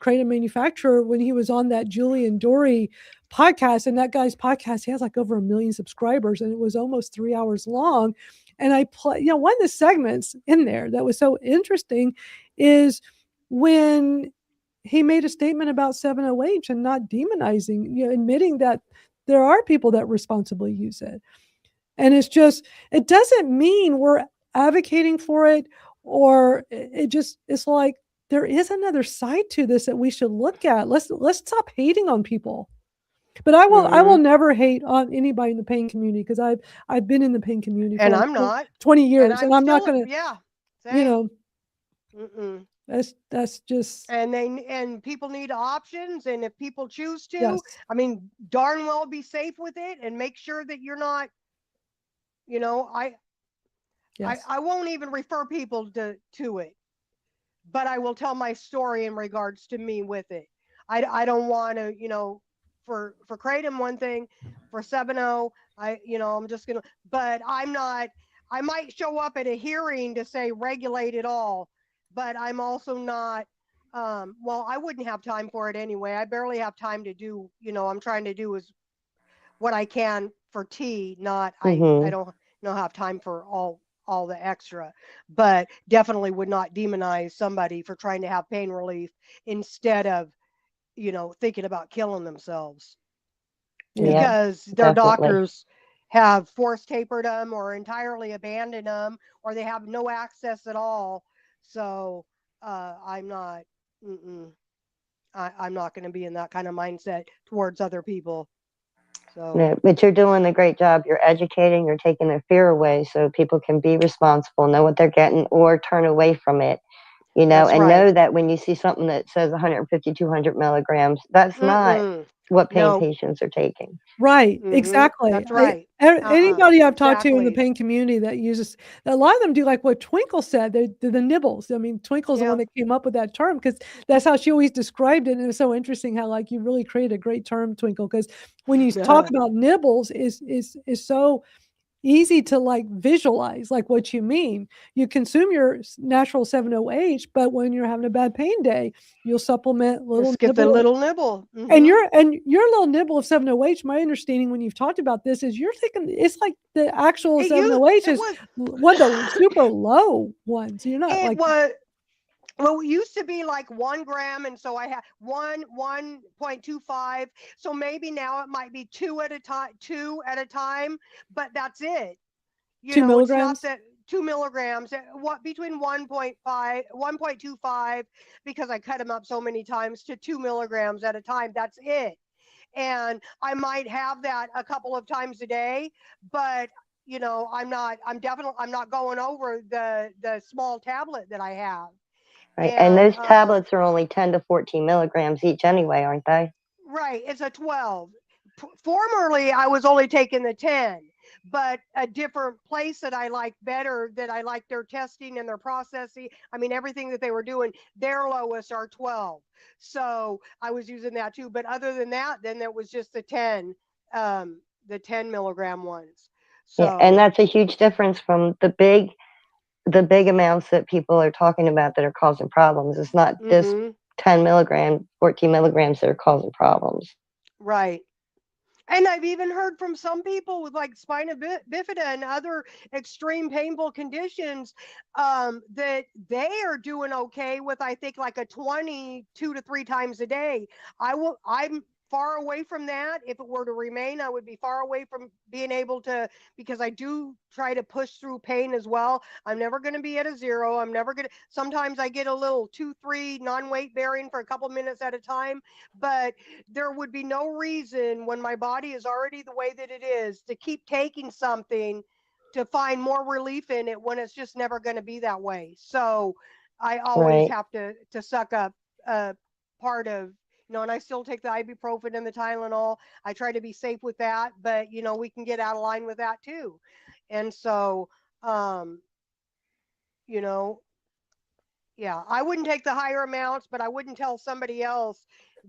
Speaker 1: kratom manufacturer, when he was on that Julian Dory podcast. And that guy's podcast, he has like over 1 million subscribers, and it was almost 3 hours long. And I play, one of the segments in there that was so interesting is when he made a statement about 7-OH and not demonizing, admitting that there are people that responsibly use it. And it doesn't mean we're advocating for it, or it's like there is another side to this that we should look at. Let's stop hating on people. But I will never hate on anybody in the pain community, because I've been in the pain community for
Speaker 2: I'm not
Speaker 1: 20 years, and I'm not going
Speaker 2: to,
Speaker 1: that's just,
Speaker 2: and people need options, and if people choose to, I mean, darn well be safe with it and make sure that you're not, I won't even refer people to it, but I will tell my story in regards to me with it. I don't want to, for Kratom, one thing, for 7-0, I'm just gonna, but I'm not. I might show up at a hearing to say regulate it all, but I'm also not. Well, I wouldn't have time for it anyway. I barely have time to do. I'm trying to do is what I can for tea. Not I don't have time for all the extra, but definitely would not demonize somebody for trying to have pain relief instead of thinking about killing themselves, because their doctors have force tapered them or entirely abandoned them, or they have no access at all. So I'm not, I'm not going to be in that kind of mindset towards other people. So,
Speaker 3: Yeah, but you're doing a great job. You're educating, you're taking the fear away so people can be responsible, know what they're getting, or turn away from it, you know,
Speaker 2: that's
Speaker 3: and
Speaker 2: right.
Speaker 3: know that when you see something that says 150, 200 milligrams, that's not what pain
Speaker 2: No.
Speaker 3: patients are taking.
Speaker 1: Right, exactly.
Speaker 2: That's right.
Speaker 1: Anybody I've talked to in the
Speaker 2: Exactly.
Speaker 1: pain community that uses, a lot of them do like what Twinkle said, the nibbles. I mean, Twinkle's the one
Speaker 2: Yep.
Speaker 1: that came up with that term because that's how she always described it. And it was so interesting how like you really created a great term, Twinkle, because when you talk about nibbles is so easy to like visualize like what you mean. You consume your natural 7-OH, but when you're having a bad pain day, you'll supplement little
Speaker 2: Just get the
Speaker 1: nibble.
Speaker 2: little nibble.
Speaker 1: And your little nibble of 7-OH, my understanding when you've talked about this is you're thinking it's like the actual 7-OH is one of the super low ones. You're not
Speaker 2: It
Speaker 1: like
Speaker 2: was. Well, it used to be like 1 gram, and so I had 1.25. So maybe now it might be 2 at a time, but that's it. You
Speaker 1: 2
Speaker 2: know,
Speaker 1: milligrams.
Speaker 2: it's not that 2 milligrams. What between 1.5, 1.25, because I cut them up so many times, to 2 milligrams at a time. That's it. And I might have that a couple of times a day, but you know, I'm not going over the small tablet that I have.
Speaker 3: Right. And those tablets are only 10 to 14 milligrams each anyway, aren't they?
Speaker 2: Right. It's a 12. Formerly, I was only taking the 10, but a different place that I like better, that I like their testing and their processing. I mean, everything that they were doing, their lowest are 12. So I was using that too. But other than that, then it was just the 10 milligram ones. So,
Speaker 3: yeah, and that's a huge difference from the big amounts that people are talking about that are causing problems. It's not just 10 milligrams, 14 milligrams that are causing problems.
Speaker 2: Right. And I've even heard from some people with like spina bifida and other extreme painful conditions that they are doing okay with, I think, like a 20 2 to 3 times a day. I'm far away from that. If it were to remain, I would be far away from being able to, because I do try to push through pain as well. I'm never going to be at a 0. I'm never going to, sometimes I get a little 2-3 non-weight bearing for a couple minutes at a time, but there would be no reason, when my body is already the way that it is, to keep taking something to find more relief in it when it's just never going to be that way. So I always have to suck up part of, you know, and I still take the ibuprofen and the Tylenol. I try to be safe with that, but you know, we can get out of line with that too. And so, you know, yeah, I wouldn't take the higher amounts, but I wouldn't tell somebody else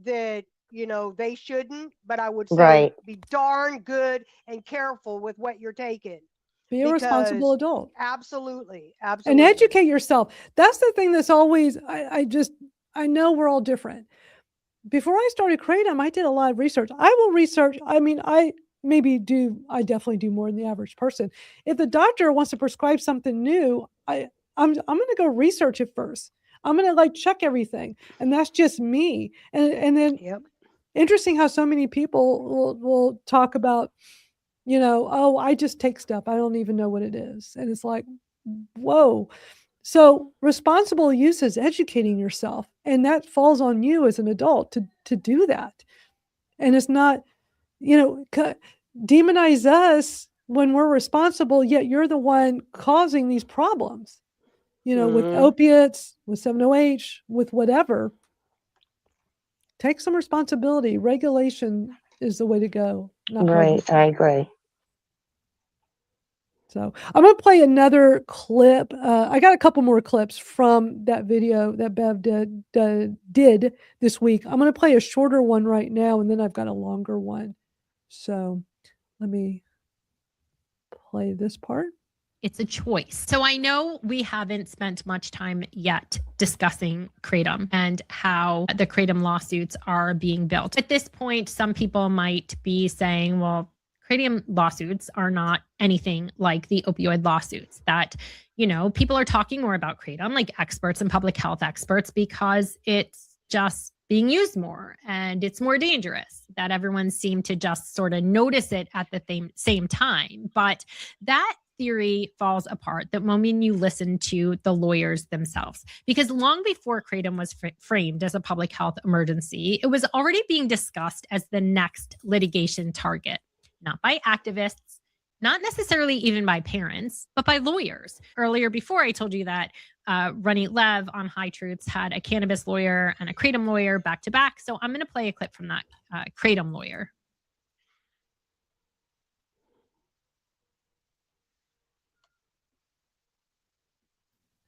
Speaker 2: that, you know, they shouldn't, but I would say be darn good and careful with what you're taking.
Speaker 1: Be a responsible adult.
Speaker 2: Absolutely.
Speaker 1: And educate yourself. That's the thing that's always, I know we're all different. Before I started Kratom, I did a lot of research. I will research. I mean, I definitely do more than the average person. If the doctor wants to prescribe something new, I'm going to go research it first. I'm going to like check everything. And that's just me. And then interesting how so many people will talk about, you know, oh, I just take stuff. I don't even know what it is. And it's like, whoa. So responsible use is educating yourself, and that falls on you as an adult to do that. And it's not, you know, demonize us when we're responsible, yet you're the one causing these problems, you know, with opiates, with 7-OH, with whatever. Take some responsibility. Regulation is the way to go.
Speaker 3: Right, I agree.
Speaker 1: So I'm going to play another clip. I got a couple more clips from that video that Bev did this week. I'm going to play a shorter one right now, and then I've got a longer one. So let me play this part.
Speaker 11: It's a choice. So I know we haven't spent much time yet discussing Kratom and how the Kratom lawsuits are being built. At this point, some people might be saying, well, Kratom lawsuits are not anything like the opioid lawsuits, that, you know, people are talking more about Kratom, like experts and public health experts, because it's just being used more and it's more dangerous, that everyone seemed to just sort of notice it at the same time. But that theory falls apart the moment you listen to the lawyers themselves, because long before kratom was framed as a public health emergency, it was already being discussed as the next litigation target, not by activists, not necessarily even by parents, but by lawyers. Earlier, before I told you that Ronit Lev on High Truths had a cannabis lawyer and a kratom lawyer back to back. So I'm going to play a clip from that kratom lawyer.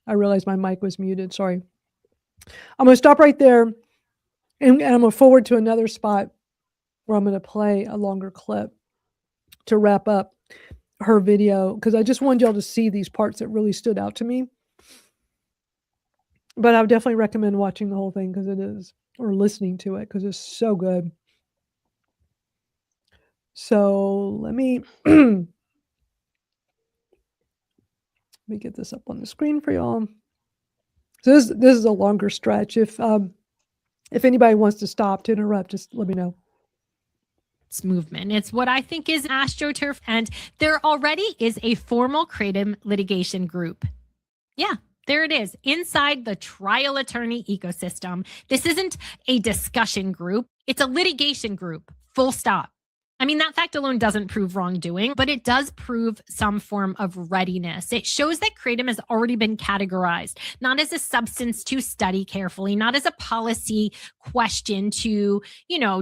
Speaker 1: I realized my mic was muted. Sorry. I'm going to stop right there, and I'm going to forward to another spot where I'm going to play a longer clip to wrap up her video, because I just wanted y'all to see these parts that really stood out to me. But I would definitely recommend watching the whole thing because it is, or listening to it because it's so good. So let me let me get this up on the screen for y'all. So this is a longer stretch. If anybody wants to stop to interrupt, just let me know.
Speaker 11: Movement. It's what I think is AstroTurf, and there already is a formal kratom litigation group. Yeah, there it is, inside the trial attorney ecosystem. This isn't a discussion group. It's a litigation group, full stop. I mean, that fact alone doesn't prove wrongdoing, but it does prove some form of readiness. It shows that kratom has already been categorized, not as a substance to study carefully, not as a policy question to,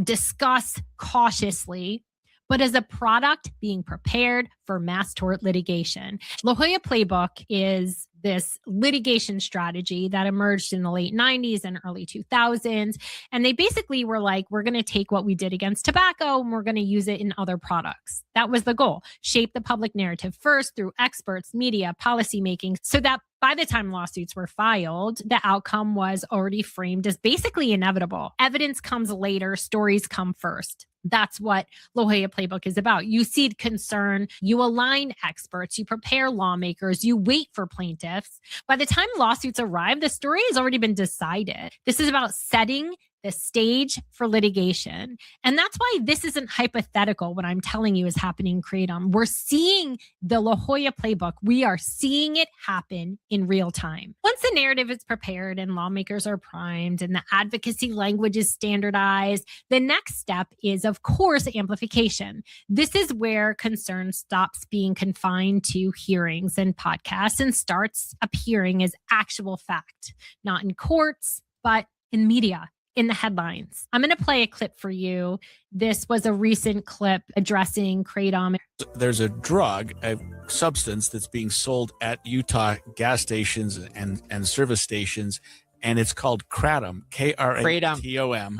Speaker 11: discuss cautiously, but as a product being prepared for mass tort litigation. La Jolla Playbook is this litigation strategy that emerged in the late 90s and early 2000s. And they basically were like, we're going to take what we did against tobacco and we're going to use it in other products. That was the goal. Shape the public narrative first through experts, media, policymaking, so that by the time lawsuits were filed, the outcome was already framed as basically inevitable. Evidence comes later, stories come first. That's what La Jolla Playbook is about. You seed concern, you align experts, you prepare lawmakers, you wait for plaintiffs. By the time lawsuits arrive, the story has already been decided. This is about setting the stage for litigation. And that's why this isn't hypothetical. What I'm telling you is happening in Kratom. We're seeing the La Jolla Playbook. We are seeing it happen in real time. Once the narrative is prepared and lawmakers are primed and the advocacy language is standardized, the next step is, of course, amplification. This is where concern stops being confined to hearings and podcasts and starts appearing as actual fact, not in courts, but in media, in the headlines. I'm going to play a clip for you. This was a recent clip addressing kratom.
Speaker 14: There's a drug, a substance that's being sold at Utah gas stations and service stations, and it's called kratom, K-R-A-T-O-M.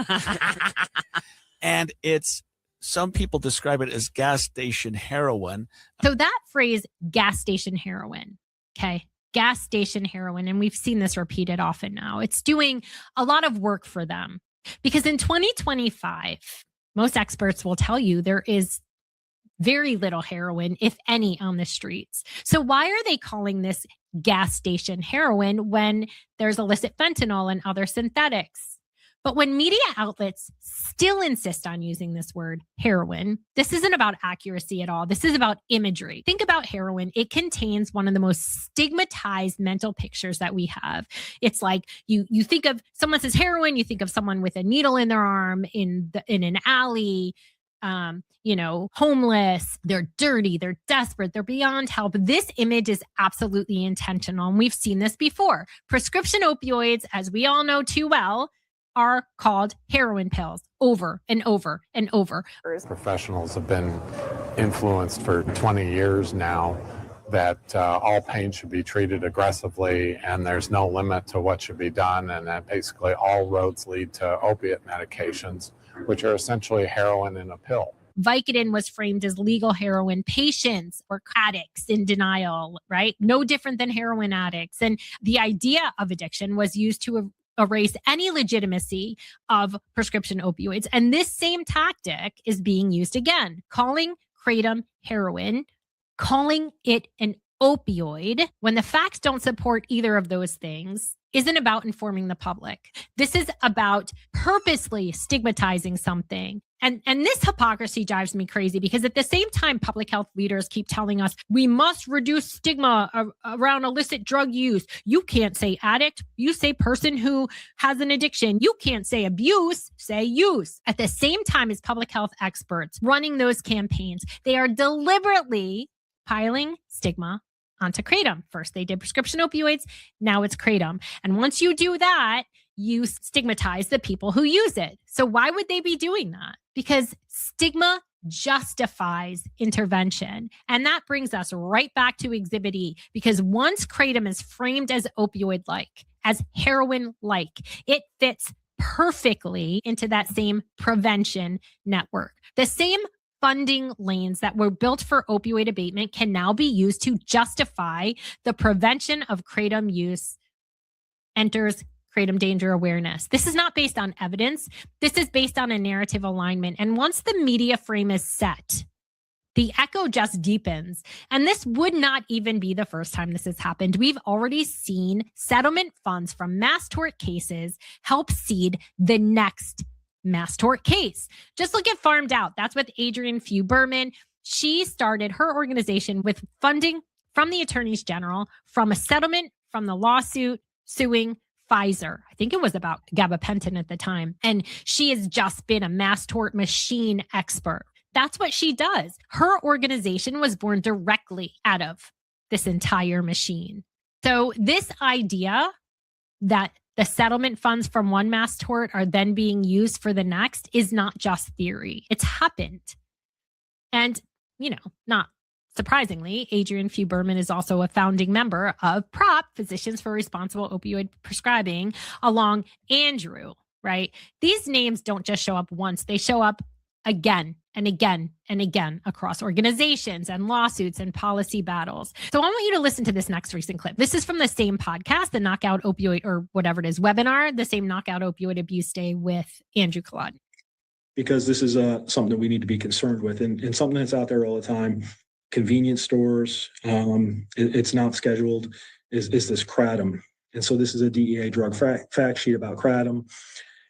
Speaker 14: And some people describe it as gas station heroin.
Speaker 11: So that phrase, gas station heroin, okay? Gas station heroin, and we've seen this repeated often now. It's doing a lot of work for them because in 2025, most experts will tell you there is very little heroin, if any, on the streets. So why are they calling this gas station heroin when there's illicit fentanyl and other synthetics? But when media outlets still insist on using this word heroin, this isn't about accuracy at all. This is about imagery. Think about heroin. It contains one of the most stigmatized mental pictures that we have. It's like you think of someone says heroin, you think of someone with a needle in their arm in an alley, homeless, they're dirty, they're desperate, they're beyond help. This image is absolutely intentional. And we've seen this before. Prescription opioids, as we all know too well, are called heroin pills over and over and over.
Speaker 15: Professionals have been influenced for 20 years now that all pain should be treated aggressively and there's no limit to what should be done, and that basically all roads lead to opiate medications, which are essentially heroin in a pill.
Speaker 11: Vicodin was framed as legal heroin. Patients or addicts in denial, right? No different than heroin addicts. And the idea of addiction was used to erase any legitimacy of prescription opioids. And this same tactic is being used again, calling kratom heroin, calling it an opioid when the facts don't support either of those things. isn't about informing the public. This is about purposely stigmatizing something. And this hypocrisy drives me crazy, because at the same time, public health leaders keep telling us we must reduce stigma around illicit drug use. You can't say addict. You say person who has an addiction. You can't say abuse, say use. At the same time as public health experts running those campaigns, they are deliberately piling stigma onto kratom. First, they did prescription opioids. Now it's kratom. And once you do that, you stigmatize the people who use it. So why would they be doing that? Because stigma justifies intervention. And that brings us right back to Exhibit E, because once kratom is framed as opioid-like, as heroin-like, it fits perfectly into that same prevention network. The same funding lanes that were built for opioid abatement can now be used to justify the prevention of kratom use enters kratom danger awareness. This is not based on evidence. This is based on a narrative alignment. And once the media frame is set, the echo just deepens. And this would not even be the first time this has happened. We've already seen settlement funds from mass tort cases help seed the next mass tort case. Just look at Farmed Out. That's with Adrienne Few Berman. She started her organization with funding from the attorneys general, from a settlement from the lawsuit suing Pfizer. I think it was about gabapentin at the time. And she has just been a mass tort machine expert. That's what she does. Her organization was born directly out of this entire machine. So this idea that the settlement funds from one mass tort are then being used for the next is not just theory. It's happened. And, not surprisingly, Adrienne Few Berman is also a founding member of PROP, Physicians for Responsible Opioid Prescribing, along Andrew, right? These names don't just show up once. They show up again and again and again across organizations and lawsuits and policy battles. So I want you to listen to this next recent clip. This is from the same podcast, the Knockout Opioid, or whatever it is, webinar, the same Knockout Opioid Abuse Day with Andrew Kr8tom.
Speaker 16: Because this is something that we need to be concerned with, and something that's out there all the time. Convenience stores, it's not scheduled, is this kratom. And so this is a DEA drug fact sheet about kratom,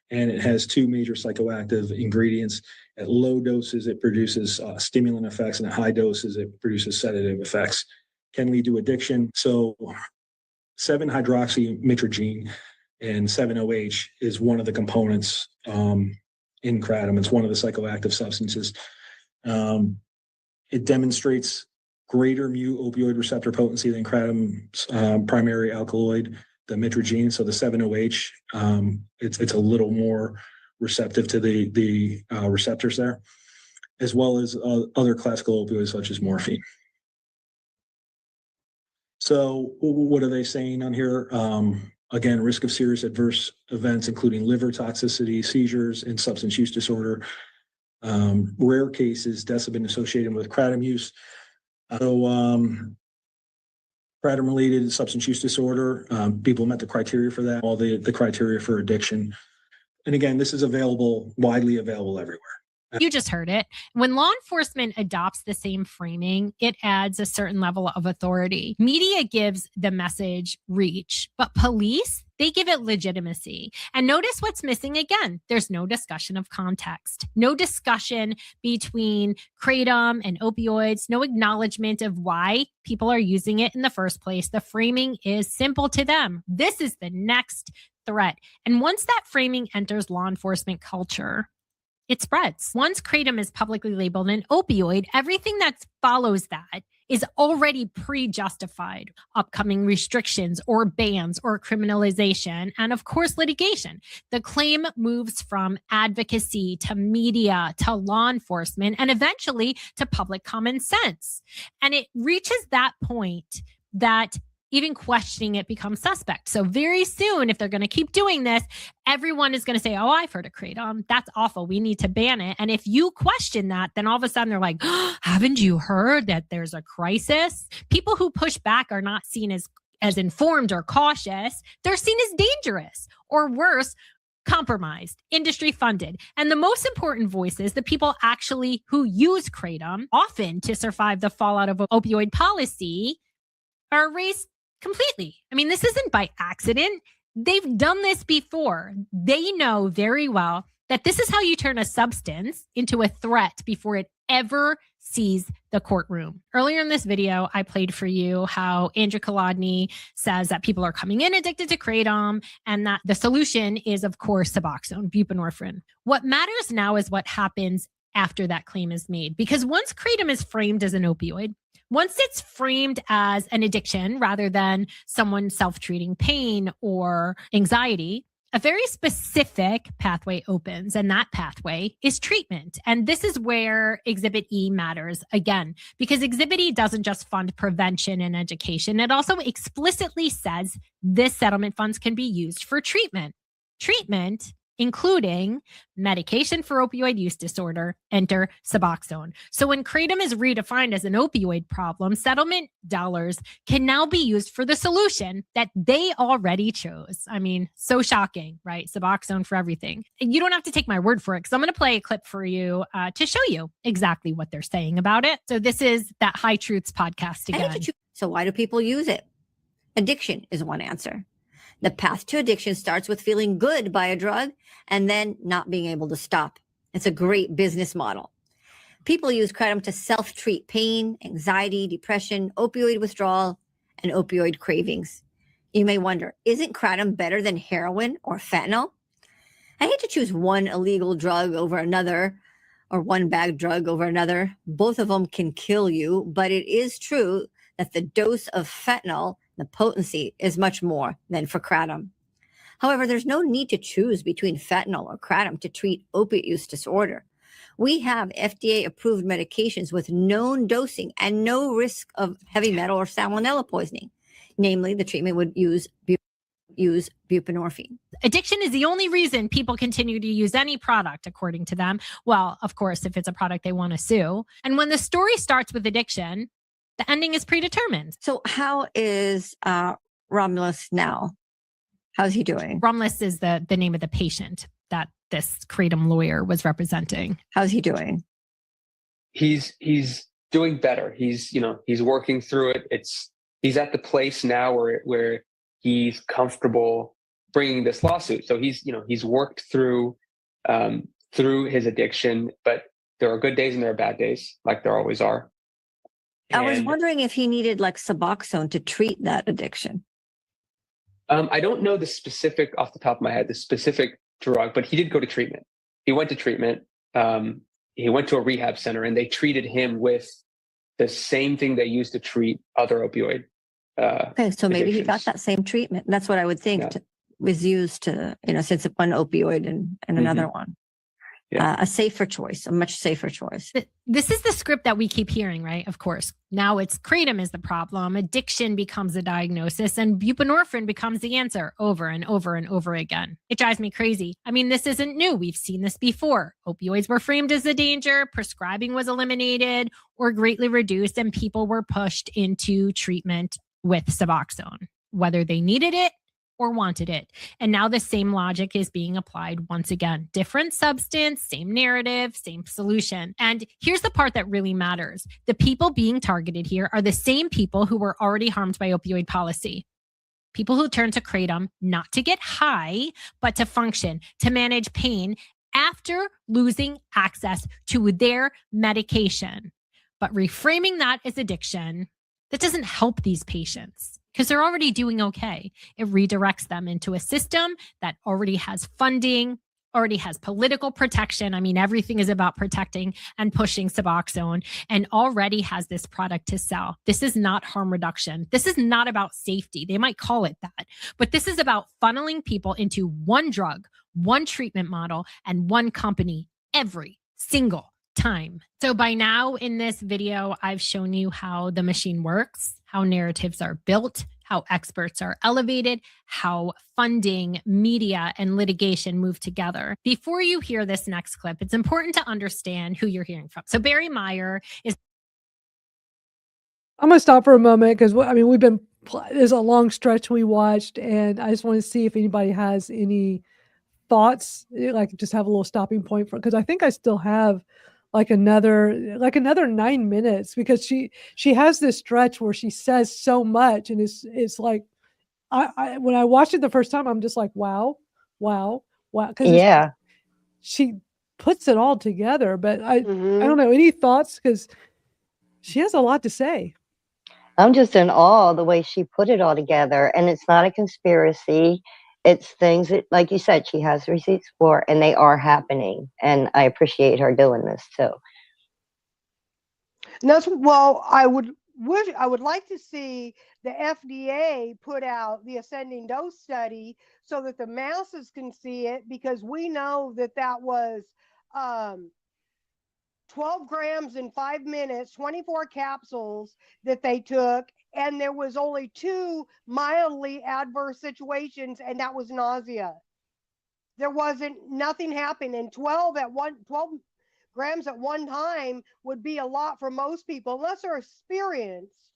Speaker 16: and it has two major psychoactive ingredients. At low doses, it produces stimulant effects, and at high doses, it produces sedative effects. Can lead to addiction. So 7-hydroxymitragine and 7-OH is one of the components in kratom. It's one of the psychoactive substances. It demonstrates greater mu-opioid receptor potency than kratom's primary alkaloid, the mitragine. So the 7-OH, it's a little more receptive to the receptors there, as well as other classical opioids such as morphine. So what are they saying on here? Again, risk of serious adverse events, including liver toxicity, seizures, and substance use disorder. Rare cases, deaths have been associated with kratom use. Kratom-related substance use disorder, people met the criteria for that, all the criteria for addiction. And again, this is widely available everywhere.
Speaker 11: You just heard it. When law enforcement adopts the same framing, it adds a certain level of authority. Media gives the message reach, but police, they give it legitimacy. And notice what's missing again. There's no discussion of context, no discussion between kratom and opioids, no acknowledgement of why people are using it in the first place. The framing is simple to them. This is the next threat. And once that framing enters law enforcement culture, it spreads. Once kratom is publicly labeled an opioid, everything that follows that is already pre-justified. Upcoming restrictions or bans or criminalization, and of course, litigation. The claim moves from advocacy to media to law enforcement and eventually to public common sense. And it reaches that point that even questioning it becomes suspect. So very soon, if they're going to keep doing this, everyone is going to say, oh, I've heard of kratom. That's awful. We need to ban it. And if you question that, then all of a sudden they're like, oh, haven't you heard that there's a crisis? People who push back are not seen as informed or cautious. They're seen as dangerous, or worse, compromised, industry funded. And the most important voices, the people actually who use kratom, often to survive the fallout of opioid policy, are erased completely. I mean, this isn't by accident. They've done this before. They know very well that this is how you turn a substance into a threat before it ever sees the courtroom. Earlier in this video, I played for you how Andrew Kolodny says that people are coming in addicted to kratom and that the solution is, of course, Suboxone, buprenorphine. What matters now is what happens after that claim is made. Because once kratom is framed as an opioid, once it's framed as an addiction rather than someone self-treating pain or anxiety, a very specific pathway opens, and that pathway is treatment. And this is where Exhibit E matters again, because Exhibit E doesn't just fund prevention and education. It also explicitly says this settlement funds can be used for treatment. Treatment, including medication for opioid use disorder, enter Suboxone. So when kratom is redefined as an opioid problem, settlement dollars can now be used for the solution that they already chose. I mean, so shocking, right? Suboxone for everything. You don't have to take my word for it, because I'm going to play a clip for you to show you exactly what they're saying about it. So this is that High Truths podcast again.
Speaker 17: So why do people use it? Addiction is one answer. The path to addiction starts with feeling good by a drug and then not being able to stop. It's a great business model. People use kratom to self-treat pain, anxiety, depression, opioid withdrawal, and opioid cravings. You may wonder, isn't kratom better than heroin or fentanyl? I hate to choose one illegal drug over another or one bad drug over another. Both of them can kill you, but it is true that the dose of fentanyl, the potency, is much more than for kratom. However, there's no need to choose between fentanyl or kratom to treat opiate use disorder. We have FDA-approved medications with known dosing and no risk of heavy metal or salmonella poisoning. Namely, the treatment would use buprenorphine.
Speaker 11: Addiction is the only reason people continue to use any product, according to them. Well, of course, if it's a product they want to sue. And when the story starts with addiction, the ending is predetermined.
Speaker 17: So how is Romulus now? How's he doing?
Speaker 11: Romulus is the name of the patient that this kratom lawyer was representing.
Speaker 17: How's he doing?
Speaker 18: He's doing better. He's working through it. He's at the place now where he's comfortable bringing this lawsuit. So he's worked through his addiction, but there are good days and there are bad days, like there always are.
Speaker 17: I was wondering if he needed like Suboxone to treat that addiction.
Speaker 18: I don't know the specific off the top of my head, the specific drug, but he did go to treatment. He went to treatment. He went to a rehab center and they treated him with the same thing they used to treat other opioid.
Speaker 17: Okay, so maybe he got that same treatment. That's what I would think was used to, since one opioid and another one. Yeah. A safer choice, a much safer choice.
Speaker 11: This is the script that we keep hearing, right? Of course. Now it's kratom is the problem. Addiction becomes the diagnosis and buprenorphine becomes the answer over and over and over again. It drives me crazy. I mean, this isn't new. We've seen this before. Opioids were framed as a danger. Prescribing was eliminated or greatly reduced and people were pushed into treatment with Suboxone, whether they needed it or wanted it. And now the same logic is being applied once again. Different substance, same narrative, same solution. And here's the part that really matters. The people being targeted here are the same people who were already harmed by opioid policy. People who turn to kratom not to get high, but to function, to manage pain after losing access to their medication. But reframing that as addiction, that doesn't help these patients, because they're already doing okay. It redirects them into a system that already has funding, already has political protection. I mean, everything is about protecting and pushing Suboxone and already has this product to sell. This is not harm reduction. This is not about safety. They might call it that, but this is about funneling people into one drug, one treatment model, and one company every single time. So by now in this video, I've shown you how the machine works, how narratives are built, how experts are elevated, how funding, media, and litigation move together. Before you hear this next clip, it's important to understand who you're hearing from. So Barry Meyer is...
Speaker 1: I'm going to stop for a moment because, there's a long stretch we watched, and I just want to see if anybody has any thoughts, like just have a little stopping point for, because I think I still have another 9 minutes, because she has this stretch where she says so much and it's like when I watched it the first time, I'm just like, wow, wow, wow. Because
Speaker 3: Yeah.
Speaker 1: she puts it all together. But I
Speaker 2: Mm-hmm.
Speaker 1: don't know, any thoughts? Because she has a lot to say.
Speaker 3: I'm just in awe the way she put it all together. And it's not a conspiracy. It's things that, like you said, she has receipts for, and they are happening. And I appreciate her doing this too.
Speaker 2: And that's, well, I would like to see the FDA put out the ascending dose study so that the masses can see it, because we know that that was 12 grams in 5 minutes, 24 capsules that they took, and there was only 2 mildly adverse situations, and that was nausea. There wasn't, nothing happened. And 12 grams at one time would be a lot for most people, unless they're experienced.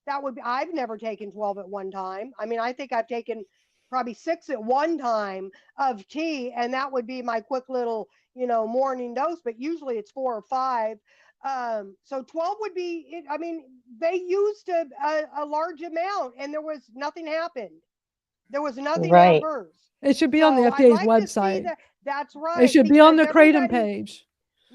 Speaker 2: That would be, I've never taken 12 at one time. I mean, I think I've taken probably 6 at one time of tea, and that would be my quick little, morning dose, but usually it's 4 or 5. So 12 would be, I mean, they used a large amount, and there was nothing happened. There was nothing
Speaker 3: Right.
Speaker 2: adverse.
Speaker 1: It should be on the
Speaker 2: So I'd
Speaker 1: FDA's
Speaker 2: like to see
Speaker 1: website.
Speaker 2: that. That's
Speaker 1: It
Speaker 2: right.
Speaker 1: should be on the
Speaker 2: because
Speaker 1: Kratom
Speaker 2: everybody-
Speaker 1: page.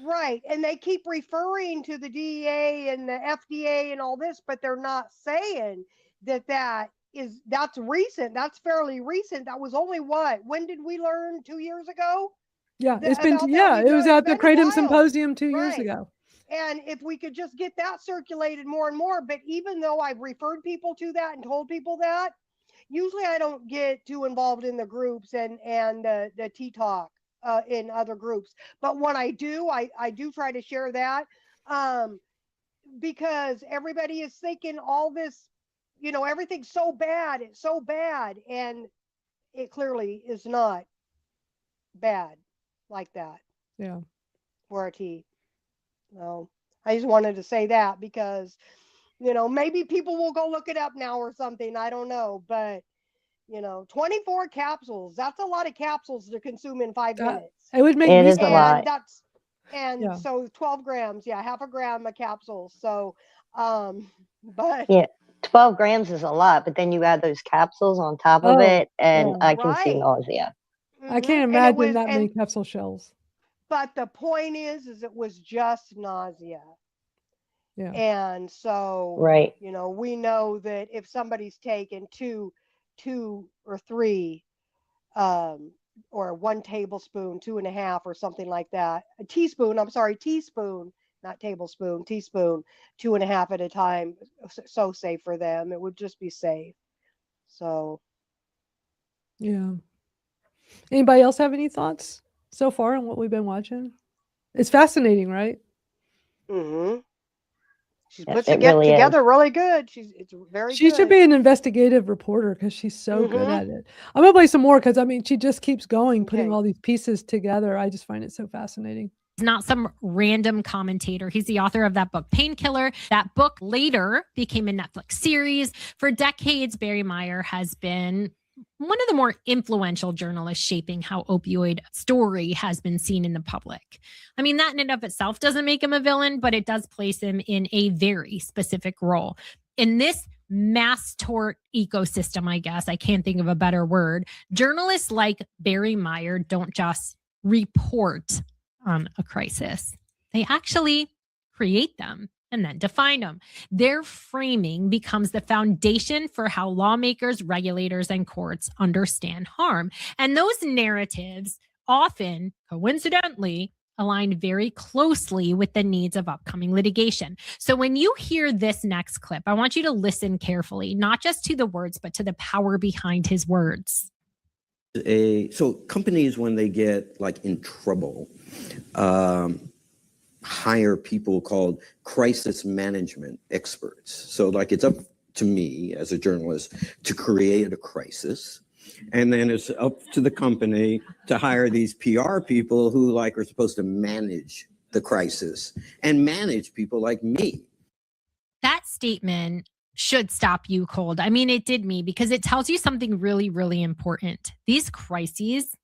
Speaker 2: Right. And they keep referring to the DEA and the FDA and all this, but they're not saying that's recent. That's fairly recent. That was only when did we learn? 2 years ago?
Speaker 1: Yeah,
Speaker 2: Th-
Speaker 1: it's been,
Speaker 2: about that?
Speaker 1: yeah,
Speaker 2: We've
Speaker 1: it was
Speaker 2: known-
Speaker 1: at the
Speaker 2: it's been a
Speaker 1: Kratom
Speaker 2: while.
Speaker 1: Symposium 2 years
Speaker 2: Right.
Speaker 1: ago.
Speaker 2: And if we could just get that circulated more and more, but even though I've referred people to that and told people that, usually I don't get too involved in the groups and the tea talk in other groups. But when I do, I do try to share that, because everybody is thinking all this, everything's so bad. It's so bad. And it clearly is not bad like that
Speaker 1: Yeah.
Speaker 2: for a tea. No, I just wanted to say that because, maybe people will go look it up now or something. I don't know. But, 24 capsules, that's a lot of capsules to consume in 5 minutes.
Speaker 1: It would make
Speaker 3: It
Speaker 1: me
Speaker 3: is a lot.
Speaker 2: And so 12 grams, half a gram a capsule. So, but
Speaker 3: Yeah. 12 grams is a lot, but then you add those capsules on top of
Speaker 1: Oh,
Speaker 3: it, and
Speaker 1: yeah.
Speaker 3: I can see
Speaker 2: Right.
Speaker 3: nausea.
Speaker 1: I
Speaker 2: Mhm.
Speaker 1: can't
Speaker 2: And it
Speaker 1: imagine
Speaker 2: was-
Speaker 1: that many
Speaker 2: and-
Speaker 1: capsule shells.
Speaker 2: But the point is it was just nausea.
Speaker 1: Yeah.
Speaker 2: And so,
Speaker 3: Right.
Speaker 2: we know that if somebody's taken two or 3, or 1 tablespoon, 2.5, or something like that, teaspoon, not tablespoon, teaspoon, 2.5 at a time, so safe for them. It would just be safe. So,
Speaker 1: Yeah. Anybody else have any thoughts so far on what we've been watching? It's fascinating, right?
Speaker 2: mm-hmm. She
Speaker 3: Yeah,
Speaker 2: puts
Speaker 3: it
Speaker 2: it
Speaker 3: really is.
Speaker 2: together really good. It's very
Speaker 1: She
Speaker 2: good.
Speaker 1: should be an investigative reporter because she's so good
Speaker 2: Mhm.
Speaker 1: at it. I'm gonna play some more because she just keeps going, putting
Speaker 2: Okay.
Speaker 1: all these pieces together. I just find it so fascinating.
Speaker 11: He's not some random commentator. He's the author of that book, Painkiller. That book later became a Netflix series. For decades, Barry Meyer has been one of the more influential journalists shaping how opioid story has been seen in the public. I mean, that in and of itself doesn't make him a villain, but it does place him in a very specific role. In this mass tort ecosystem, I guess, I can't think of a better word, journalists like Barry Meyer don't just report on a crisis. They actually create them and then define them. Their framing becomes the foundation for how lawmakers, regulators, and courts understand harm. And those narratives often, coincidentally, align very closely with the needs of upcoming litigation. So when you hear this next clip, I want you to listen carefully, not just to the words, but to the power behind his words.
Speaker 19: So companies, when they get in trouble, hire people called crisis management experts. So it's up to me as a journalist to create a crisis. And then it's up to the company to hire these PR people who are supposed to manage the crisis and manage people like me.
Speaker 11: That statement should stop you cold. I mean, it did me because it tells you something really, really important. These crises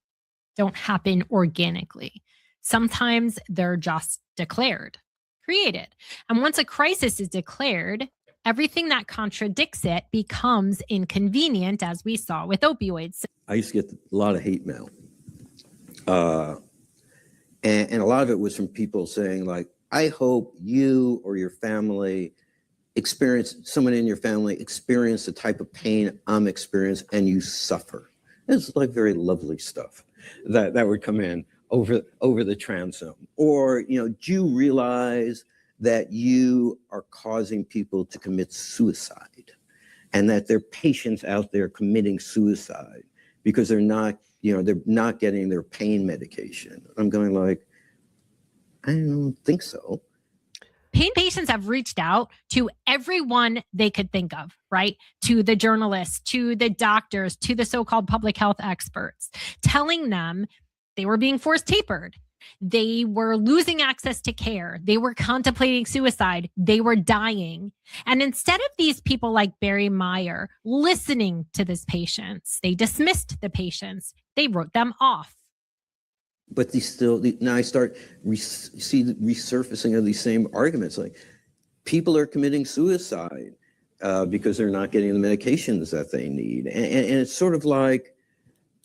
Speaker 11: don't happen organically. Sometimes they're just declared, created. And once a crisis is declared, everything that contradicts it becomes inconvenient, as we saw with opioids.
Speaker 19: I used to get a lot of hate mail. And a lot of it was from people saying, like, I hope you or your family someone in your family experience the type of pain I'm experiencing and you suffer. It's like very lovely stuff that would come in over the transom. Or, do you realize that you are causing people to commit suicide and that there are patients out there committing suicide because they're not getting their pain medication? I'm going like, I don't think so.
Speaker 11: Pain patients have reached out to everyone they could think of, right? To the journalists, to the doctors, to the so-called public health experts, telling them they were being force tapered. They were losing access to care. They were contemplating suicide. They were dying. And instead of these people like Barry Meyer listening to these patients, they dismissed the patients. They wrote them off.
Speaker 19: But now I start see the resurfacing of these same arguments. Like, people are committing suicide because they're not getting the medications that they need. And it's sort of like,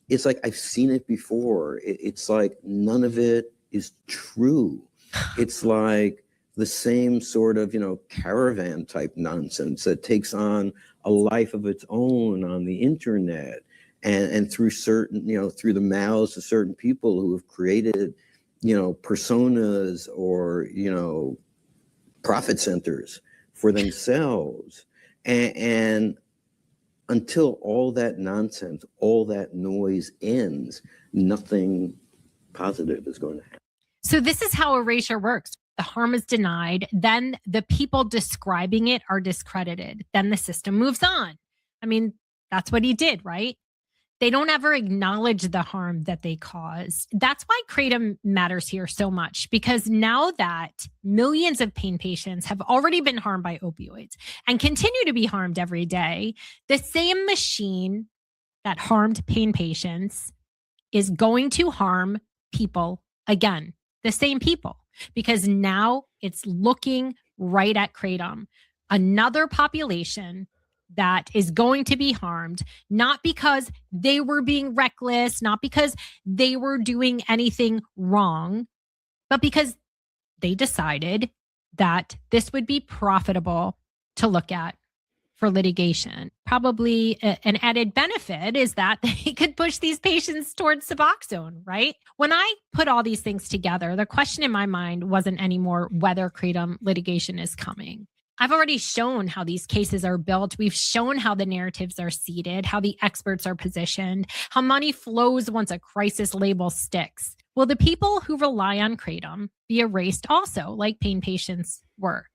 Speaker 19: it's like I've seen it before. It's like none of it is true. It's like the same sort of, caravan type nonsense that takes on a life of its own on the internet. And through through the mouths of certain people who have created, personas or, profit centers for themselves. And until all that nonsense, all that noise ends, nothing positive is going to happen.
Speaker 11: So this is how erasure works. The harm is denied. Then the people describing it are discredited. Then the system moves on. I mean, that's what he did, right? They don't ever acknowledge the harm that they caused. That's why Kratom matters here so much, because now that millions of pain patients have already been harmed by opioids and continue to be harmed every day, the same machine that harmed pain patients is going to harm people again, the same people, because now it's looking right at Kratom, another population that is going to be harmed, not because they were being reckless, not because they were doing anything wrong, but because they decided that this would be profitable to look at for litigation. Probably an added benefit is that they could push these patients towards Suboxone, right? When I put all these things together, the question in my mind wasn't anymore whether Kratom litigation is coming. I've already shown how these cases are built. We've shown how the narratives are seeded, how the experts are positioned, how money flows once a crisis label sticks. Will the people who rely on Kratom be erased also, like pain patients were?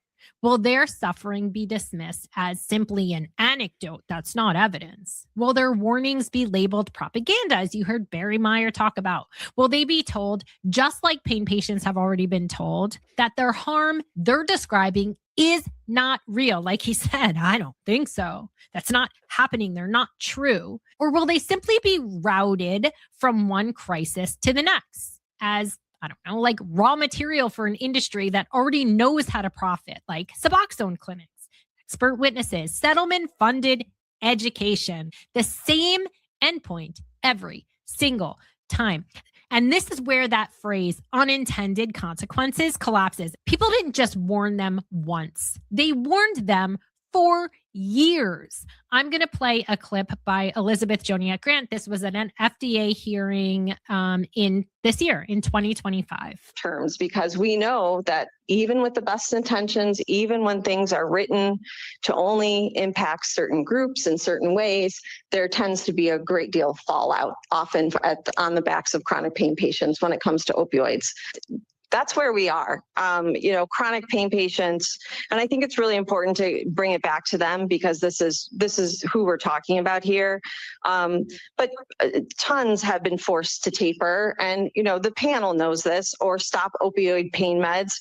Speaker 11: Will their suffering be dismissed as simply an anecdote that's not evidence? Will their warnings be labeled propaganda, as you heard Barry Meyer talk about? Will they be told, just like pain patients have already been told, that their harm they're describing is not real? Like he said, I don't think so. That's not happening. They're not true. Or will they simply be routed from one crisis to the next as, I don't know, like raw material for an industry that already knows how to profit, like Suboxone clinics, expert witnesses, settlement-funded education, the same endpoint every single time. And this is where that phrase unintended consequences collapses. People didn't just warn them once. They warned them for years. I'm going to play a clip by Elizabeth Joniak Grant. This was at an FDA hearing in this year, in 2025.
Speaker 20: Terms, because we know that even with the best intentions, even when things are written to only impact certain groups in certain ways, there tends to be a great deal of fallout, often on the backs of chronic pain patients when it comes to opioids. That's where we are, chronic pain patients. And I think it's really important to bring it back to them because this is who we're talking about here. But tons have been forced to taper, and, the panel knows this, or stop opioid pain meds.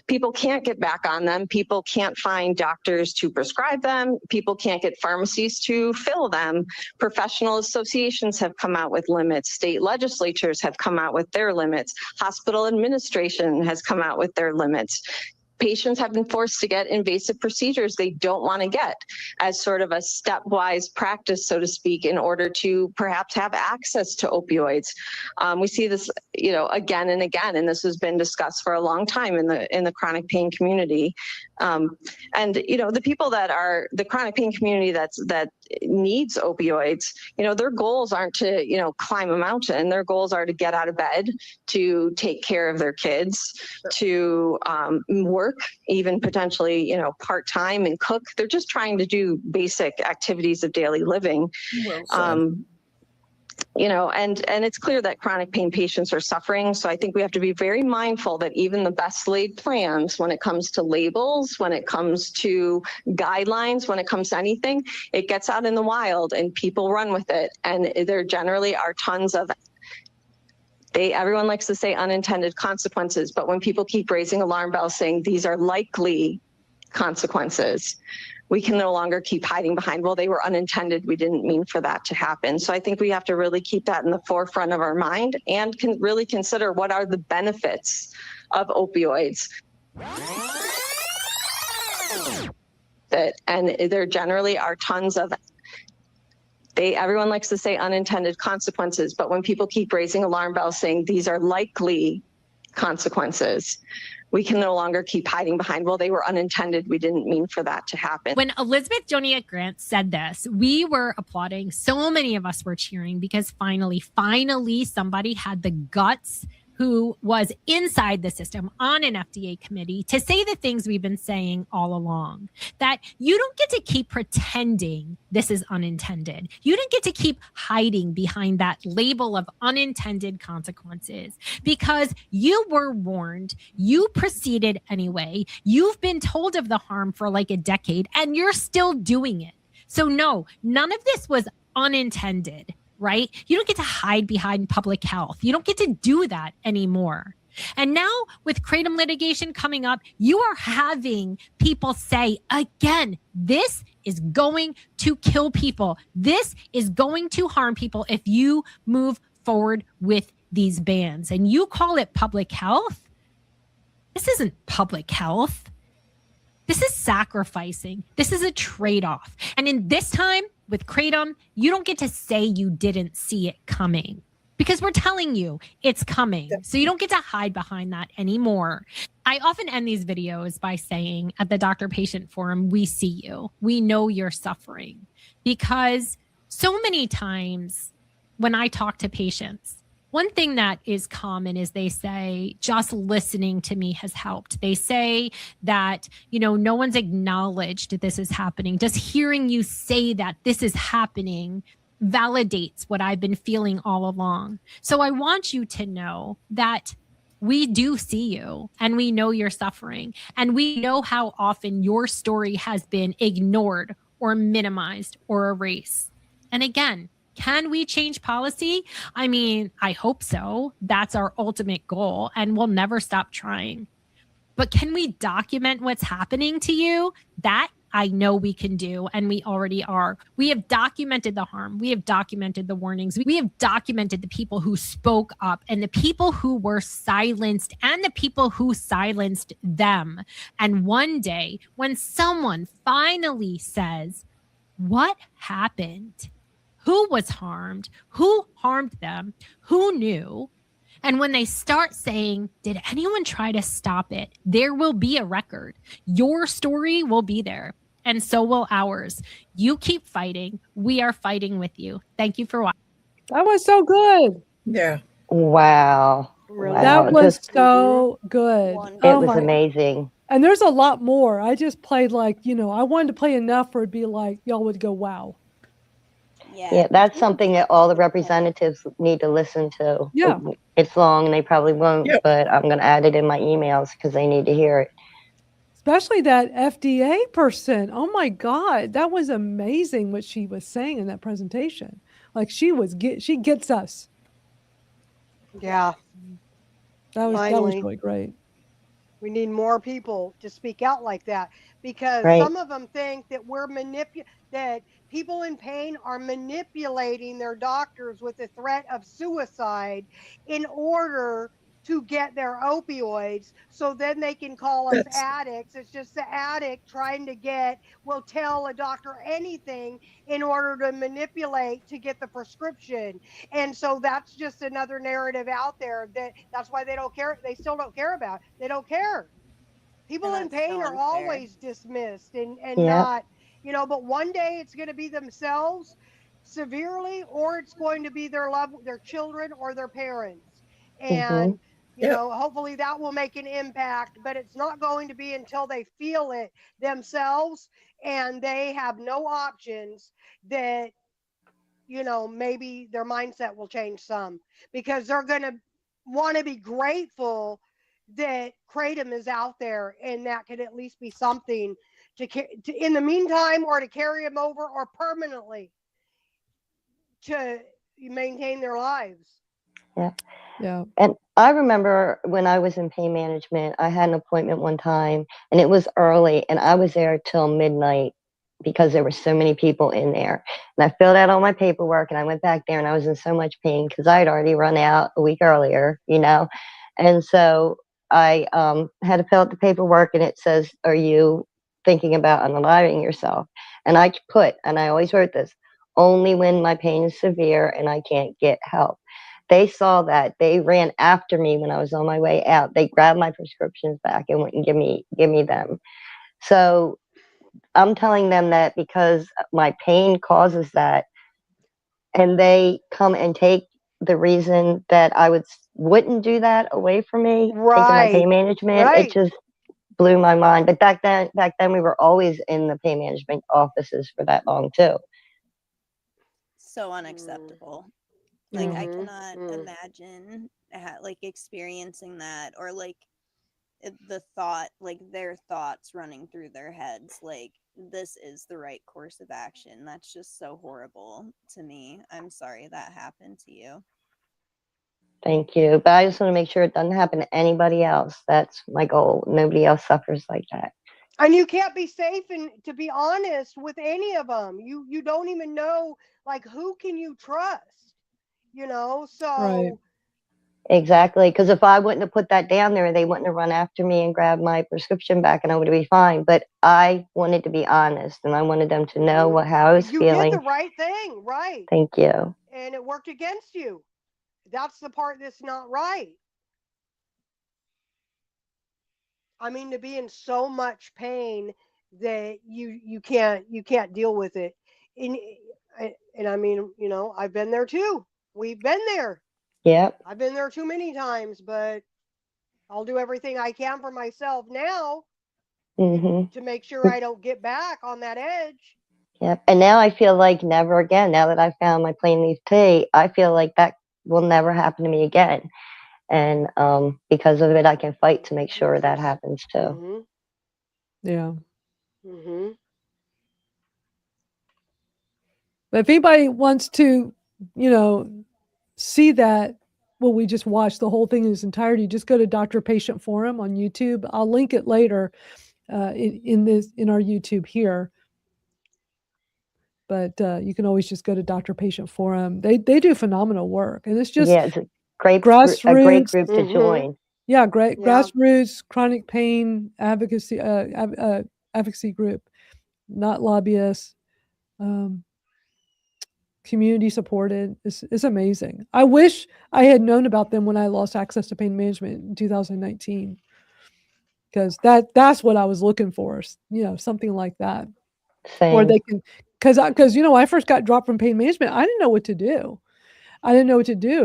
Speaker 20: People can't get back on them. People can't find doctors to prescribe them. People can't get pharmacies to fill them. Professional associations have come out with limits. State legislatures have come out with their limits. Hospital administration has come out with their limits. patients have been forced to get invasive procedures they don't want to get as sort of a stepwise practice, so to speak, in order to perhaps have access to opioids. We see this, again and again, and this has been discussed for a long time in the chronic pain community. And the people that are the chronic pain community that needs opioids, their goals aren't to climb a mountain. Their goals are to get out of bed, to take care of their kids, to work, even potentially part-time, and cook. They're just trying to do basic activities of daily living. And it's clear that chronic pain patients are suffering. So I think we have to be very mindful that even the best laid plans, when it comes to labels, when it comes to guidelines, when it comes to anything, it gets out in the wild and people run with it. And there generally are tons of everyone likes to say unintended consequences, but when people keep raising alarm bells saying these are likely consequences, we can no longer keep hiding behind, well, they were unintended. We didn't mean for that to happen. So I think we have to really keep that in the forefront of our mind and can really consider what are the benefits of opioids. And there generally are tons of everyone likes to say unintended consequences, but when people keep raising alarm bells saying these are likely consequences, we can no longer keep hiding behind, well, they were unintended. We didn't mean for that to happen.
Speaker 11: When Elizabeth Joniak Grant said this, we were applauding. So many of us were cheering because finally somebody had the guts who was inside the system on an FDA committee to say the things we've been saying all along, that you don't get to keep pretending this is unintended. You don't get to keep hiding behind that label of unintended consequences because you were warned, you proceeded anyway, you've been told of the harm for like a decade and you're still doing it. So no, none of this was unintended. Right? You don't get to hide behind public health. You don't get to do that anymore. And now with Kratom litigation coming up, you are having people say, again, this is going to kill people. This is going to harm people if you move forward with these bans. And you call it public health? This isn't public health. This is sacrificing. This is a trade-off. And in this time with Kratom, you don't get to say you didn't see it coming because we're telling you it's coming. So you don't get to hide behind that anymore. I often end these videos by saying at the doctor-patient forum, we see you. We know you're suffering because so many times when I talk to patients, one thing that is common is they say, just listening to me has helped. They say that, no one's acknowledged this is happening. Just hearing you say that this is happening validates what I've been feeling all along. So I want you to know that we do see you and we know you're suffering and we know how often your story has been ignored or minimized or erased. And again, can we change policy? I mean, I hope so. That's our ultimate goal, and we'll never stop trying. But can we document what's happening to you? That I know we can do, and we already are. We have documented the harm. We have documented the warnings. We have documented the people who spoke up and the people who were silenced and the people who silenced them. And one day, when someone finally says, what happened? Who was harmed? Who harmed them? Who knew? And when they start saying, did anyone try to stop it? There will be a record. Your story will be there. And so will ours. You keep fighting. We are fighting with you. Thank you for watching.
Speaker 1: That was so good.
Speaker 4: Yeah.
Speaker 3: Wow.
Speaker 2: Really?
Speaker 3: Wow.
Speaker 1: That was
Speaker 3: Just,
Speaker 1: so good.
Speaker 3: it was amazing.
Speaker 1: And there's a lot more. I just played I wanted to play enough for it to be like, y'all would go, wow.
Speaker 3: Yeah, that's something that all the representatives need to listen to.
Speaker 1: Yeah.
Speaker 3: It's long and they probably won't, but I'm going to add it in my emails because they need to hear it.
Speaker 1: Especially that FDA person. Oh my God. That was amazing what she was saying in that presentation. Like she gets us.
Speaker 2: Yeah.
Speaker 1: That was
Speaker 2: Finally.
Speaker 1: really great.
Speaker 2: We need more people to speak out like that because
Speaker 3: Right.
Speaker 2: some of them think that that people in pain are manipulating their doctors with the threat of suicide in order to get their opioids, so then they can call us
Speaker 1: That's
Speaker 2: addicts. It's just the addict trying to will tell a doctor anything in order to manipulate to get the prescription. And so that's just another narrative out there that's why they don't care. They still don't care about it. They don't care. People in pain are always dismissed and
Speaker 3: Yeah.
Speaker 2: not, but one day it's going to be themselves severely, or it's going to be their children or their parents. And hopefully that will make an impact, but it's not going to be until they feel it themselves and they have no options that maybe their mindset will change some, because they're going to want to be grateful that Kratom is out there, and that could at least be something to in the meantime, or to carry them over, or permanently to maintain their lives.
Speaker 3: Yeah.
Speaker 1: Yeah.
Speaker 3: And I remember when I was in pain management, I had an appointment one time and it was early and I was there till midnight because there were so many people in there. And I filled out all my paperwork and I went back there and I was in so much pain because I had already run out a week earlier, And so I had to fill out the paperwork and it says, are you thinking about unaliving yourself? And I always wrote this, only when my pain is severe and I can't get help. They saw that. They ran after me when I was on my way out. They grabbed my prescriptions back and wouldn't give me them. So I'm telling them that because my pain causes that, and they come and take the reason that I wouldn't do that away from me, taking my pain management.
Speaker 2: Right.
Speaker 3: It just blew my mind. But back then we were always in the pain management offices for that long too.
Speaker 10: So unacceptable. Like I cannot imagine experiencing that, or the thought, their thoughts running through their heads, this is the right course of action. That's just so horrible to me. I'm sorry that happened to you.
Speaker 3: Thank you. But I just want to make sure it doesn't happen to anybody else. That's my goal. Nobody else suffers like that.
Speaker 2: And you can't be safe, and to be honest, with any of them. You don't even know, who can you trust? So
Speaker 1: right.
Speaker 3: Exactly, because if I wouldn't have put that down there, they wouldn't have run after me and grabbed my prescription back, and I would be fine. But I wanted to be how I was feeling.
Speaker 2: You did the right thing, right?
Speaker 3: Thank you.
Speaker 2: And it worked against you. That's the part that's not right. I mean, to be in so much pain that you can't deal with it. And I mean, I've been there too. We've been there.
Speaker 3: Yep.
Speaker 2: I've been there too many times, but I'll do everything I can for myself now to make sure I don't get back on that edge.
Speaker 3: Yep. And now I feel like never again. Now that I found my plain leaf tea, I feel like that will never happen to me again. And because of it, I can fight to make sure that happens too.
Speaker 1: Yeah.
Speaker 2: Mm-hmm.
Speaker 1: But if anybody wants to, see that, well, we just watched the whole thing in its entirety, just go to Doctor Patient Forum on YouTube. I'll link it later in our YouTube here. But you can always just go to Doctor Patient Forum. They do phenomenal work, and it's just
Speaker 3: it's a great
Speaker 1: grassroots
Speaker 3: group to join.
Speaker 1: Yeah, great grassroots chronic pain advocacy advocacy group, not lobbyists. Community supported. It's amazing. I wish I had known about them when I lost access to pain management in 2019, because that's what I was looking for. Something like that.
Speaker 3: Same.
Speaker 1: Or they can, because when I first got dropped from pain management, I didn't know what to do.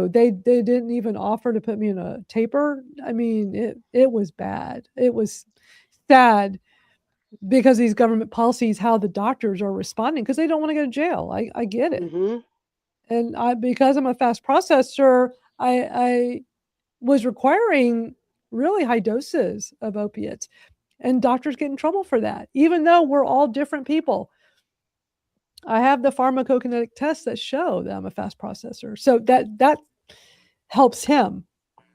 Speaker 1: They didn't even offer to put me in a taper. I mean, it was bad. It was sad because these government policies, how the doctors are responding, because they don't want to go to jail. I get it. And because I'm a fast processor, I was requiring really high doses of opiates, and doctors get in trouble for that, even though we're all different people. I have the pharmacokinetic tests that show that I'm a fast processor. So that helps him,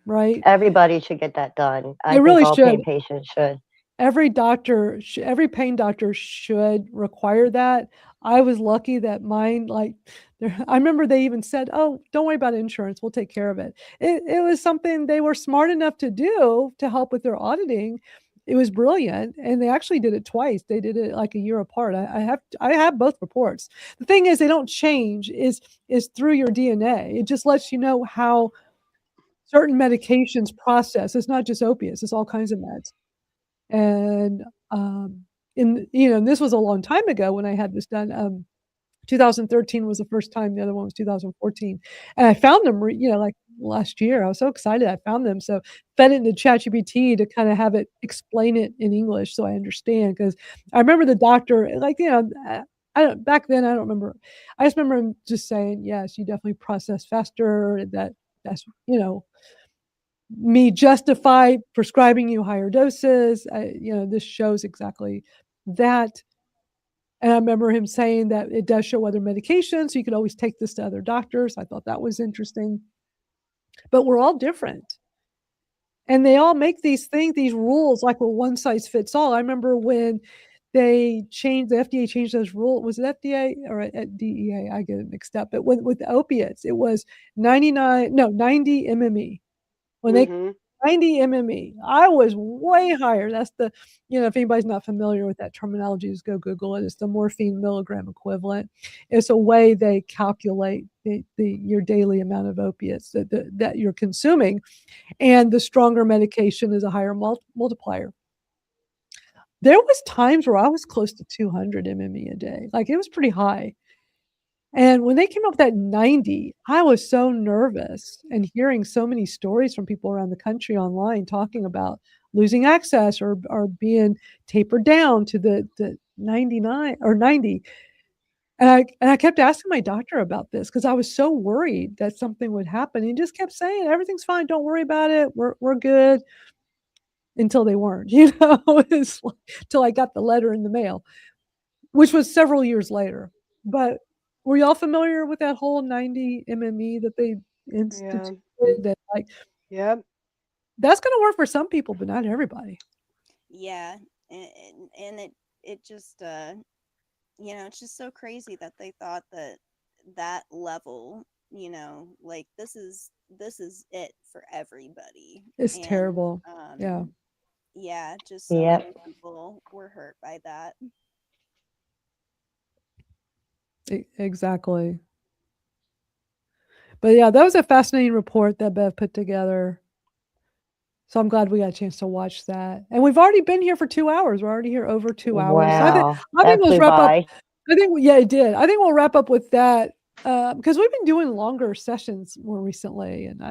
Speaker 1: right?
Speaker 3: Everybody should get that done. I
Speaker 1: They really
Speaker 3: think all
Speaker 1: should.
Speaker 3: pain patients should.
Speaker 1: every doctor, every pain doctor should require that. I was lucky that mine, like, I remember they even said, "Oh, don't worry about insurance. We'll take care of it." It was something they were smart enough to do to help with their auditing. It was brilliant, and they actually did it twice. They did it like a year apart. I have both reports. The thing is, they don't change. Is through your DNA. It just lets you know how certain medications process. It's not just opiates. It's all kinds of meds. And and this was a long time ago when I had this done. 2013 was the first time. The other one was 2014, and I found them. Like last year, I was so excited. I found them, so fed it into ChatGPT to kind of have it explain it in English so I understand. Because I remember the doctor, I don't back then. I don't remember. I just remember him just saying, "Yes, you definitely process faster. That's me justify prescribing you higher doses. This shows exactly that." And I remember him saying that it does show other medications, so you could always take this to other doctors. I thought that was interesting. But we're all different. And they all make these rules like, well, one size fits all. I remember when the FDA changed those rules. Was it FDA or at DEA? I get it mixed up. But with the opiates, it was 90 MME. When they 90 MME, I was way higher. That's if anybody's not familiar with that terminology, just go Google it. It's the morphine milligram equivalent. It's a way they calculate your daily amount of opiates that you're consuming, and the stronger medication is a higher multiplier. There was times where I was close to 200 MME a day. Like, it was pretty high. And when they came up with that 90, I was so nervous, and hearing so many stories from people around the country online talking about losing access or being tapered down to the 99 or 90. And I kept asking my doctor about this because I was so worried that something would happen. He just kept saying, "Everything's fine. Don't worry about it. We're good." Until they weren't, it's like, till I got the letter in the mail, which was several years later. But were y'all familiar with that whole 90 MME that they instituted? That, like,
Speaker 2: Yep.
Speaker 1: That's going to work for some people, but not everybody.
Speaker 10: Yeah, and it just it's just so crazy that they thought that level, like this is it for everybody.
Speaker 1: It's terrible. Yeah.
Speaker 10: Yeah, just so many people were hurt by that.
Speaker 1: Exactly. But yeah, that was a fascinating report that Bev put together. So I'm glad we got a chance to watch that. And we've already been here for 2 hours. We're already here over 2 hours.
Speaker 3: Wow.
Speaker 1: I think we'll wrap up.
Speaker 3: By.
Speaker 1: Yeah, it did. I think we'll wrap up with that because we've been doing longer sessions more recently, and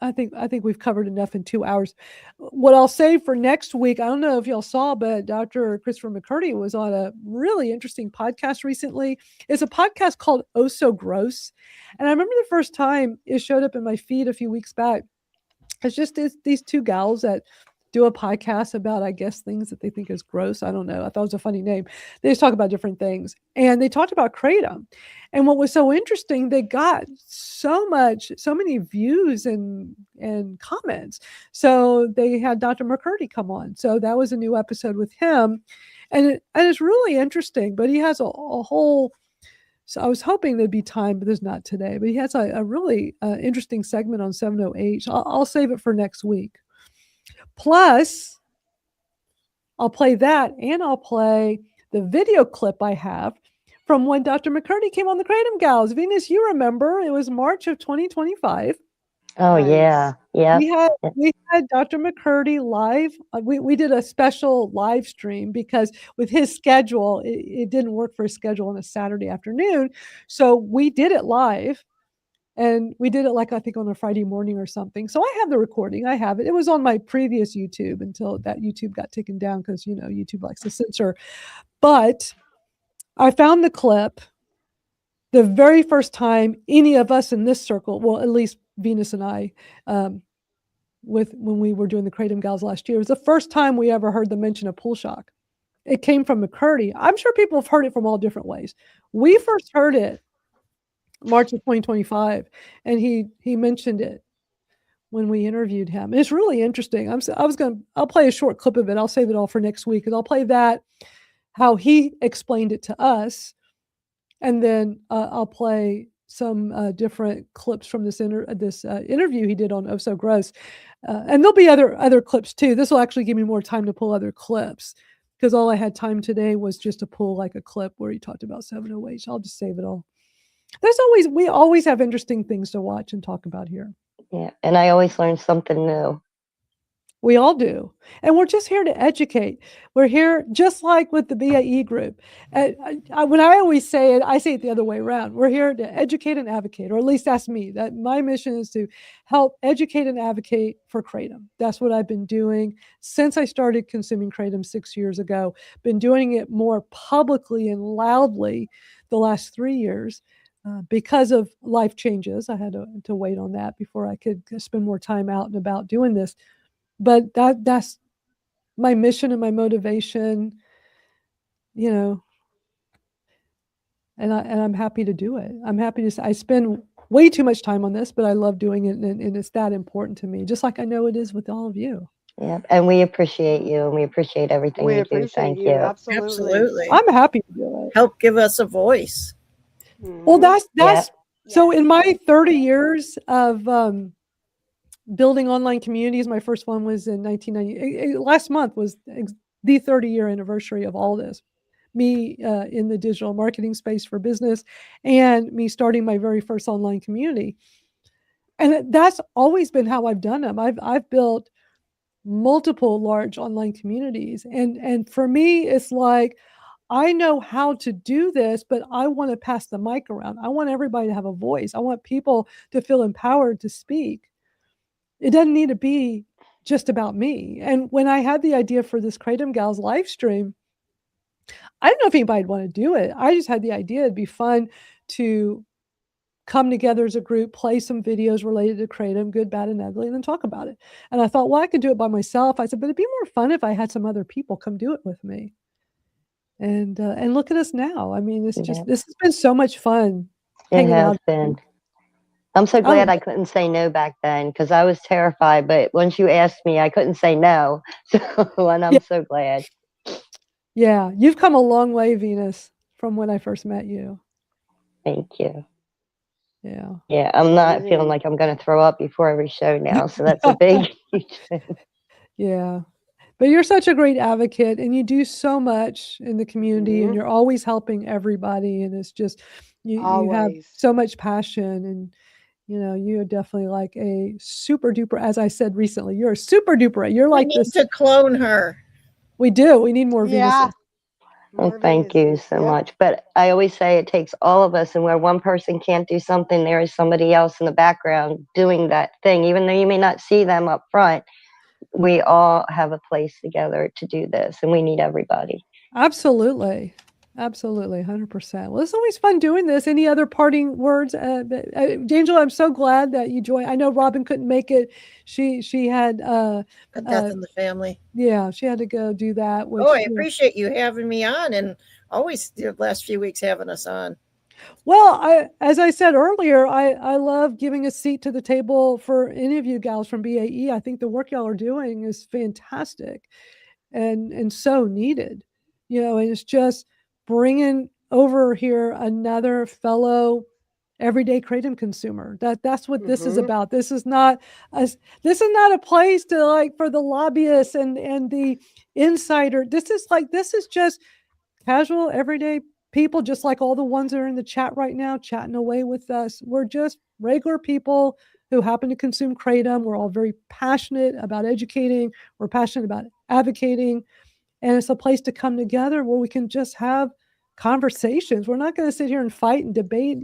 Speaker 1: I think we've covered enough in 2 hours. What I'll say for next week, I don't know if y'all saw, but Dr. Christopher McCurdy was on a really interesting podcast recently. It's a podcast called Oh So Gross. And I remember the first time it showed up in my feed a few weeks back. It's just these two gals that do a podcast about, I guess, things that they think is gross. I don't know. I thought it was a funny name. They just talk about different things. And they talked about kratom. And what was so interesting, they got so many views and comments. So they had Dr. McCurdy come on. So that was a new episode with him. And it's really interesting, but he has a whole, so I was hoping there'd be time, but there's not today. But he has a really interesting segment on 708. So I'll save it for next week. Plus, I'll play that, and I'll play the video clip I have from when Dr. McCurdy came on the Kratom Gals. Venus, you remember, it was March of 2025.
Speaker 3: Oh, yeah. Yeah.
Speaker 1: We had Dr. McCurdy live. We did a special live stream because with his schedule, it didn't work for his schedule on a Saturday afternoon. So we did it live. And we did it I think on a Friday morning or something. So I have the recording. I have it. It was on my previous YouTube until that YouTube got taken down because, YouTube likes to censor. But I found the clip the very first time any of us in this circle, well, at least Venus and I, when we were doing the Kratom Gals last year, it was the first time we ever heard the mention of pool shock. It came from McCurdy. I'm sure people have heard it from all different ways. We first heard it March of 2025, and he mentioned it when we interviewed him. It's really interesting. I'll play a short clip of it. I'll save it all for next week, and I'll play that, how he explained it to us, and then I'll play some different clips from this interview he did on Oh So Gross, and there'll be other clips too. This will actually give me more time to pull other clips, because all I had time today was just to pull like a clip where he talked about 708. So I'll just save it all. We always have interesting things to watch and talk about here.
Speaker 3: Yeah, and I always learn something new.
Speaker 1: We all do. And we're just here to educate. We're here just like with the BAE group. When I always say it, I say it the other way around. We're here to educate and advocate, or at least that's me. That my mission is to help educate and advocate for Kratom. That's what I've been doing since I started consuming Kratom 6 years ago. Been doing it more publicly and loudly the last 3 years. Because of life changes, I had to wait on that before I could spend more time out and about doing this. But that's my mission and my motivation, and I'm happy to do it. I'm happy to. I spend way too much time on this, but I love doing it, and it's that important to me, just like I know it is with all of you.
Speaker 3: Yeah, and we appreciate you, and we appreciate everything you do. Thank you.
Speaker 2: Absolutely.
Speaker 1: I'm happy to do it.
Speaker 4: Help give us a voice.
Speaker 1: Well, that's so. In my 30 years of building online communities, my first one was in 1990. Last month was the 30-year anniversary of all this. Me in the digital marketing space for business, and me starting my very first online community. And that's always been how I've done them. I've built multiple large online communities, and for me, it's like, I know how to do this, but I want to pass the mic around. I want everybody to have a voice. I want people to feel empowered to speak. It doesn't need to be just about me. And when I had the idea for this Kratom Gals live stream, I didn't know if anybody'd want to do it. I just had the idea it'd be fun to come together as a group, play some videos related to Kratom, good, bad, and ugly, and then talk about it. And I thought, well, I could do it by myself. I said, but it'd be more fun if I had some other people come do it with me. And look at us now. I mean, this has been so much fun.
Speaker 3: It has been. I'm so glad I couldn't say no back then, because I was terrified. But once you asked me, I couldn't say no. So, and I'm so glad.
Speaker 1: Yeah, you've come a long way, Venus, from when I first met you.
Speaker 3: Thank you.
Speaker 1: Yeah.
Speaker 3: Yeah, I'm not feeling like I'm going to throw up before every show now. So that's a big
Speaker 1: Yeah. But you're such a great advocate, and you do so much in the community, and you're always helping everybody. And it's just, you have so much passion, and you're definitely like a super duper, as I said recently, you're a super duper. You're like
Speaker 4: this. We need to clone her.
Speaker 1: We do. We need more Venuses.
Speaker 3: Well, thank you so much. But I always say it takes all of us, and where one person can't do something, there is somebody else in the background doing that thing. Even though you may not see them up front, we all have a place together to do this, and we need everybody.
Speaker 1: Absolutely. Absolutely. 100%. Well, it's always fun doing this. Any other parting words? Angela, I'm so glad that you joined. I know Robin couldn't make it. She had
Speaker 4: a death in the family.
Speaker 1: Yeah, she had to go do that. Which,
Speaker 4: I appreciate you having me on, and always the last few weeks having us on.
Speaker 1: Well, as I said earlier, I love giving a seat to the table for any of you gals from BAE. I think the work y'all are doing is fantastic and so needed, and it's just bringing over here another fellow everyday Kratom consumer. That's what this is about. This is not a place to like for the lobbyists and the insider. This is just casual everyday people, just like all the ones that are in the chat right now chatting away with us. We're just regular people who happen to consume Kratom. We're all very passionate about educating. We're passionate about advocating. And it's a place to come together where we can just have conversations. We're not going to sit here and fight and debate.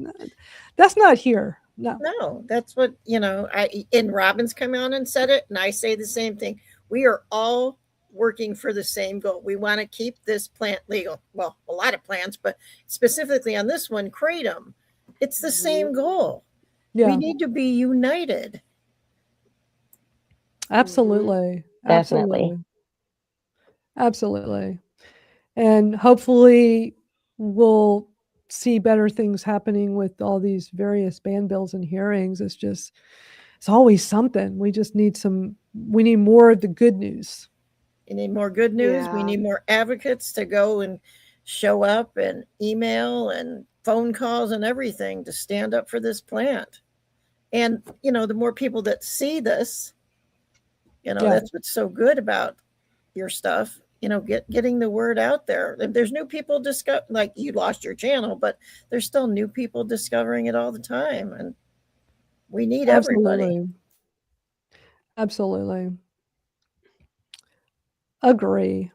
Speaker 1: That's not here.
Speaker 4: No, that's what, and Robin's come on and said it, and I say the same thing. We are all working for the same goal. We want to keep this plant legal. Well, a lot of plants, but specifically on this one, Kratom, it's the same goal. Yeah. We need to be united.
Speaker 1: Absolutely.
Speaker 3: Definitely.
Speaker 1: Absolutely. And hopefully we'll see better things happening with all these various ban bills and hearings. It's just, it's always something. We just need we need more of the good news.
Speaker 4: You need more good news. We need more advocates to go and show up and email and phone calls and everything to stand up for this plant. And, the more people that see this, that's what's so good about your stuff, getting the word out there. There's new people like you lost your channel, but there's still new people discovering it all the time. And we need everybody.
Speaker 1: Absolutely. Agree.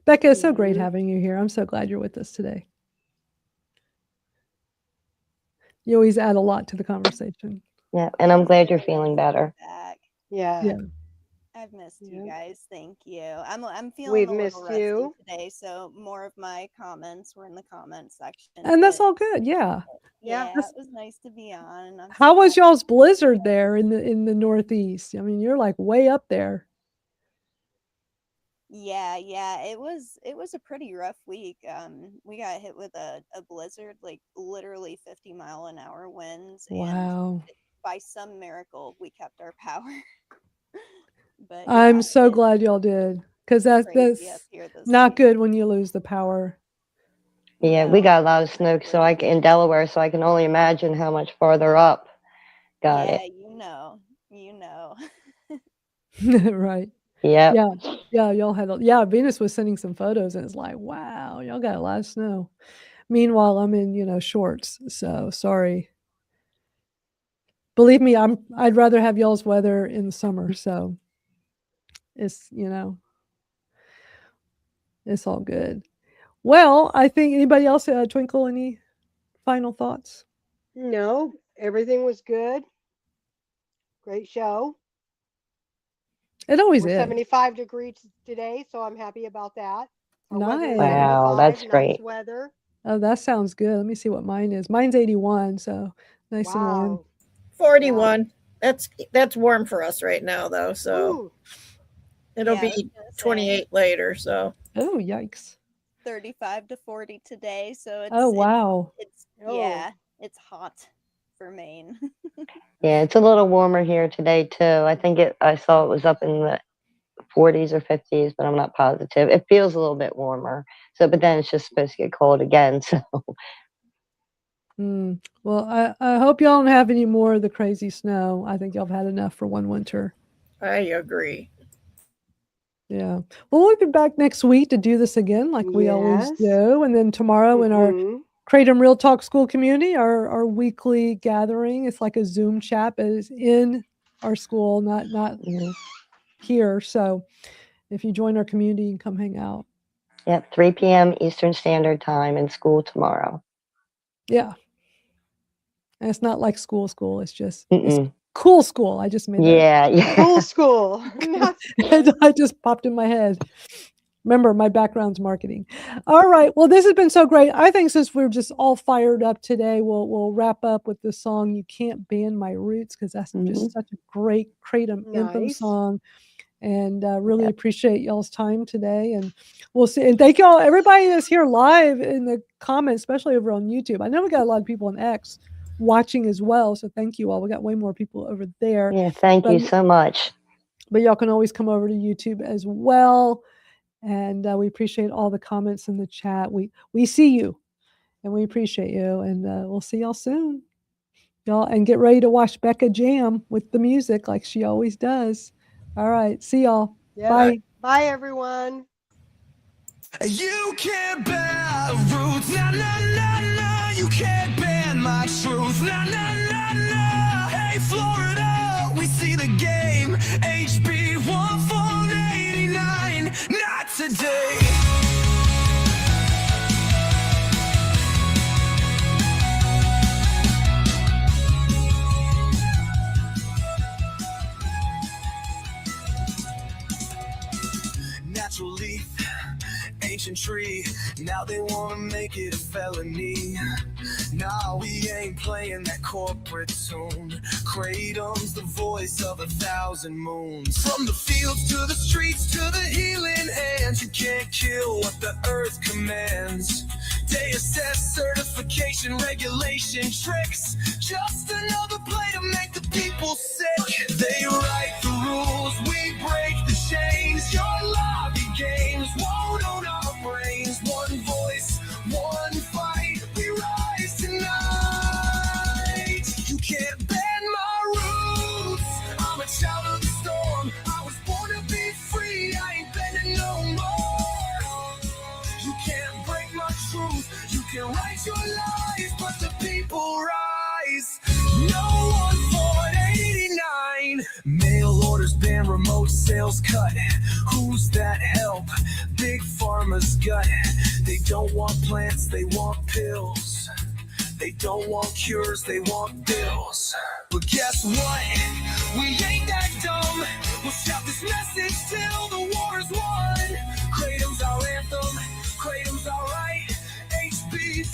Speaker 1: Becca, it's so great having you here. I'm so glad you're with us today. You always add a lot to the conversation.
Speaker 3: Yeah, and I'm glad you're feeling better.
Speaker 2: Yeah.
Speaker 10: I've missed you guys. Thank you. I'm feeling
Speaker 2: We've
Speaker 10: a little
Speaker 2: missed
Speaker 10: rusty
Speaker 2: you.
Speaker 10: today, so more of my comments were in the comment section.
Speaker 1: And that's all good. Yeah.
Speaker 10: Yeah, it was nice to be on. And
Speaker 1: How was y'all's blizzard there in the Northeast? I mean, you're like way up there.
Speaker 10: Yeah, it was a pretty rough week. We got hit with a blizzard, like literally 50-mile-an-hour winds.
Speaker 1: Wow.
Speaker 10: And by some miracle, we kept our power. But
Speaker 1: I'm so glad y'all did, because that's not good when you lose the power.
Speaker 3: Yeah, we got a lot of snow in Delaware, so I can only imagine how much farther up got it.
Speaker 10: You know.
Speaker 1: Right.
Speaker 3: Yeah.
Speaker 1: Yeah, y'all had Venus was sending some photos and it's like, wow, y'all got a lot of snow. Meanwhile, I'm in, shorts, so sorry. Believe me, I'd rather have y'all's weather in the summer, so it's, it's all good. Well, I think anybody else, Twinkle, any final thoughts?
Speaker 2: No, everything was good. Great show.
Speaker 1: It always
Speaker 2: We're
Speaker 1: is.
Speaker 2: 75 degrees today, so I'm happy about that. Our weather is
Speaker 1: Nice.
Speaker 3: Wow,
Speaker 2: 75,
Speaker 3: that's
Speaker 2: nice
Speaker 3: great.
Speaker 2: weather.
Speaker 1: Oh, that sounds good. Let me see what mine is. Mine's 81, so nice and warm.
Speaker 2: Wow.
Speaker 4: 41. That's warm for us right now, though. So
Speaker 2: Ooh.
Speaker 4: it'll
Speaker 10: Yeah, I was
Speaker 4: be
Speaker 10: gonna say.
Speaker 4: 28 later. So
Speaker 1: Oh, yikes.
Speaker 10: 35 to 40 today, so it's
Speaker 1: Oh, wow.
Speaker 10: it's hot for Maine.
Speaker 3: Yeah, it's a little warmer here today too. I saw it was up in the 40s or 50s, but I'm not positive. It feels a little bit warmer. But then it's just supposed to get cold again. So
Speaker 1: Well, I hope y'all don't have any more of the crazy snow. I think y'all have had enough for one winter.
Speaker 4: I agree.
Speaker 1: Yeah. Well, we'll be back next week to do this again, like we always do. And then tomorrow in our Kratom Real Talk School community, our weekly gathering. It's like a Zoom chat, but it's in our school, not here. So if you join our community, you can come hang out.
Speaker 3: Yep, 3 p.m. Eastern Standard Time in school tomorrow.
Speaker 1: Yeah. And it's not like school. It's just it's cool school. I just made that.
Speaker 3: Yeah.
Speaker 2: Cool school.
Speaker 1: I just popped in my head. Remember, my background's marketing. All right. Well, this has been so great. I think since we're just all fired up today, we'll wrap up with the song "You Can't Ban My Roots" because that's just such a great Kratom anthem song. And really appreciate y'all's time today. And we'll see. And thank y'all, everybody that's here live in the comments, especially over on YouTube. I know we got a lot of people on X watching as well. So thank you all. We got way more people over there.
Speaker 3: Yeah, thank you so much.
Speaker 1: But y'all can always come over to YouTube as well. And we appreciate all the comments in the chat. We see you and we appreciate you. And we'll see y'all soon. Y'all, and get ready to watch Becca jam with the music like she always does. All right. See y'all.
Speaker 2: Yeah.
Speaker 1: Bye.
Speaker 2: Bye, everyone.
Speaker 21: You can't ban roots, nah, nah, nah, nah. You can't ban my truth, nah, nah, nah, nah. Hey, Florida, we see the game. HB 1489, not today. Natural leaf, ancient tree, now they wanna make it a felony. Nah, we ain't playing that corporate tune. Kratom's the voice of 1,000 moons. From the fields to the streets to the healing hands, you can't kill what the earth commands. They assess certification, regulation, tricks. Just another play to make the people sick. They write the rules, we break the chains. Your lobby games won't own our brains. One voice, one fight, we rise tonight. You can't bend my roots. I'm a child of the storm. I was born to be free. I ain't bending no more. You can't break my truth. You can write your lies, but the people rise. No 1-4-89. Mail orders ban, remote sales cut. Who's that help? Big pharma's gut. They don't want plants, they want pills. They don't want cures, they want bills. But guess what? We ain't that dumb. We'll shout this message till the war is won. Kratom's our anthem, Kratom's our right. HB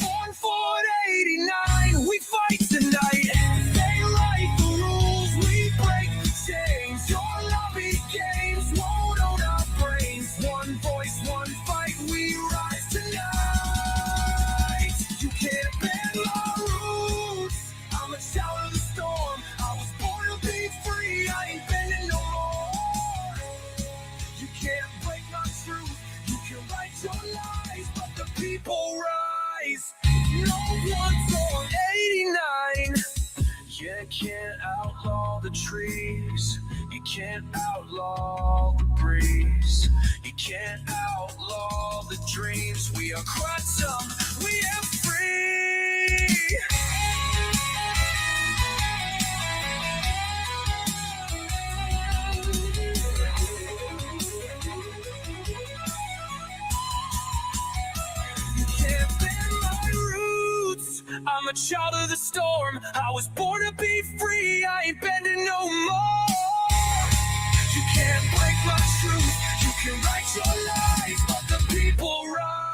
Speaker 21: 1-4-89, we fight tonight. They write the rules, we break the chains. Your lobby games won't own our brains. One voice, one fight, we rise tonight. You can't bend my roots. I'm a child of the storm. I was born to be free. I ain't bending no more. You can't break my truth. You can write your lies, but the people rise. No 1-4-89. You can't outlaw the trees. You can't outlaw the breeze. You can't outlaw the dreams. We are Kr8tom. We are free. You can't bend my roots. I'm a child of the storm. I was born to be free. I ain't bending no more. You can't break my truth. You can write your lies, but the people rise.